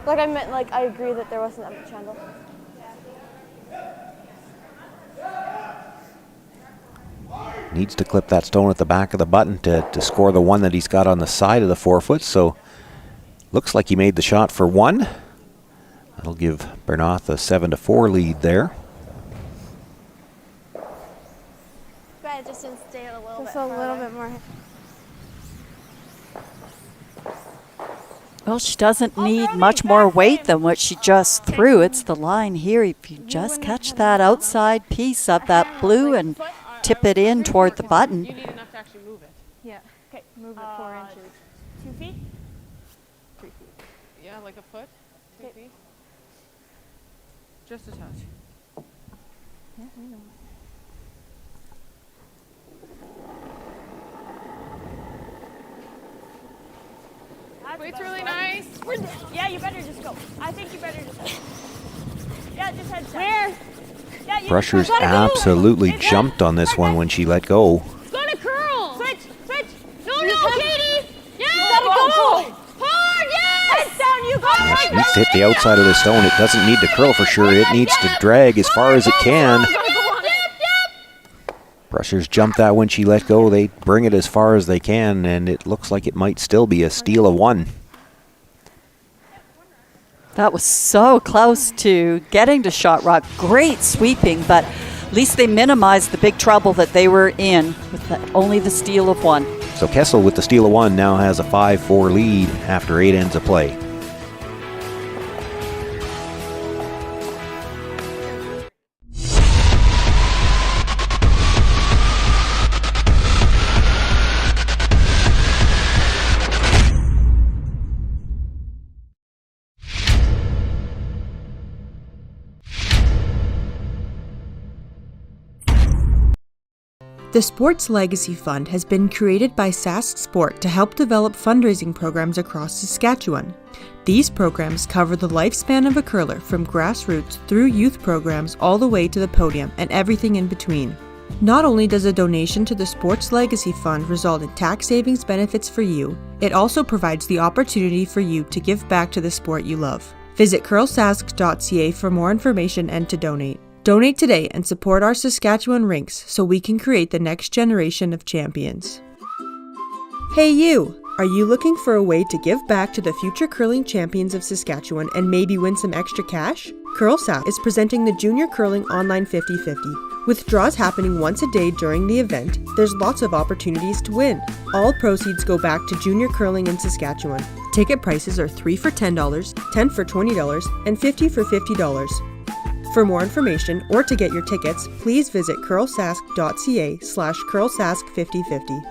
Like I meant, like I agree that there wasn't that much handle. Needs to clip that stone at the back of the button to score the one that he's got on the side of the forefoot, so looks like he made the shot for 1. That'll give Bernoth a 7-4 lead there. But it just didn't stay a little bit more. Well, she doesn't need much more weight than what she just threw. It's the line here. If you just catch that outside piece of that blue and tip it in toward the button. You need enough to actually move it. Yeah. Okay, move it 4 inches. 2 feet? 3 feet. Yeah, like a foot? 2 feet? Just a touch. Yeah, I know. Weight's really nice. Yeah, you better just go. I think you better just go. Yeah, just head down. Where? Yeah, you Brushers gotta go. absolutely jumped on this one when she let go. Go to curl. Switch. No, Katie. Yeah. You gotta go. Hard, yes. Head down, you go. Yeah, she needs to hit the outside of the stone. It doesn't need to curl for sure. It needs to drag as far as it can. Brushers jumped that when she let go. They bring it as far as they can, and it looks like it might still be a steal of 1. That was so close to getting to shot rock. Great sweeping, but at least they minimized the big trouble that they were in with only the steal of 1. So Kessel with the steal of 1 now has a 5-4 lead after 8 ends of play. The Sports Legacy Fund has been created by Sask Sport to help develop fundraising programs across Saskatchewan. These programs cover the lifespan of a curler from grassroots through youth programs all the way to the podium and everything in between. Not only does a donation to the Sports Legacy Fund result in tax savings benefits for you, it also provides the opportunity for you to give back to the sport you love. Visit curlsask.ca for more information and to donate. Donate today and support our Saskatchewan rinks so we can create the next generation of champions. Hey you! Are you looking for a way to give back to the future curling champions of Saskatchewan and maybe win some extra cash? CurlSask is presenting the Junior Curling Online 50-50. With draws happening once a day during the event, there's lots of opportunities to win. All proceeds go back to junior curling in Saskatchewan. Ticket prices are $3 for $10, $10 for $20, and $50 for $50. For more information or to get your tickets, please visit curlsask.ca/curlsask5050.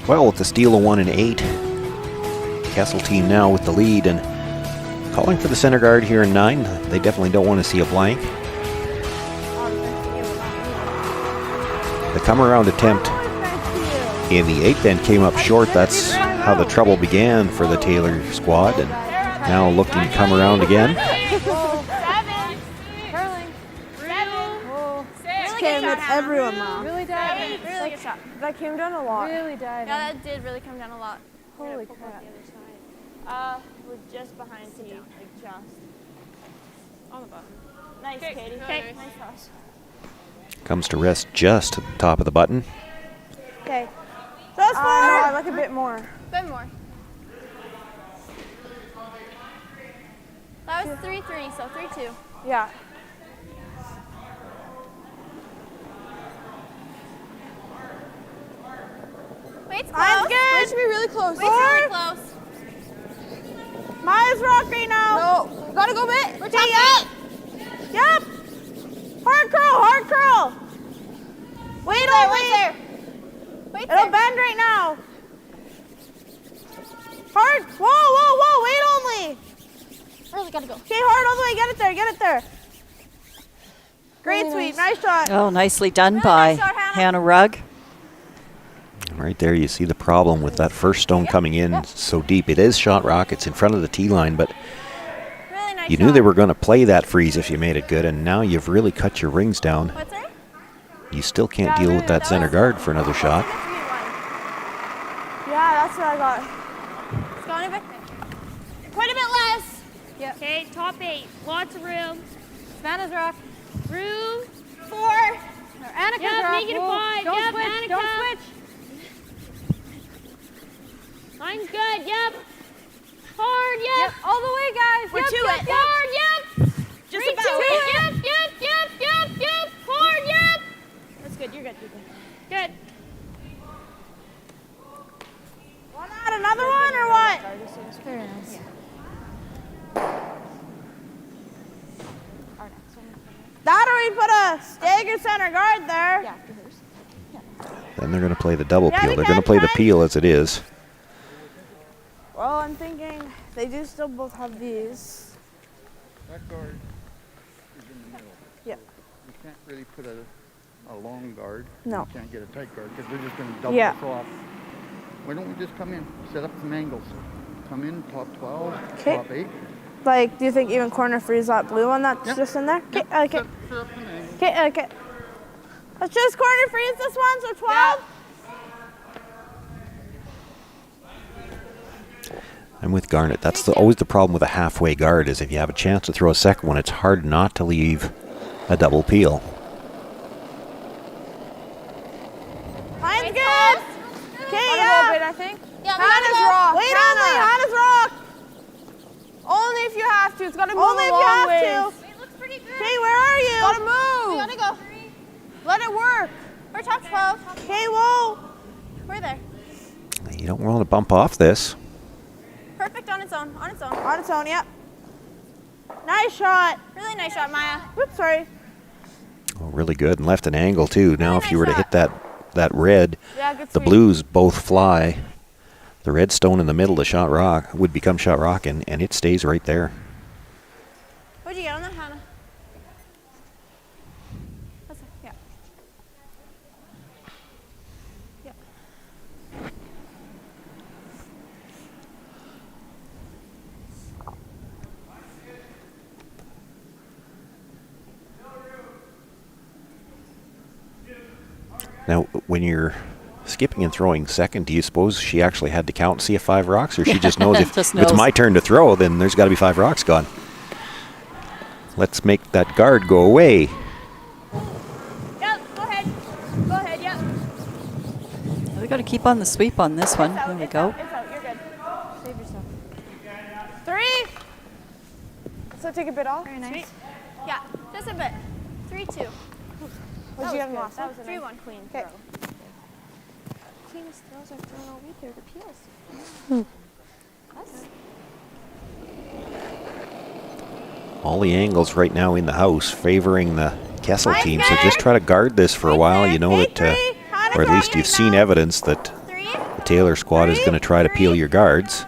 Well, with the steal of 1 and 8, Kessel team now with the lead and calling for the center guard here in 9. They definitely don't want to see a blank. The come-around attempt in the 8th end came up short. That's how the trouble began for the Taylor squad, and now looking to come around again. Came at everyone now. Really diving. Really good shot. That came down a lot. Really diving. Yeah, that did really come down a lot. Holy crap. We're just behind T. Like just. On the button. Nice, Katie. Okay. Nice toss. Comes to rest just at the top of the button. Okay. Just I like a bit more. Bit more. That was 3-3, so 3-2. Yeah. Wait's close. Mine's good. Wait should be really close. Wait's really close. Mine's rock right now. No. Gotta go bit. We're top feet. Yep. Hard curl. Wait there. It'll bend right now. Hard. Whoa. Wait Really gotta go. Okay, hard all the way. Get it there. Get it there. Great, really sweet. Nice shot. Oh, nicely done by Hannah Rugg. Right there, you see the problem with that first stone coming in so deep. It is shot rock. It's in front of the tee line, but you knew they were going to play that freeze if you made it good, and now you've really cut your rings down. You still can't deal with that center guard for another shot. Yeah, that's what I got. It's going a bit. Quite a bit less. Yep. Okay, top 8. Lots of room. Savannah's rock. Room. 4. Annika's Yep, rock. make it a 5. Don't Yep, switch. Annika. Don't switch. Line's good. Yep. Hard. Yep. All the way, guys. We're yep, to yep, it. Yep. Hard. Yep. Just Reach about to it. Yep. Yep. Yep. Yep. Yep. Hard. Yep. That's good. You're good. You're good. Good. Want to add another one or what? Very nice. That or we put a stagger center guard there. Yeah, for hers. Then they're going to play the double Yeah, peel. we They're can, going to play the Ken. peel as it is. Well, I'm thinking they do still both have these. That guard is in the middle. Yeah. You can't really put a long guard. No. You can't get a tight guard because we're just going to double Yeah. the Prov. Why don't we just come in, set up some angles. Come in, top 12, Okay. top 8. Like, do you think even corner freeze that blue one that's just in there? Okay, okay. Okay, okay. Let's just corner freeze this one, so 12. I'm with Garnet. That's always the problem with a halfway guard, is if you have a chance to throw a second one, it's hard not to leave a double peel. Mine's good. Okay, yeah. I think. Yeah, Hannah's rock. Wait only, Hannah's rock. Only if you have to. It's got to move Only a if long you have ways. to. It looks pretty good. Okay, where are you? Gotta move. We gotta go. Let it work. We're top 12. Okay, whoa. We're there. You don't want to bump off this. Perfect on its own. On its own. On its own, yep. Nice shot. Really nice shot, Maya. Oops, sorry. Oh, really good, and left an angle too. Now if you were to hit that red, Yeah, good the sweep. blues both fly. The red stone in the middle, the shot rock, would become shot rock, and it stays right there. What'd you get on that, Hannah? That's it. Yeah. Yeah. Now, when you're skipping and throwing second, do you suppose she actually had to count and see if 5 rocks, or she just knows if Just it's knows. my turn to throw, then there's got to be 5 rocks gone. Let's make that guard go away. Yep, go ahead. Go ahead, yep. We got to keep on the sweep on this one. There we go. It's out, you're good. Save yourself. 3. So take a bit off. Very nice. Yeah, just a bit. 3-2. What'd you get in last That one? was a 3-1 clean Okay. throw. Cleanest throws are thrown all week. They're the peels. Us? All the angles right now in the house favoring the Kessel team, so just try to guard this for a while. You know that, or at least you've seen evidence that the Taylor squad is going to try to peel your guards.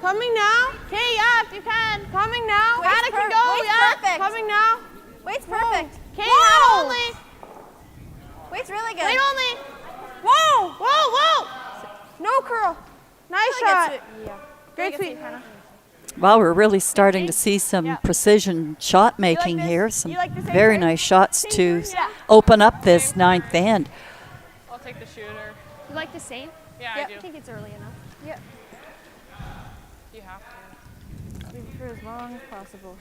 Coming now. Okay, yeah, if you can. Coming now. Hannah can go, yeah. Perfect. Coming now. Wait's perfect. Okay, Hannah only. Wait's really good. Wait only. Whoa, whoa, whoa. No curl. Nice shot. Yeah. Great sweep, Hannah. Well, we're really starting to see some precision shot making here. Some very nice shots to open up this 9th end. I'll take the shooter. You like the same? Yeah, Yep, I do. I think it's early enough. Yep. You have to. Leave it for as long as possible.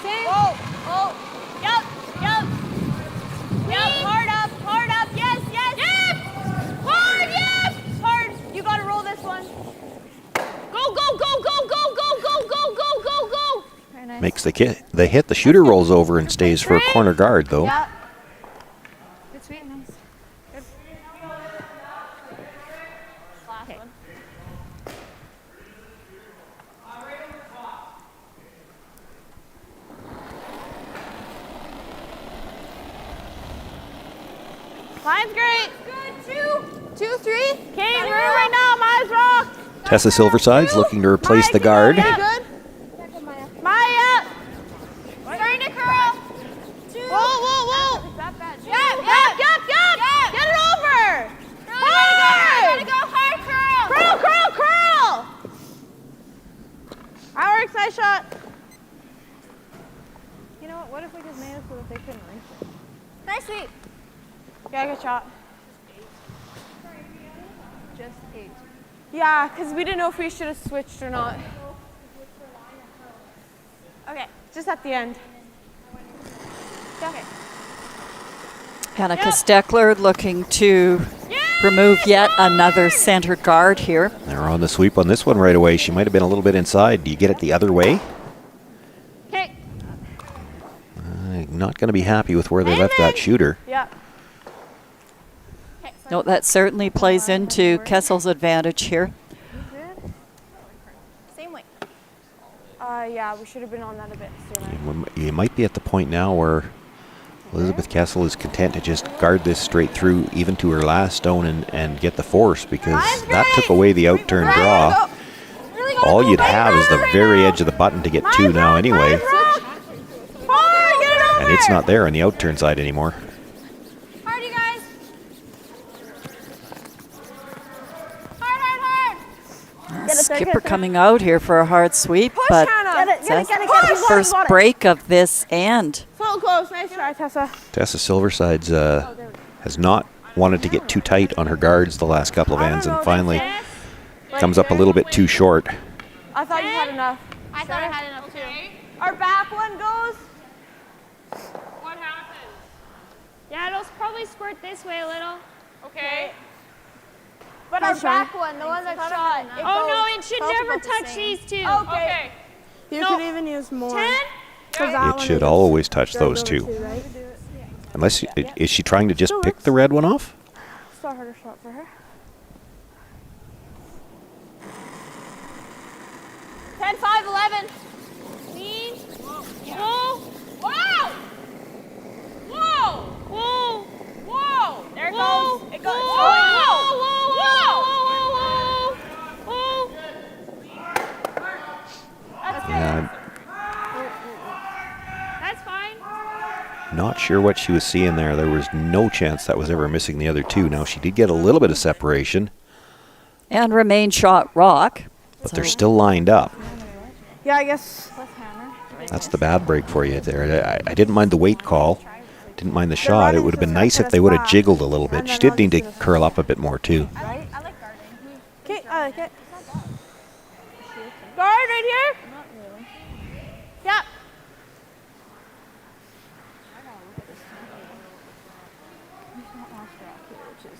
Whoa, whoa, yep, yep, yep, hard up, yes, yes, yep, hard, yep, hard, you gotta roll this one. Go, go, go, go, go, go, go, go, go, go, go. Very nice. Makes the hit, the shooter rolls over and stays for a corner guard, though. Yeah. Good sweep, nice. Mine's great. Good. 2, 3. Okay, we're right now. Mine's rock. Tessa Silverside's looking to replace the guard. Good. Maya. Starting to curl. 2. Whoa. Yep. Get it over. Hard. Gotta go hard, curl. That works. Nice shot. You know what if we just made it so that they couldn't reach it? Nice sweep. Yeah, good shot. Just 8. Yeah, because we didn't know if we should have switched or not. Okay, just at the end. Okay. Annika Steckler looking to remove yet another center guard here. They're on the sweep on this one right away. She might have been a little bit inside. Do you get it the other way? Okay. Not going to be happy with where they left that shooter. Yeah. No, that certainly plays into Kessel's advantage here. Same way. Yeah, we should have been on that a bit sooner. You might be at the point now where Elizabeth Kessel is content to just guard this straight through, even to her last stone, and get the force, because that took away the outturn draw. All you'd have is the very edge of the button to get 2 now anyway. And it's not there on the outturn side anymore. Hard, you guys. Hard. Skipper coming out here for a hard sweep, but that's the first break of this end. So close. Nice try, Tessa. Tessa Silverside's has not wanted to get too tight on her guards the last couple of ends, and finally comes up a little bit too short. I thought you had enough. I thought I had enough too. Our back one goes. What happened? Yeah, it'll probably squirt this way a little. Okay. But our back one, the one that shot. Oh no, it should never touch these two. Okay. You could even use more. 10? It should always touch those two. Right? Unless, is she trying to just pick the red one off? Still a harder shot for her. 10, 5, 11. Clean. Whoa. Wow. Whoa. There it goes. It goes. Whoa. Yeah, That's fine. not sure what she was seeing there. There was no chance that was ever missing the other 2. Now, she did get a little bit of separation. And remain shot rock. But they're still lined up. Yeah, I guess. That's the bad break for you there. I didn't mind the weight call. Didn't mind the shot. It would have been nice if they would have jiggled a little bit. She did need to curl up a bit more, too. I like guarding. Okay, I like it. Guard right here. Not really. Yeah.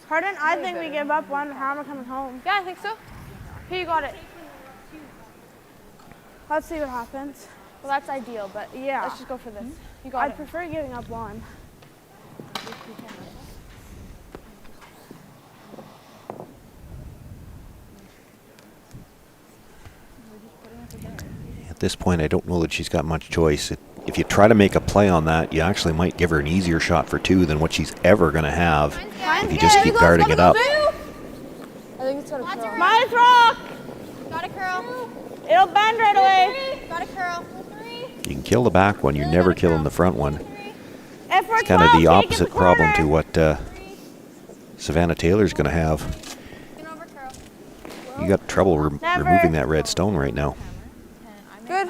Pardon? I think we give up one hammer coming home. Yeah, I think so. Here, you got it. Let's see what happens. Well, that's ideal, but yeah. Let's just go for this. You got I'd prefer giving up one. At this point, I don't know that she's got much choice. If you try to make a play on that, you actually might give her an easier shot for 2 than what she's ever going to have if you just keep guarding it up. I think it's got to curl. Mine's rock. Got to curl. It'll bend right away. Got to curl. You can kill the back one. You're never killing the front one. It's kind of the opposite problem to what Savannah Taylor's going to have. You got trouble removing that red stone right now. Good.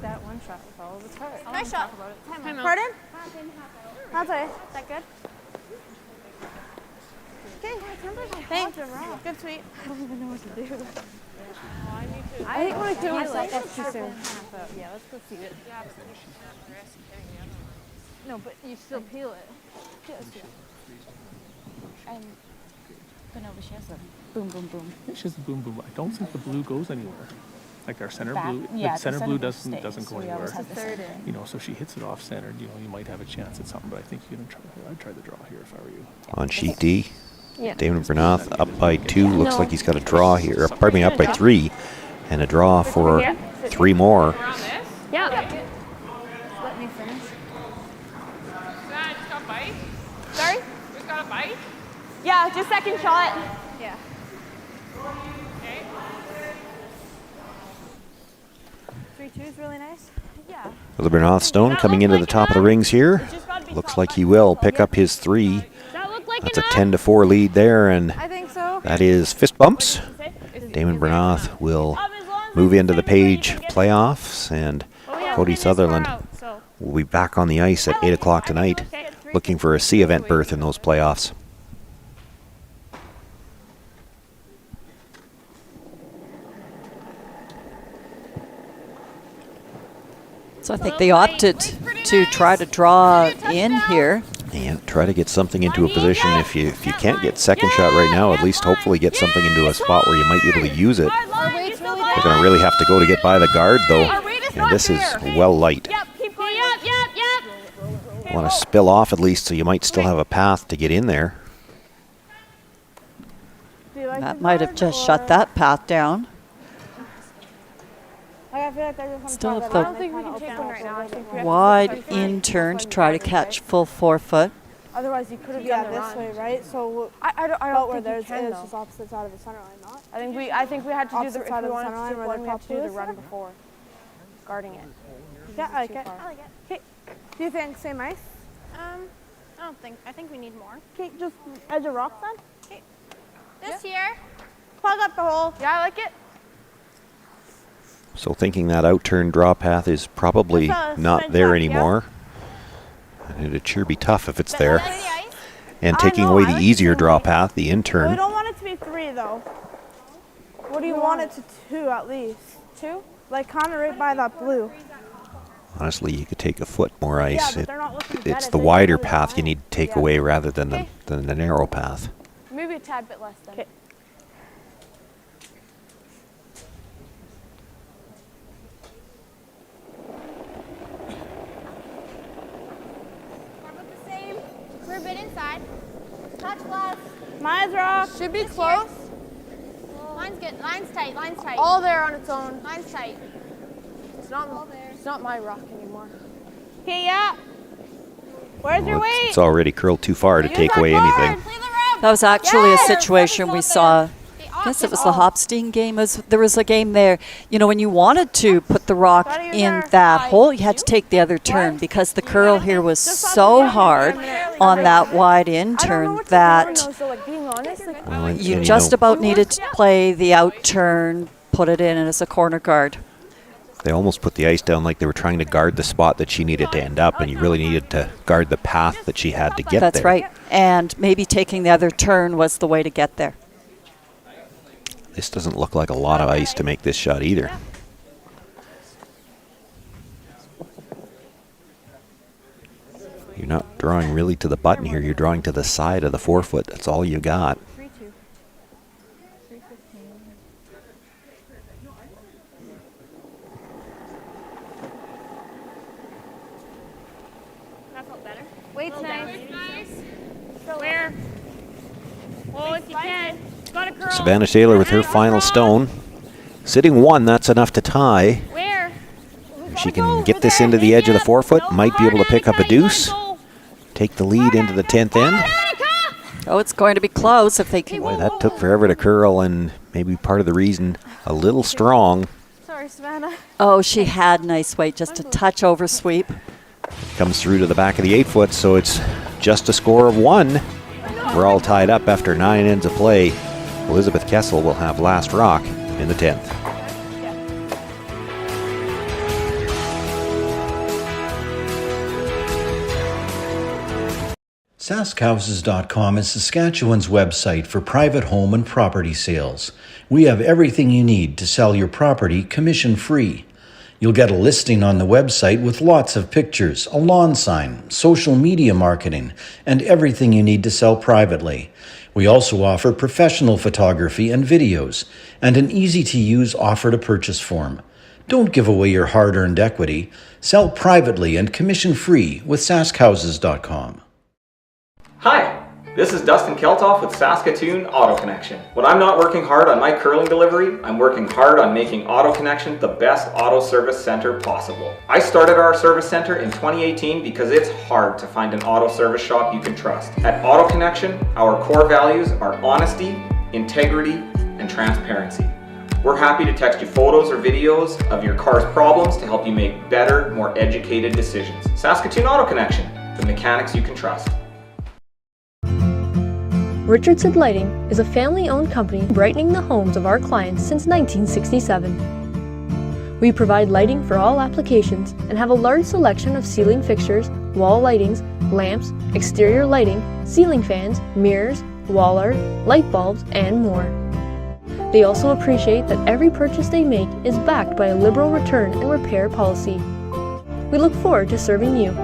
That one shot with all of its heart. Nice shot. Pardon? That's okay. Is that good? Okay. Thanks. Good sweep. I don't even know what to do. I think we're doing like that's too soon. Yeah, let's go see it. No, but you still peel it. But no, but she has a boom, boom, boom. It's just boom, boom. I don't think the blue goes anywhere. Like our center Back- blue, yeah, the center blue stays, doesn't go so we anywhere. always have the center. You know, so if she hits it off center, you know, you might have a chance at something. But I think I'd try the draw here if I were you. On sheet D, Yeah. Damon Vernath up by 2. Looks like he's got a draw here. Pardon me, up by 3. And a draw for 3 more. Yeah. Let me finish. It's got bite. Sorry? It's got Yeah, just second shot. Yeah. Okay. 3-2 is really nice. Yeah. Elizabeth Stone coming into the top of the rings here. Looks like he will pick up his 3. That's a 10-4 lead there, and I think so. that is fist bumps. Damon Bernath will move into the Page playoffs, and Cody Sutherland will be back on the ice at 8 o'clock tonight, looking for a C event berth in those playoffs. So I think they opted to try to draw in here. Yeah, try to get something into a position. If you can't get second shot right now, at least hopefully get something into a spot where you might be able to use it. They're going to really have to go to get by the guard, though, and this is well light. Want to spill off at least, so you might still have a path to get in there. That might have just shut that path down. Still have the wide in turn to try to catch full 4 foot. Otherwise, you could have done this way, right? So I don't think where there's just opposite side of the center line, not. I think we had to do the if we wanted to skip one, we had to do the run before guarding it. Yeah, I like it. I like it. Okay. Do you think same ice? I think we need more. Okay, just edge of rock then. Okay. This here. Plug up the hole. Yeah, I like it. So thinking that out-turn draw path is probably not there anymore. And it'd sure be tough if it's there. And taking away the easier draw path, the in-turn. We don't want it to be 3 though. What do you want it to 2 at least? 2? Like kind of right by that blue. Honestly, you could take a foot more ice. It's the wider path you need to take away rather than the narrow path. Maybe a tad bit less then. Okay. We're a bit inside. Touch left. Mine's rock. Should be close. Line's good. Line's tight. Line's tight. All there on its own. Line's tight. It's not my rock anymore. Okay, yeah. Where's your weight? It's already curled too far to take away anything. That was actually a situation we saw. I guess it was the Hopstein game. There was a game there. You know, when you wanted to put the rock in that hole, you had to take the other turn because the curl here was so hard on that wide in turn that you just about needed to play the out turn, put it in as a corner guard. They almost put the ice down like they were trying to guard the spot that she needed to end up, and you really needed to guard the path that she had to get there. That's right. And maybe taking the other turn was the way to get there. This doesn't look like a lot of ice to make this shot either. You're not drawing really to the button here. You're drawing to the side of the 4 foot. That's all you got. Weight's nice. Where? Oh, if you can. Got a curl. Savannah Taylor with her final stone. Sitting 1, that's enough to tie. Where? If she can get this into the edge of the 4 foot, might be able to pick up a deuce. Take the lead into the 10th end. Oh, it's going to be close if they can. Boy, that took forever to curl, and maybe part of the reason a little strong. Sorry, Savannah. Oh, she had nice weight, just a touch over sweep. Comes through to the back of the 8 foot, so it's just a score of 1. We're all tied up after 9 ends of play. Elizabeth Kessel will have last rock in the 10th. SaskHouses.com is Saskatchewan's website for private home and property sales. We have everything you need to sell your property commission-free. You'll get a listing on the website with lots of pictures, a lawn sign, social media marketing, and everything you need to sell privately. We also offer professional photography and videos, and an easy-to-use offer-to-purchase form. Don't give away your hard-earned equity. Sell privately and commission-free with SaskHouses.com. Hi, This is Dustin Keltoff with Saskatoon Auto Connection. When I'm not working hard on my curling delivery, I'm working hard on making Auto Connection the best auto service center possible. I started our service center in 2018 because it's hard to find an auto service shop you can trust. At Auto Connection, our core values are honesty, integrity, and transparency. We're happy to text you photos or videos of your car's problems to help you make better, more educated decisions. Saskatoon Auto Connection, the mechanics you can trust. Richardson Lighting is a family-owned company brightening the homes of our clients since 1967. We provide lighting for all applications and have a large selection of ceiling fixtures, wall lightings, lamps, exterior lighting, ceiling fans, mirrors, wall art, light bulbs, and more. They also appreciate that every purchase they make is backed by a liberal return and repair policy. We look forward to serving you.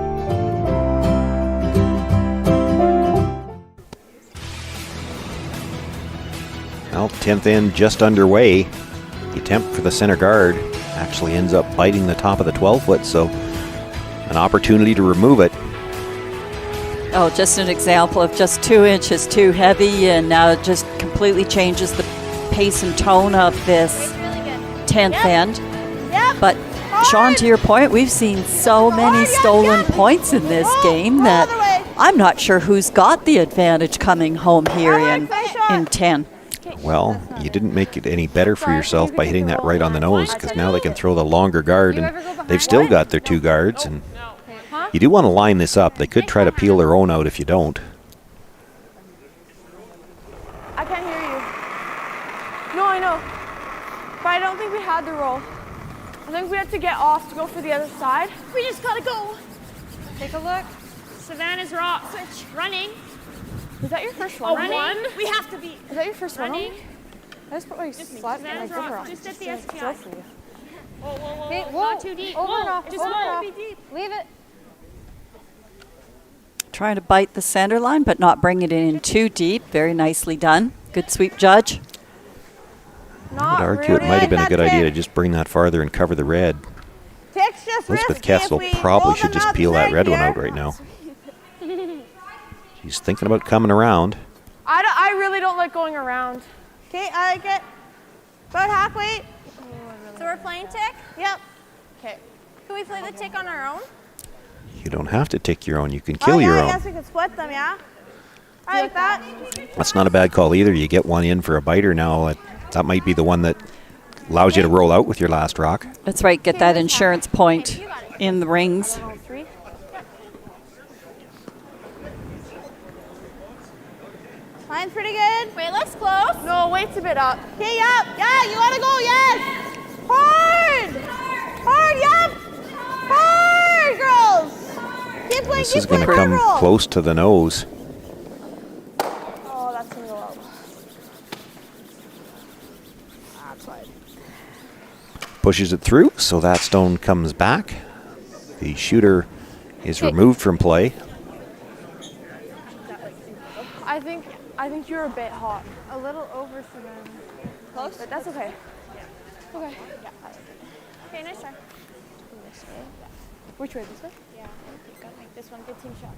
Well, 10th end just underway. The attempt for the center guard actually ends up biting the top of the 12-foot, so an opportunity to remove it. Oh, just an example of just 2 inches too heavy, and now it just completely changes the pace and tone of this 10th end. But Sean, to your point, we've seen so many stolen points in this game that I'm not sure who's got the advantage coming home here in 10. Well, you didn't make it any better for yourself by hitting that right on the nose, because now they can throw the longer guard, and they've still got their 2 guards. And you do want to line this up. They could try to peel their own out if you don't. I can't hear you. No, I know. But I don't think we had the roll. I think we had to get off to go for the other side. We just gotta go. Take a look. Savannah's rock. Switch. Running. Is that your first one? Running. We have to be. Is that your first running? one? I just put my slot and my zipper on. Just at the SPI. Whoa, whoa, whoa. Okay, Not too deep. Over and Whoa. off. Just Over and won't off. be deep. Leave it. Trying to bite the center line, but not bring it in too deep. Very nicely done. Good sweep, Judge. I would argue it might have been a good idea to just bring that farther and cover the red. Elizabeth Kessel probably should just peel that red one out right now. She's thinking about coming around. I really don't like going around. Okay, I like it. About halfway. So we're playing tick? Yep. Okay. Can we play the tick on our own? You don't have to take your own. You can kill your I own. guess we could split them, yeah? I like that. That's not a bad call either. You get one in for a biter now. That might be the one that allows you to roll out with your last rock. That's right. Get that insurance point in the rings. Mine's pretty good. Wait, let's close. No, weight's a bit up. Okay, yep. Yeah, you gotta go, yes. Hard. Hard, yep. Hard, girls. Keep playing, This is going to come close to the nose. Oh, that's gonna go out. That's fine. Pushes it through, so that stone comes back. The shooter is removed from play. I think you're a bit hot. A little over Savannah. Close? But that's okay. Yeah. Okay. Yeah, I like it. Okay, nice try. This way? Yeah. Which way? This way? Yeah. You gotta make this one good team shot.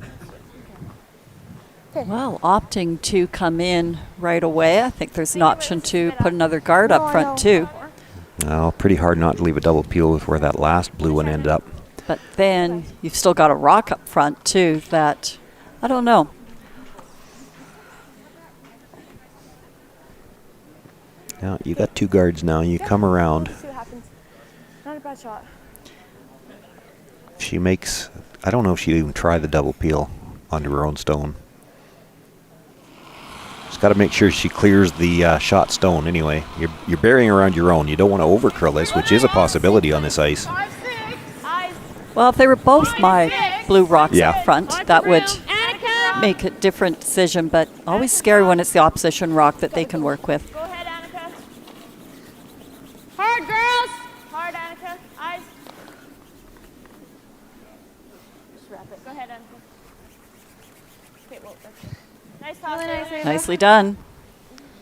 Okay. Well, opting to come in right away. I think there's an option to put another guard up front too. Well, pretty hard not to leave a double peel with where that last blue one ended up. But then you've still got a rock up front too that, I don't know. Now, you got 2 guards now. You come around. See what happens. Not a bad shot. She makes, I don't know if she'd even try the double peel onto her own stone. Just got to make sure she clears the shot stone anyway. You're burying around your own. You don't want to over curl this, which is a possibility on this ice. Well, if they were both my blue rocks up front, that would make a different decision, but always scary when it's the opposition rock that they can work with. Go ahead, Annika. Hard, girls. Hard, Annika. Eyes. Just wrap it. Go ahead, Annika. Okay, well, that's it. Nice toss. Really nice, Ava. Nicely done.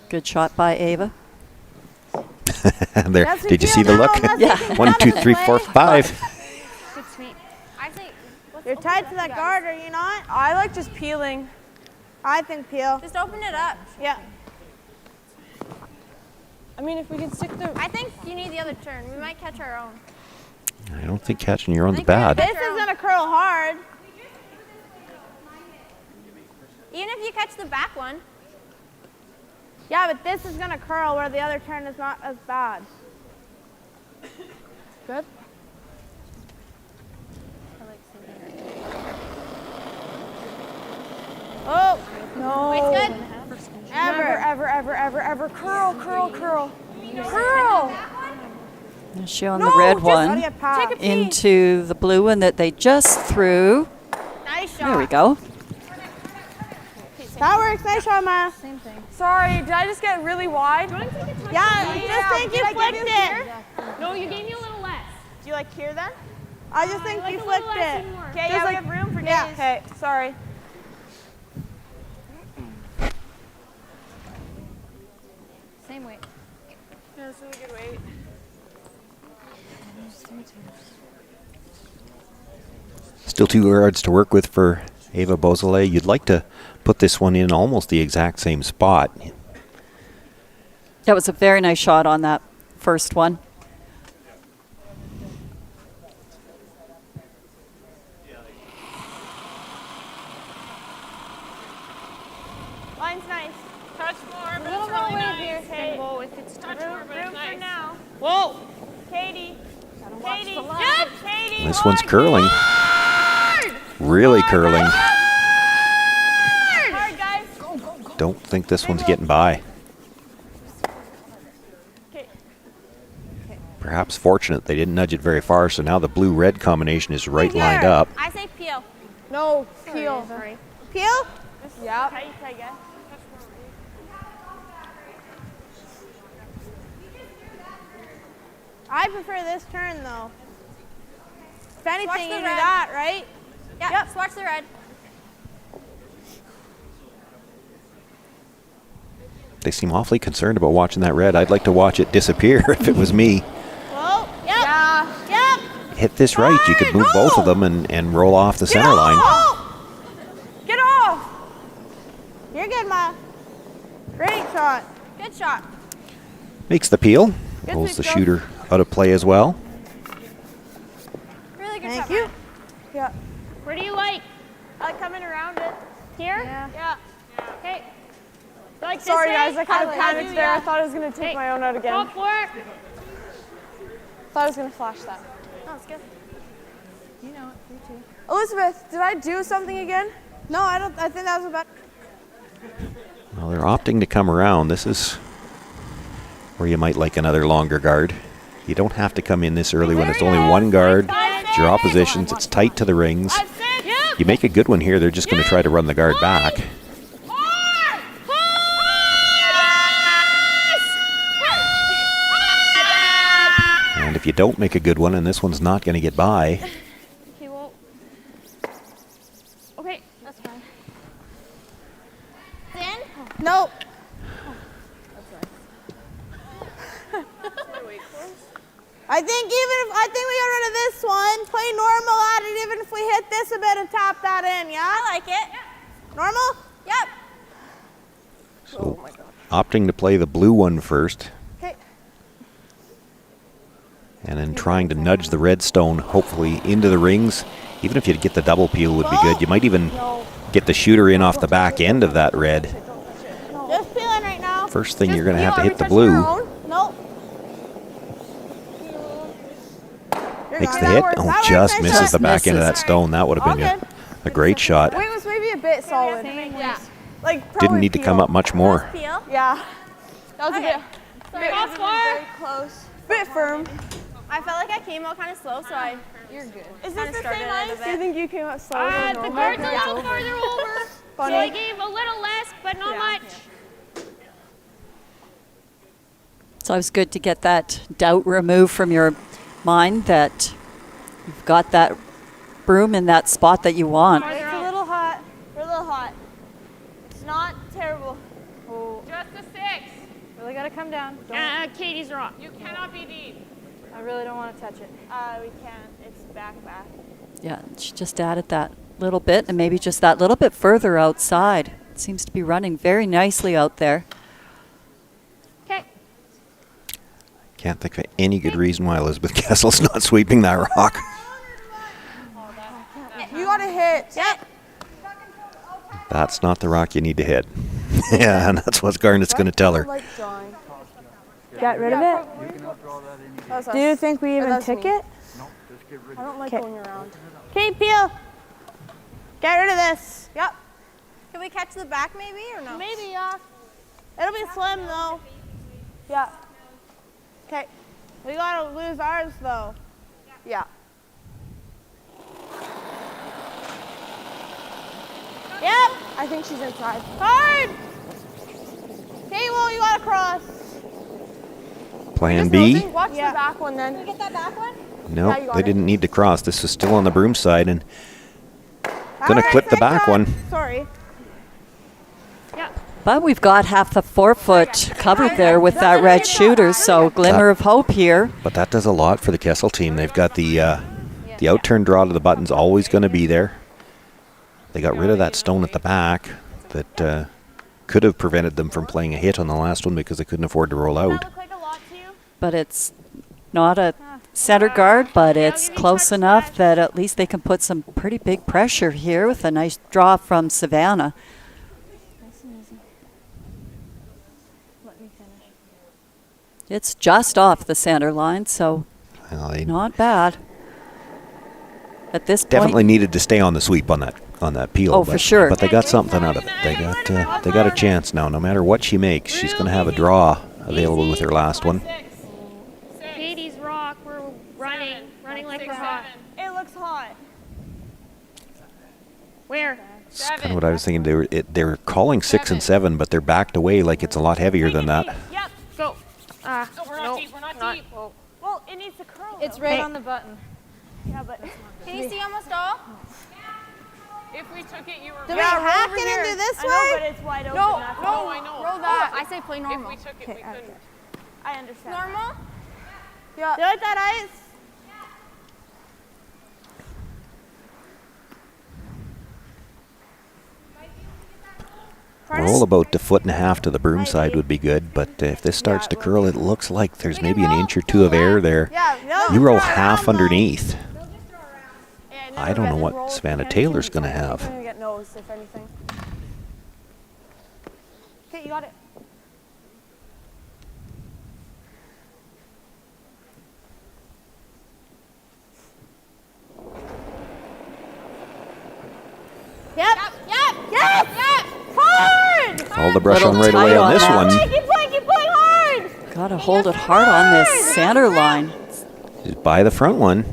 Good shot by Ava. There. Did you see the look? Yeah. 1, 2, 3, 4, 5. You're tied to that guard, are you not? I like just peeling. I think peel. Just open it up. Yeah. I mean, if we can stick the... I think you need the other turn. We might catch our own. I don't think catching your own's bad. This is gonna curl hard. Even if you catch the back one. Yeah, but this is gonna curl where the other turn is not as bad. Good. Oh no! Wait, good. Ever. Curl. Curl. Showing the red one Take a peek. into the blue one that they just threw. Nice shot. There we go. That works. Nice shot, Maya. Same thing. Sorry, did I just get really wide? Yeah, just think you flicked it. No, you gave me a little less. Do you like here then? I just think you a flicked little less it. and more. Okay, yeah, we have room for days. Okay, sorry. Same weight. Yeah, this is a good weight. Still 2 yards to work with for Ava Beausoleil. You'd like to put this one in almost the exact same spot. That was a very nice shot on that first one. Line's nice. Touch more, but it's really nice. Okay. If it's touch more, but it's nice. For now. Whoa! Katie. Yep, Katie. This one's curling. Really curling. Hard, guys. Go. Don't think this one's getting by. Perhaps fortunate they didn't nudge it very far, so now the blue-red combination is right lined up. I say peel. No, peel. Sorry. Peel? Yeah. Okay, guys. I prefer this turn though. If anything, you do that, right? Yeah, yep. Swatch the red. They seem awfully concerned about watching that red. I'd like to watch it disappear if it was me. Well, yep. Yeah. Yep. Hit this right, you could move both of them and roll off the center line. Get off! You're good, Ma. Great shot. Good shot. Makes the peel. Good Pulls the sweep, shooter out of play as well. Really good Thank shot. you. Yeah. Where do you like? I like coming around it. Here? Yeah. Okay. Like this Sorry, way? guys. I kind of like panicked you, there. yeah. I thought I was going to take my own out again. Go for it. Thought I was going to flash that. Oh, it's good. You know it. You too. Elizabeth, did I do something again? No, I don't. I think that was about. Well, they're opting to come around. This is where you might like another longer guard. You don't have to come in this early when it's only one guard. It's your oppositions. It's tight to the rings. You make a good one here, they're just going to try to run the guard back. And if you don't make a good one, and this one's not going to get by, Okay, well. Okay, that's fine. In? Nope. I think we got rid of this one. Play normal at it, even if we hit this a bit and tap that in. Yeah, I like it. Normal? Yep. so opting to play the blue one first. Okay. And then trying to nudge the red stone, hopefully, into the rings. Even if you get the double peel would be good. You might even get the shooter in off the back end of that red. Just peeling right now. First thing you're going to have to hit the blue. Nope. Makes the hit. Oh, just misses the back end of that stone. That would have been a great shot. Weight was maybe a bit solid. Yeah. Like Didn't need to come up much more. Yeah. That was a bit. Sorry, Very close. Bit firm. I felt like I came out kind of slow, so You're good. Is this the same ice? Do you think you came out slower? The guard's a little farther over. So I gave a little less, but not much. It's always good to get that doubt removed from your mind that you've got that broom in that spot that you want. It's a little hot. We're a little hot. It's not terrible. Oh. Just a 6. Really got to come down. Katie's wrong. You cannot be deep. I really don't want to touch it. We can't. It's back. Yeah, she just added that little bit and maybe just that little bit further outside. seems to be running very nicely out there. Okay. Can't think of any good reason why Elizabeth Kessel's not sweeping that rock. You got to hit. Yep. That's not the rock you need to hit. Yeah, and that's what Garnet's going to tell her. Get rid of it. Do you think we even tick it? No, just get rid I of don't like going around. Okay, Peel. Get rid of this. Yep. Can we catch the back maybe or no? Maybe, yeah. It'll be slim though. Yeah. Okay. We gotta lose ours though. Yeah. Yep. I think she's inside. Hard. Okay, well, you gotta cross. Plan B? Watch the back one then. Can we get that back one? No, they didn't need to cross. This was still on the broom side and going to clip the back one. Sorry. But we've got half the forefoot covered there with that red shooter, so glimmer of hope here. But that does a lot for the Kessel team. They've got the out-turn draw to the button's always going to be there. They got rid of that stone at the back that could have prevented them from playing a hit on the last one because they couldn't afford to roll out. But it's not a center guard, but it's close enough that at least they can put some pretty big pressure here with a nice draw from Savannah. It's just off the center line, so not bad. At this point, definitely needed to stay on the sweep on that peel. Oh, for sure. But they got something out of it. They got a chance now. No matter what she makes, she's going to have a draw available with her last one. Katie's rock. We're running like we're hot. It looks hot. Where? That's kind of what I was thinking. They were calling 6 and 7, but they're backed away like it's a lot heavier than that. Yep. Go. No, we're not deep. We're not deep. Well, it needs to curl. It's right on the button. Yeah, but can you see almost all? If we took it, you were. Do we hack it into this way? I know, but it's wide open. No, I know. Roll that. I say play normal. If we took it, we couldn't. I understand. Normal? Yeah. Do you like that ice? Roll about a foot and a half to the broom side would be good, but if this starts to curl, it looks like there's maybe an inch or two of air there. You roll half underneath. I don't know what Savannah Taylor's going to have. I'm going to get nose, if anything. Okay, you got it. Yep. Hard! All the brush on right away on this one. Keep playing hard! Gotta hold it hard on this center line. Just by the front one.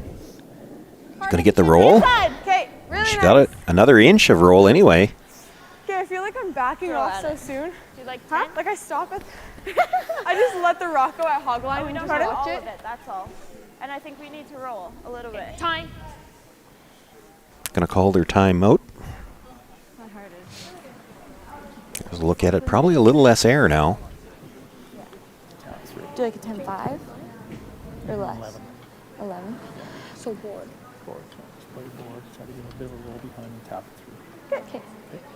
Going to get the roll. Okay, really She got another inch of roll anyway. Okay, I feel like I'm backing off so soon. Like I stop it. I just let the rock go at hog line and just watch it. That's all. And I think we need to roll a little bit. Time. Going to call their timeout. Let's look at it. Probably a little less air now. Do like a 10-5 or less? 11. So board. Board. Just play board. Try to get a bit of a roll behind and tap it through. Okay.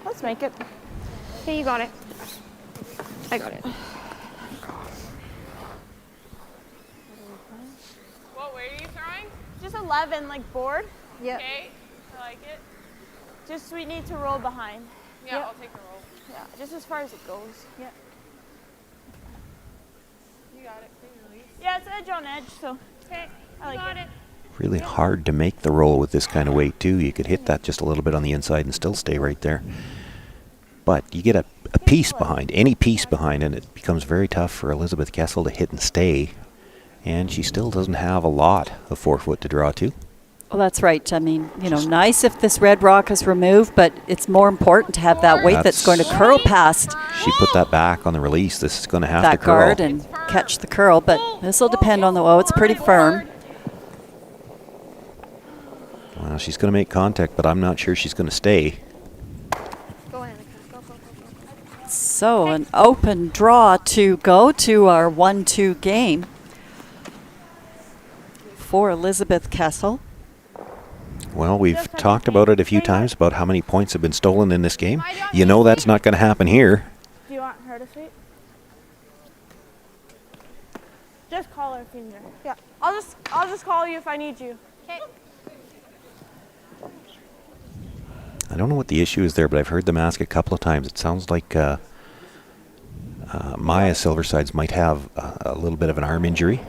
Let's make it. Okay, you got it. I got it. What way are you throwing? Just 11, like board. Yep. Okay, I like it. Just we need to roll behind. Yeah, I'll take the roll. Yeah, just as far as it goes. Yeah. You got it. Clean release. Yeah, it's edge on edge, so. Okay, I like it. Really hard to make the roll with this kind of weight too. You could hit that just a little bit on the inside and still stay right there. But you get a piece behind, any piece behind, and it becomes very tough for Elizabeth Kessel to hit and stay. And she still doesn't have a lot of forefoot to draw to. Well, that's right. I mean, nice if this red rock is removed, but it's more important to have that weight that's going to curl past. She put that back on the release. This is going to have that to curl. guard and catch the curl, but this will depend on the, it's pretty firm. Well, she's going to make contact, but I'm not sure she's going to stay. So an open draw to go to our 1-2 game for Elizabeth Kessel. Well, we've talked about it a few times about how many points have been stolen in this game. You know that's not going to happen here. Do you want her to sweep? Just call her, Finger. Yeah, I'll just call you if I need you. Okay. I don't know what the issue is there, but I've heard them ask a couple of times. It sounds like Maya Silversides might have a little bit of an arm injury.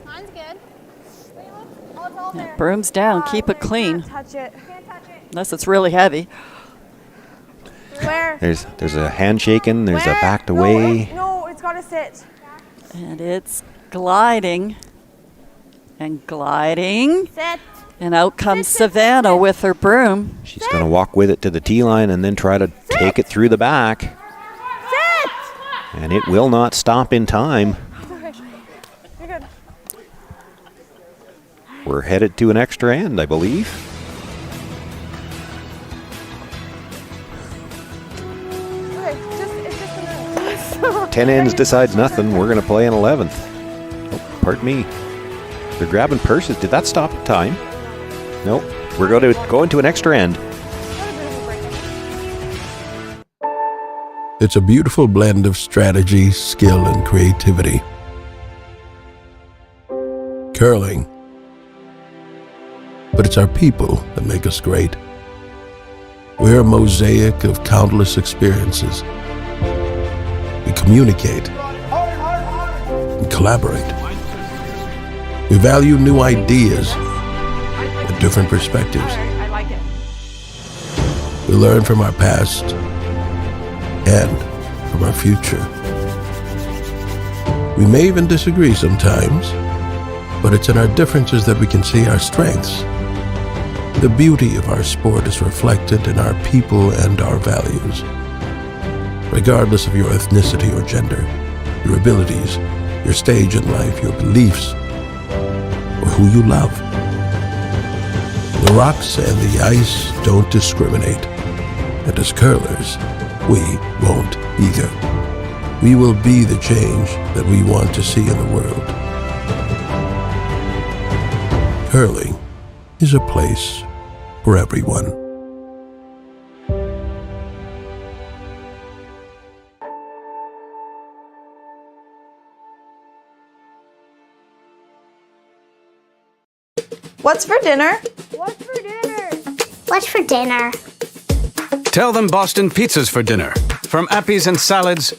Mine's good. Yeah, broom's down. Keep it clean. Can't touch it. Unless it's really heavy. Where? There's a handshaking. There's a backed away. No, it's got to sit. And it's gliding. And gliding. Sit. And out comes Savannah with her broom. She's going to walk with it to the tee line and then try to take it through the back. Sit. And it will not stop in time. You're good. We're headed to an extra end, I believe. Okay, it's just a minute. 10 ends decides nothing. We're going to play an 11th. Oh, pardon me. They're grabbing purses. Did that stop the time? Nope. We're going to go into an extra end. It's a beautiful blend of strategy, skill, and creativity. Curling. But it's our people that make us great. We're a mosaic of countless experiences. We communicate and collaborate. We value new ideas and different perspectives. I like it. We learn from our past and from our future. We may even disagree sometimes, but it's in our differences that we can see our strengths. The beauty of our sport is reflected in our people and our values. Regardless of your ethnicity or gender, your abilities, your stage in life, your beliefs, or who you love. The rocks and the ice don't discriminate, and as curlers, we won't either. We will be the change that we want to see in the world. Curling is a place for everyone. What's for dinner? What's for dinner? What's for dinner? Tell them Boston Pizza's for dinner. From appies and salads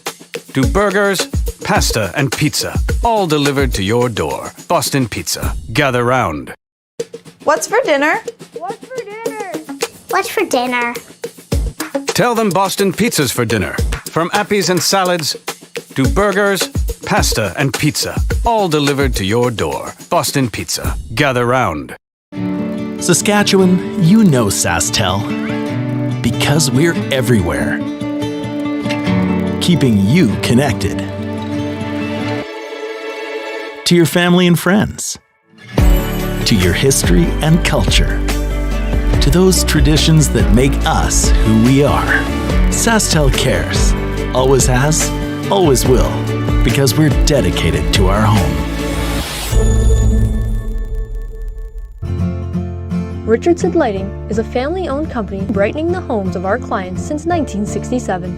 to burgers, pasta, and pizza. All delivered to your door. Boston Pizza. Gather round. What's for dinner? What's for dinner? What's for dinner? Tell them Boston Pizza's for dinner. From appies and salads to burgers, pasta, and pizza. All delivered to your door. Boston Pizza. Gather round. Saskatchewan, you know SaskTel. Because we're everywhere. Keeping you connected. To your family and friends. To your history and culture. To those traditions that make us who we are. SaskTel cares. Always has, always will. Because we're dedicated to our home. Richardson Lighting is a family-owned company brightening the homes of our clients since 1967.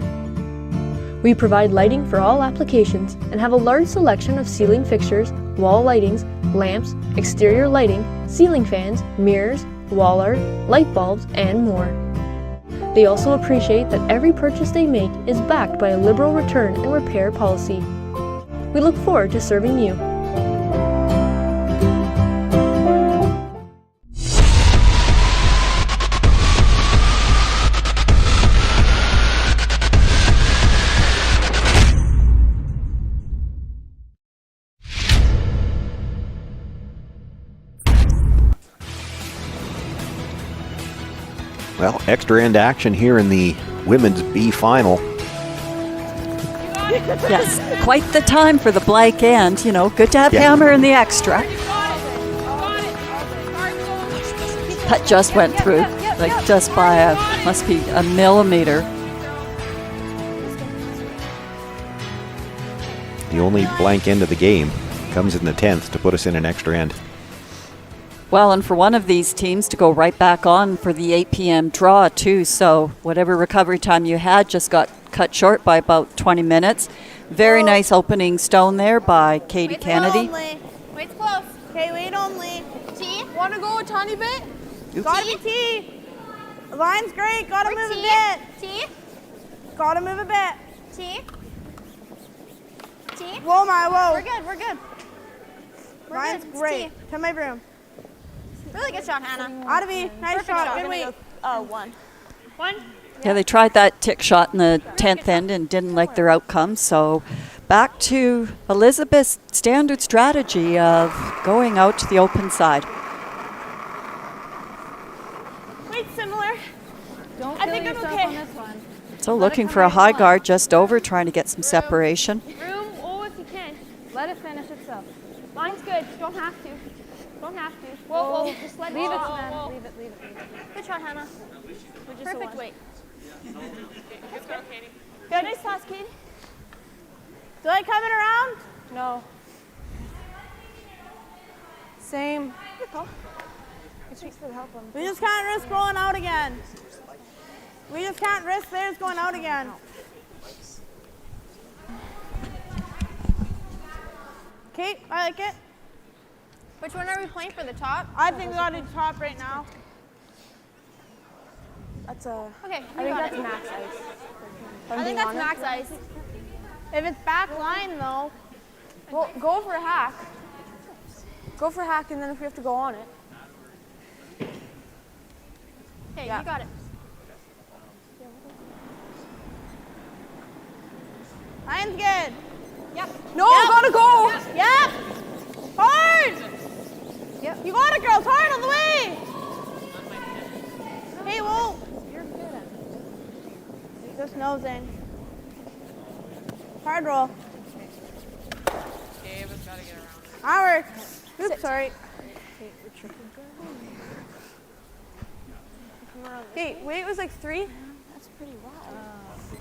We provide lighting for all applications and have a large selection of ceiling fixtures, wall lightings, lamps, exterior lighting, ceiling fans, mirrors, wall art, light bulbs, and more. They also appreciate that every purchase they make is backed by a liberal return and repair policy. We look forward to serving you. Well, extra end action here in the women's B final. Yes, quite the time for the blank end. You know, good to have hammer in the extra. That just went through, like just by must be a millimeter. The only blank end of the game comes in the 10th to put us in an extra end. Well, and for one of these teams to go right back on for the 8 p.m. draw, too. So whatever recovery time you had just got cut short by about 20 minutes. Very nice opening stone there by Katie Kennedy. Wait's close. Okay, wait only. T. Want to go a tiny bit? Gotta be T. Line's great. Gotta move a bit. T. Gotta move a bit. T. T. Whoa, my, whoa. We're good. We're good. Line's great. To my room. Really good shot, Hannah. Ought to be. Nice shot. Good weight. One. Yeah, they tried that tick shot in the 10th end and didn't like their outcome. So back to Elizabeth's standard strategy of going out to the open side. Weight's similar. Don't I think I'm okay. on this one. So looking for a high guard just over, trying to get some separation. Room, if you can. Let it finish itself. Mine's good. Don't have to. Don't have to. Whoa, just let Leave it, go. man. Leave it. Good shot, Hannah. Perfect weight. That's good. Good, nice toss, Katie. Do I coming around? No. Same. Thanks for the help on We just can't risk rolling out again. We just can't risk theirs going out again. Kate, I like it. Which one are we playing for the top? I think we got to top right now. That's a. Okay, I think that's max ice. I think that's max ice. If it's back line though, Well, go for a hack. Go for a hack, and then if we have to go on it. Okay, Yeah. you got it. line's good. Yep. No, gotta go. Yep. Hard. Yep. You got it, girls. Hard on the way. Hey, Wolf. You're good at it. Just nosing. Hard roll. Gabe has got to get around it. That works. Oops, sorry. Hey, weight was like 3. That's pretty wild.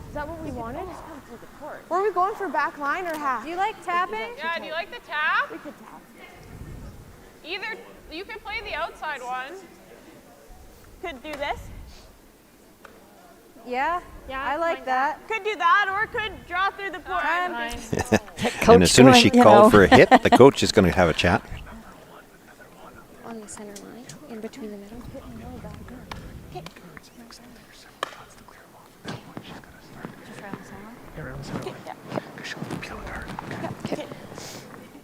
Is that what we wanted? Were we going for back line or half? Do you like tapping? Yeah, do you like the tap? We could tap. Either, you can play the outside one. Could do this. Yeah, I like that. Could do that, or could draw through the port. And as soon as she called for a hit, the coach is going to have a chat. On the center line, in between the middle.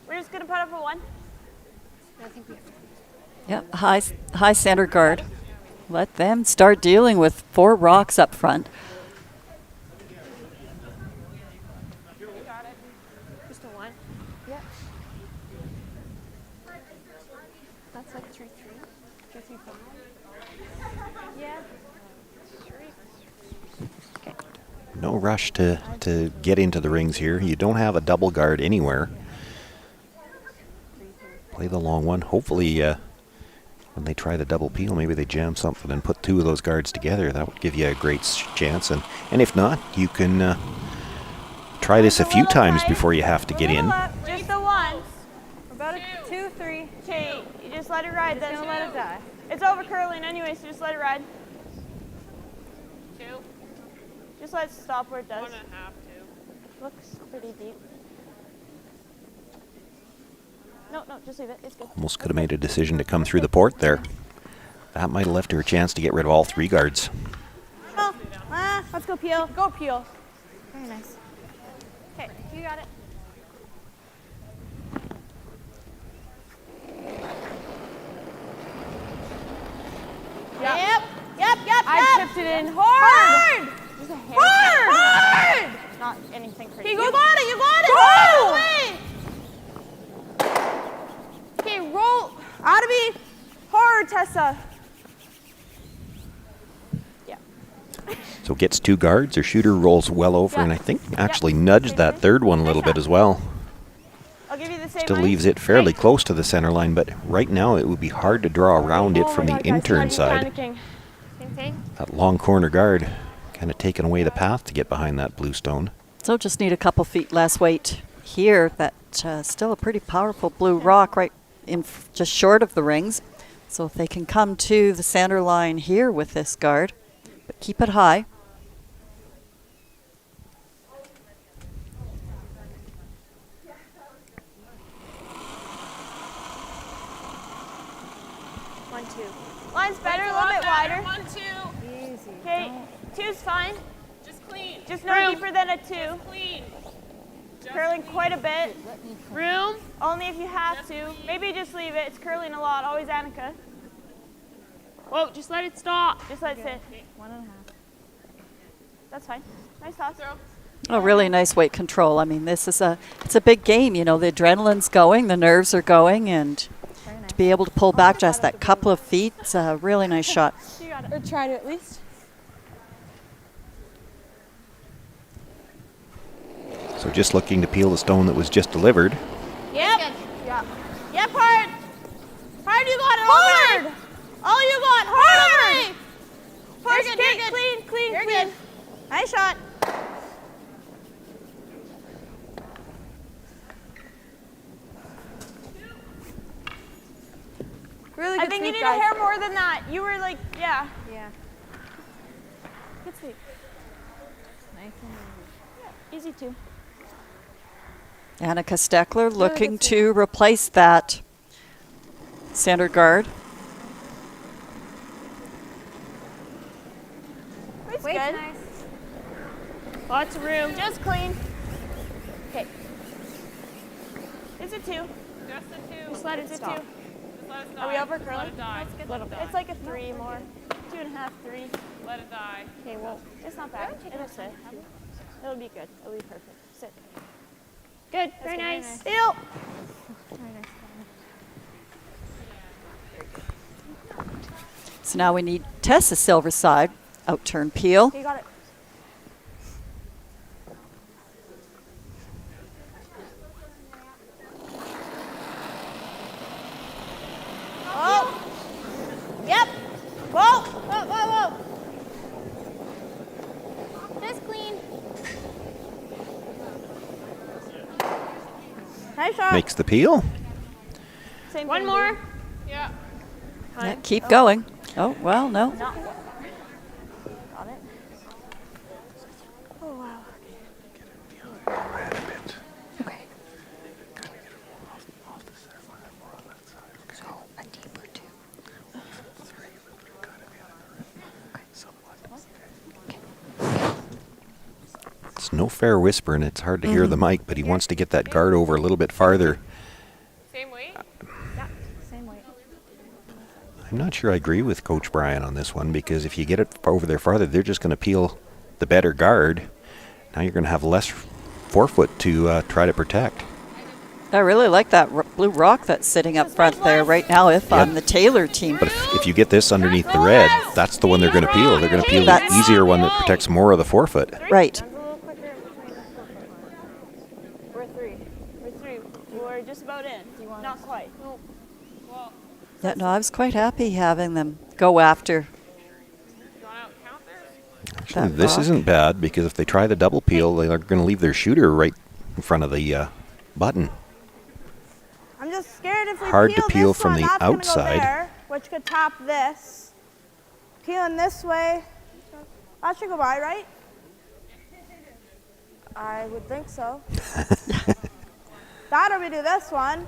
We're just gonna put up for one. I think we have Yep, high center guard. Let them start dealing with 4 rocks up front. You got it. Just a 1. Yeah. That's like 3-3. 3-3-5. Yeah. No rush to get into the rings here. You don't have a double guard anywhere. Play the long one. Hopefully, when they try the double peel, maybe they jam something and put 2 of those guards together. That would give you a great chance. And if not, you can try this a few times before you have to get in. Just the once. About a 2-3. Okay, you just let it ride. Then Don't let it die. It's over curling anyway, so just let it ride. 2. Just let it stop where it does. 1.5, 2. Looks pretty deep. No, just leave it. It's good. Almost could have made a decision to come through the port there. That might have left her a chance to get rid of all 3 guards. Oh, let's go peel. Go peel. Very nice. Okay, you got it. Yep. I tipped it in hard. Hard. Not anything crazy. You got it. You got it. Go! Hard away. Okay, roll. Out of me. Hard, Tessa. So gets 2 guards. Her shooter rolls well over, and I think actually nudged that 3rd one a little bit as well. I'll give you the same Still line. leaves it fairly close to the center line, but right now it would be hard to draw around it from the intern side. Same thing. That long corner guard kind of taking away the path to get behind that blue stone. So just need a couple feet less weight here. That still a pretty powerful blue rock right in just short of the rings. So if they can come to the center line here with this guard, but keep it high. Line's better, a little bit wider. 1, 2. Easy. Okay, 2's fine. Just clean. Just no deeper than a 2. Just clean. Curling quite a bit. Room. Only if you have to. Maybe just leave it. It's curling a lot. Always Annika. Whoa, just let it stop. Just let it sit. 1.5. That's fine. Nice toss. Oh, really nice weight control. I mean, it's a big game. You know, the adrenaline's going, the nerves are going, and to be able to pull back just that couple of feet, it's a really nice shot. You got it. Or try to at least. So just looking to peel the stone that was just delivered. Yep. Yeah. Yep, hard. Hard, you got it. Hard. All you got. Hard. Push, You're kick, good. clean. You're good. Nice shot. Really I good think you sweep, need guys. a hair more than that. You were like, yeah. Yeah. Good sweep. Nice and Yeah, easy too. Annika Steckler looking to replace that center guard. It's Wait's good. nice. Lots of room. Just clean. Okay. It's a 2. Just a 2. Just let it stop. Just let it Are we die. over Just curling? Let it die. That's good. Let it die. It's like a 3 more. 2.5, 3. Let it die. Okay, well, it's not bad. It'll sit. It'll be good. It'll be perfect. Sit. Good, That's very good. nice. Steal. So now we need Tessa silver side, out turn peel. You got it. Oh. Yep. Whoa. Whoa. Just clean. Nice shot. Makes the peel. Same One thing, more. dude. Yeah. Yeah, keep going. Oh, well, no. Got it. Oh, wow. It's no fair whisper, and it's hard to hear the mic, but he wants to get that guard over a little bit farther. Same weight? Yeah, same weight. I'm not sure I agree with Coach Brian on this one, because if you get it over there farther, they're just going to peel the better guard. Now you're going to have less forefoot to try to protect. I really like that blue rock that's sitting up front there right now if I'm the Taylor team. But if you get this underneath the red, that's the one they're going to peel. They're going to peel the easier one that protects more of the forefoot. Right. We're 3. We're just about in. Not quite. Yeah, no, I was quite happy having them go after. Actually, this isn't bad, because if they try the double peel, they're going to leave their shooter right in front of the button. I'm just scared if we Hard to peel this from one, the that's gonna go outside. there, which could top this. Peeling this way. That should go by, right? I would think so. That or we do this one.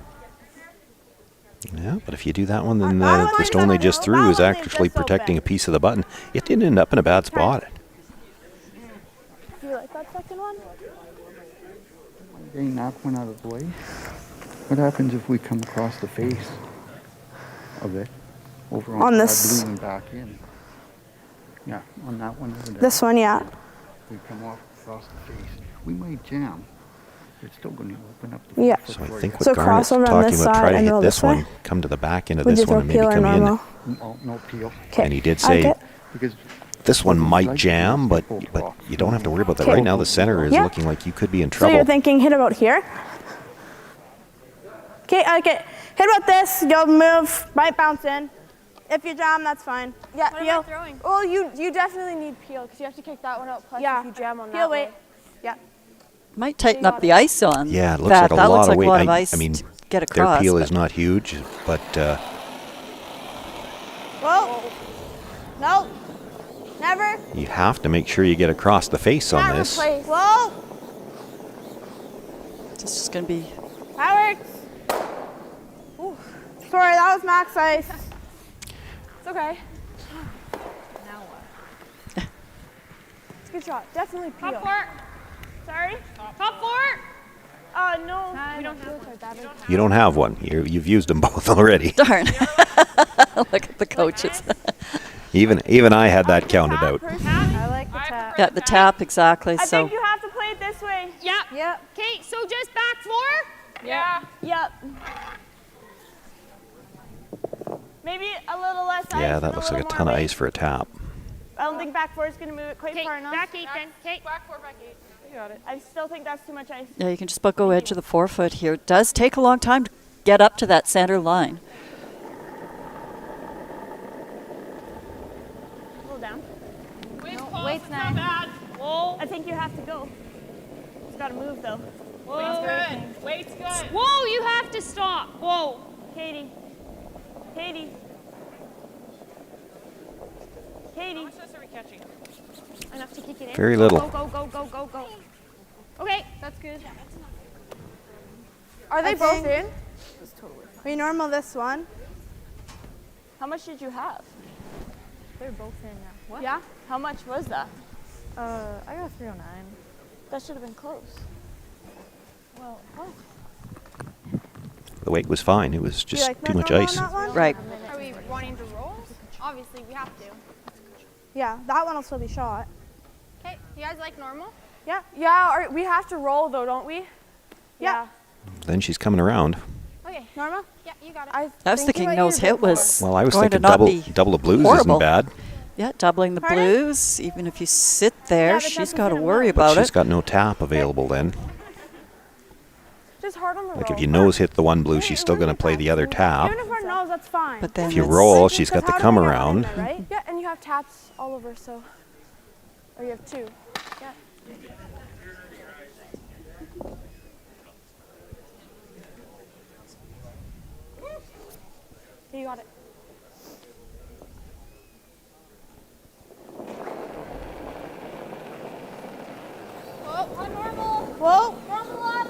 Yeah, but if you do that one, then the stone they just threw is actually protecting a piece of the button. It didn't end up in a bad spot. Do you like that second one? Getting that one out of the way. What happens if we come across the face of it over On that this- blue and back in? Yeah, on that one over there. This one, yeah. We come off across the face. We might jam. It's still going to open up the Yeah. So I think So what Garnett's crossover on talking this about, side try to and hit roll this this way? one, come to the back end of Would this you one, throw and maybe peel or come in. normal? No peel. And he did say Because this one might jam, but you don't have to worry about that. Okay. Right now, the center is Yeah. looking like you could be in So trouble. you're thinking hit about here? Okay. Hit about this, you'll move, might bounce in. If you jam, that's fine. Yeah, What am I peel. throwing? Well, you definitely need peel because you have to kick that one out. Plus Yeah. if you jam on Peel that weight. way. Yeah. Might tighten up the ice on Yeah, it looks that. like a That looks lot like of weight. a lot of ice I mean, to get their across. peel but is not huge, but Whoa. Nope. Never. You have to make sure you get across the face on this. Whoa. This is going to be... That works. Ooh. Sorry, that was max ice. It's okay. Now what? It's a good shot. Definitely peel. Top four. Sorry? Top four. No. We don't have that. You don't have one. You've used them both already. Darn. Look at the coaches. Even I had that counted out. I like the tap. Yeah, the tap, exactly. I So think you have to play it this way. Yep. Yep. Okay, so just back four? Yeah. Yep. Maybe a little less ice. Yeah, that looks like a ton of ice for a tap. I don't think back four is going to move it quite far enough. Back 8 then. Okay. Back 4, back 8. You got it. I still think that's too much ice. yeah, you can just about go edge of the 4 foot here. It does take a long time to get up to that center line. Pull down. Weight's not bad. Whoa. I think you have to go. It's got to move though. Weight's good. Weight's good. Whoa, you have to stop. Whoa. Katie. Katie. Katie. How much ice are we catching? Enough to kick it in. Very little. Go. Okay, that's good. Are they both in? We normal this one. How much did you have? They're both in now. What? Yeah? How much was that? I got 309. That should have been close. Well, what? The weight was fine. It was just too much ice. Right. Are we wanting to roll? Obviously, we have to. Yeah, that one will still be shot. Okay, you guys like normal? Yeah. Yeah, we have to roll though, don't we? Yeah. Then she's coming around. Okay. Norma? Yeah, you got it. I was thinking nose hit was Well, I was going to thinking not be double the blues horrible. isn't bad. Yeah, doubling the Pardon? blues. Even if you sit there, Yeah, but she's doesn't got to hit 'em worry hard. But about she's it. got no tap available then. Just hard on the roll. Like if you nose hit the one blue, she's still going to play the other tap. Even if our nose, that's fine. But then If you it's- roll, she's got Because the how come do we get one in around. there, right? Yeah, and you have taps all over, so. Or you have 2. Yeah. You got it. Whoa, on normal. Whoa. Normal up.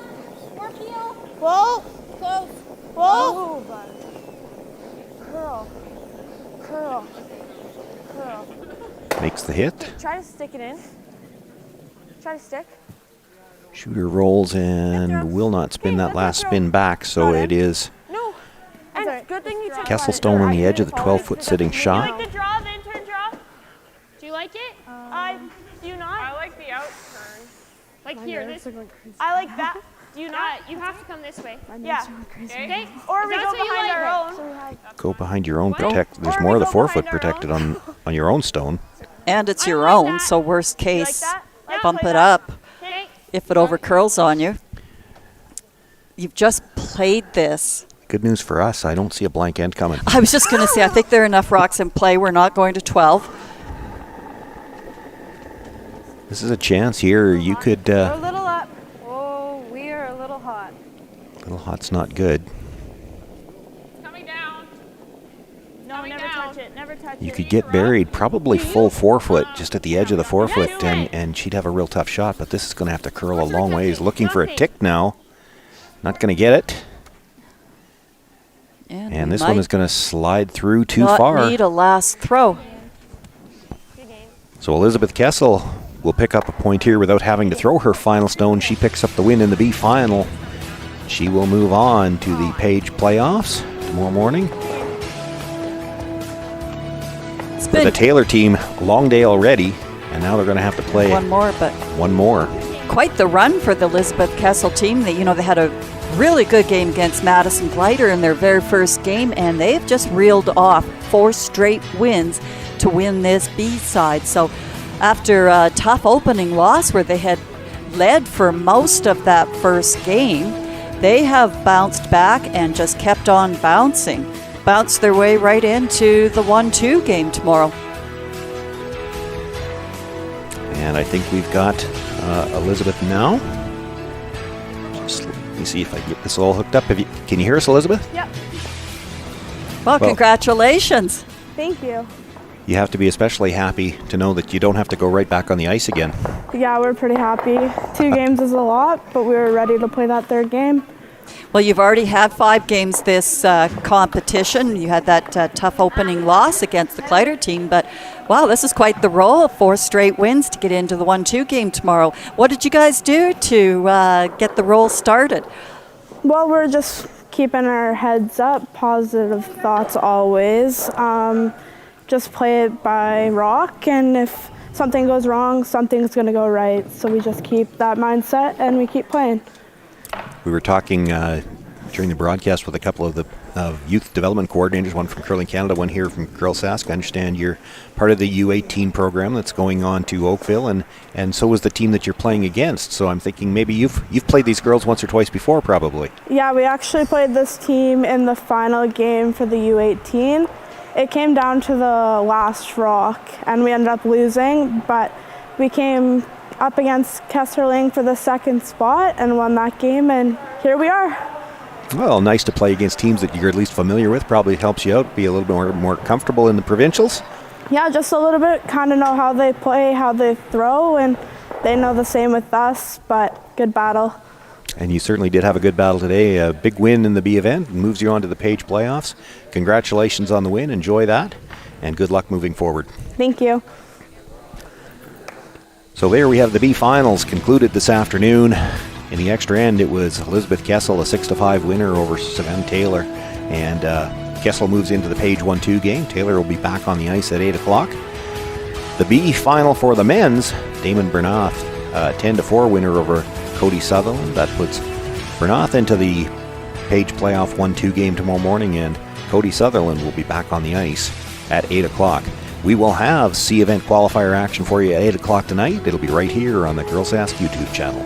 More peel. Whoa. Close. Whoa. Curl. Curl. Curl. Makes the hit. Try to stick it in. Try to stick. Shooter rolls and will not spin that last spin back, so it is No. And good thing you took Kesselstone on the edge of the 12-foot sitting You shot. like the draw, the intern draw? Do you like it? Do you not? I like the out turn. Like here, this. I like that. Do you not? You have to come this way. Yeah. Okay? Or we That's go what you behind like. our own. Go behind your own protect. There's Or more we of the go 4-foot behind our protected on your own stone. And it's your own, so worst case, that? Let's bump play it that. up Okay. if it over curls on you. You've just played this. Good news for us, I don't see a blank end coming. I was just going to say, I think there are enough rocks in play. We're not going to 12. This is a chance here. You could. We're a little up. Oh, we are a little hot. Little hot's not good. Coming down. No, never touch it. Never touch You it. could get buried probably full 4-foot just at the edge of the 4-foot, and she'd have a real tough shot. But this is going to have to curl a long ways. Looking for a tick now. Not going to get it. And this one is going to slide through too far. Not need a last throw. So Elizabeth Kessel will pick up a point here without having to throw her final stone. She picks up the win in the B final. She will move on to the Page playoffs tomorrow morning. For the Taylor team, long day already, and now they're going to have to play one more, but one more. Quite the run for the Elizabeth Kessel team. They had a really good game against Madison Glider in their very first game, and they've just reeled off 4 straight wins to win this B side. So after a tough opening loss where they had led for most of that first game, they have bounced back and just kept on bouncing. Bounced their way right into the 1-2 game tomorrow. And I think we've got Elizabeth now. Just let me see if I can get this all hooked up. Can you hear us, Elizabeth? Yep. Well, congratulations. Thank you. You have to be especially happy to know that you don't have to go right back on the ice again. Yeah, we're pretty happy. 2 games is a lot, but we were ready to play that 3rd game. Well, you've already had 5 games this competition. You had that tough opening loss against the Kleider team, but wow, this is quite the roll. 4 straight wins to get into the 1-2 game tomorrow. What did you guys do to get the roll started? Well, we're just keeping our heads up, positive thoughts always. Just play it by rock, and if something goes wrong, something's going to go right. So we just keep that mindset and we keep playing. We were talking during the broadcast with a couple of the youth development coordinators, one from Curling Canada, one here from Girls Sask. I understand you're part of the U18 program that's going on to Oakville, and so is the team that you're playing against. So I'm thinking maybe you've played these girls once or twice before, probably. Yeah, we actually played this team in the final game for the U18. It came down to the last rock, and we ended up losing, but we came up against Kessel for the 2nd spot and won that game, and here we are. Well, nice to play against teams that you're at least familiar with. Probably helps you out, be a little bit more comfortable in the provincials. Yeah, just a little bit, kind of know how they play, how they throw, and they know the same with us, but good battle. And you certainly did have a good battle today. A big win in the B event moves you on to the Page playoffs. Congratulations on the win. Enjoy that, and good luck moving forward. Thank you. So there we have the B finals concluded this afternoon. In the extra end, it was Elizabeth Kessel, a 6-5 winner over Savannah Taylor. And Kessel moves into the Page 1-2 game. Taylor will be back on the ice at 8 o'clock. The B final for the men's, Damon Bernath, 10-4 winner over Cody Sutherland. That puts Bernath into the Page playoff 1-2 game tomorrow morning, and Cody Sutherland will be back on the ice at 8 o'clock. We will have C event qualifier action for you at 8 o'clock tonight. It'll be right here on the Girls Ask YouTube channel.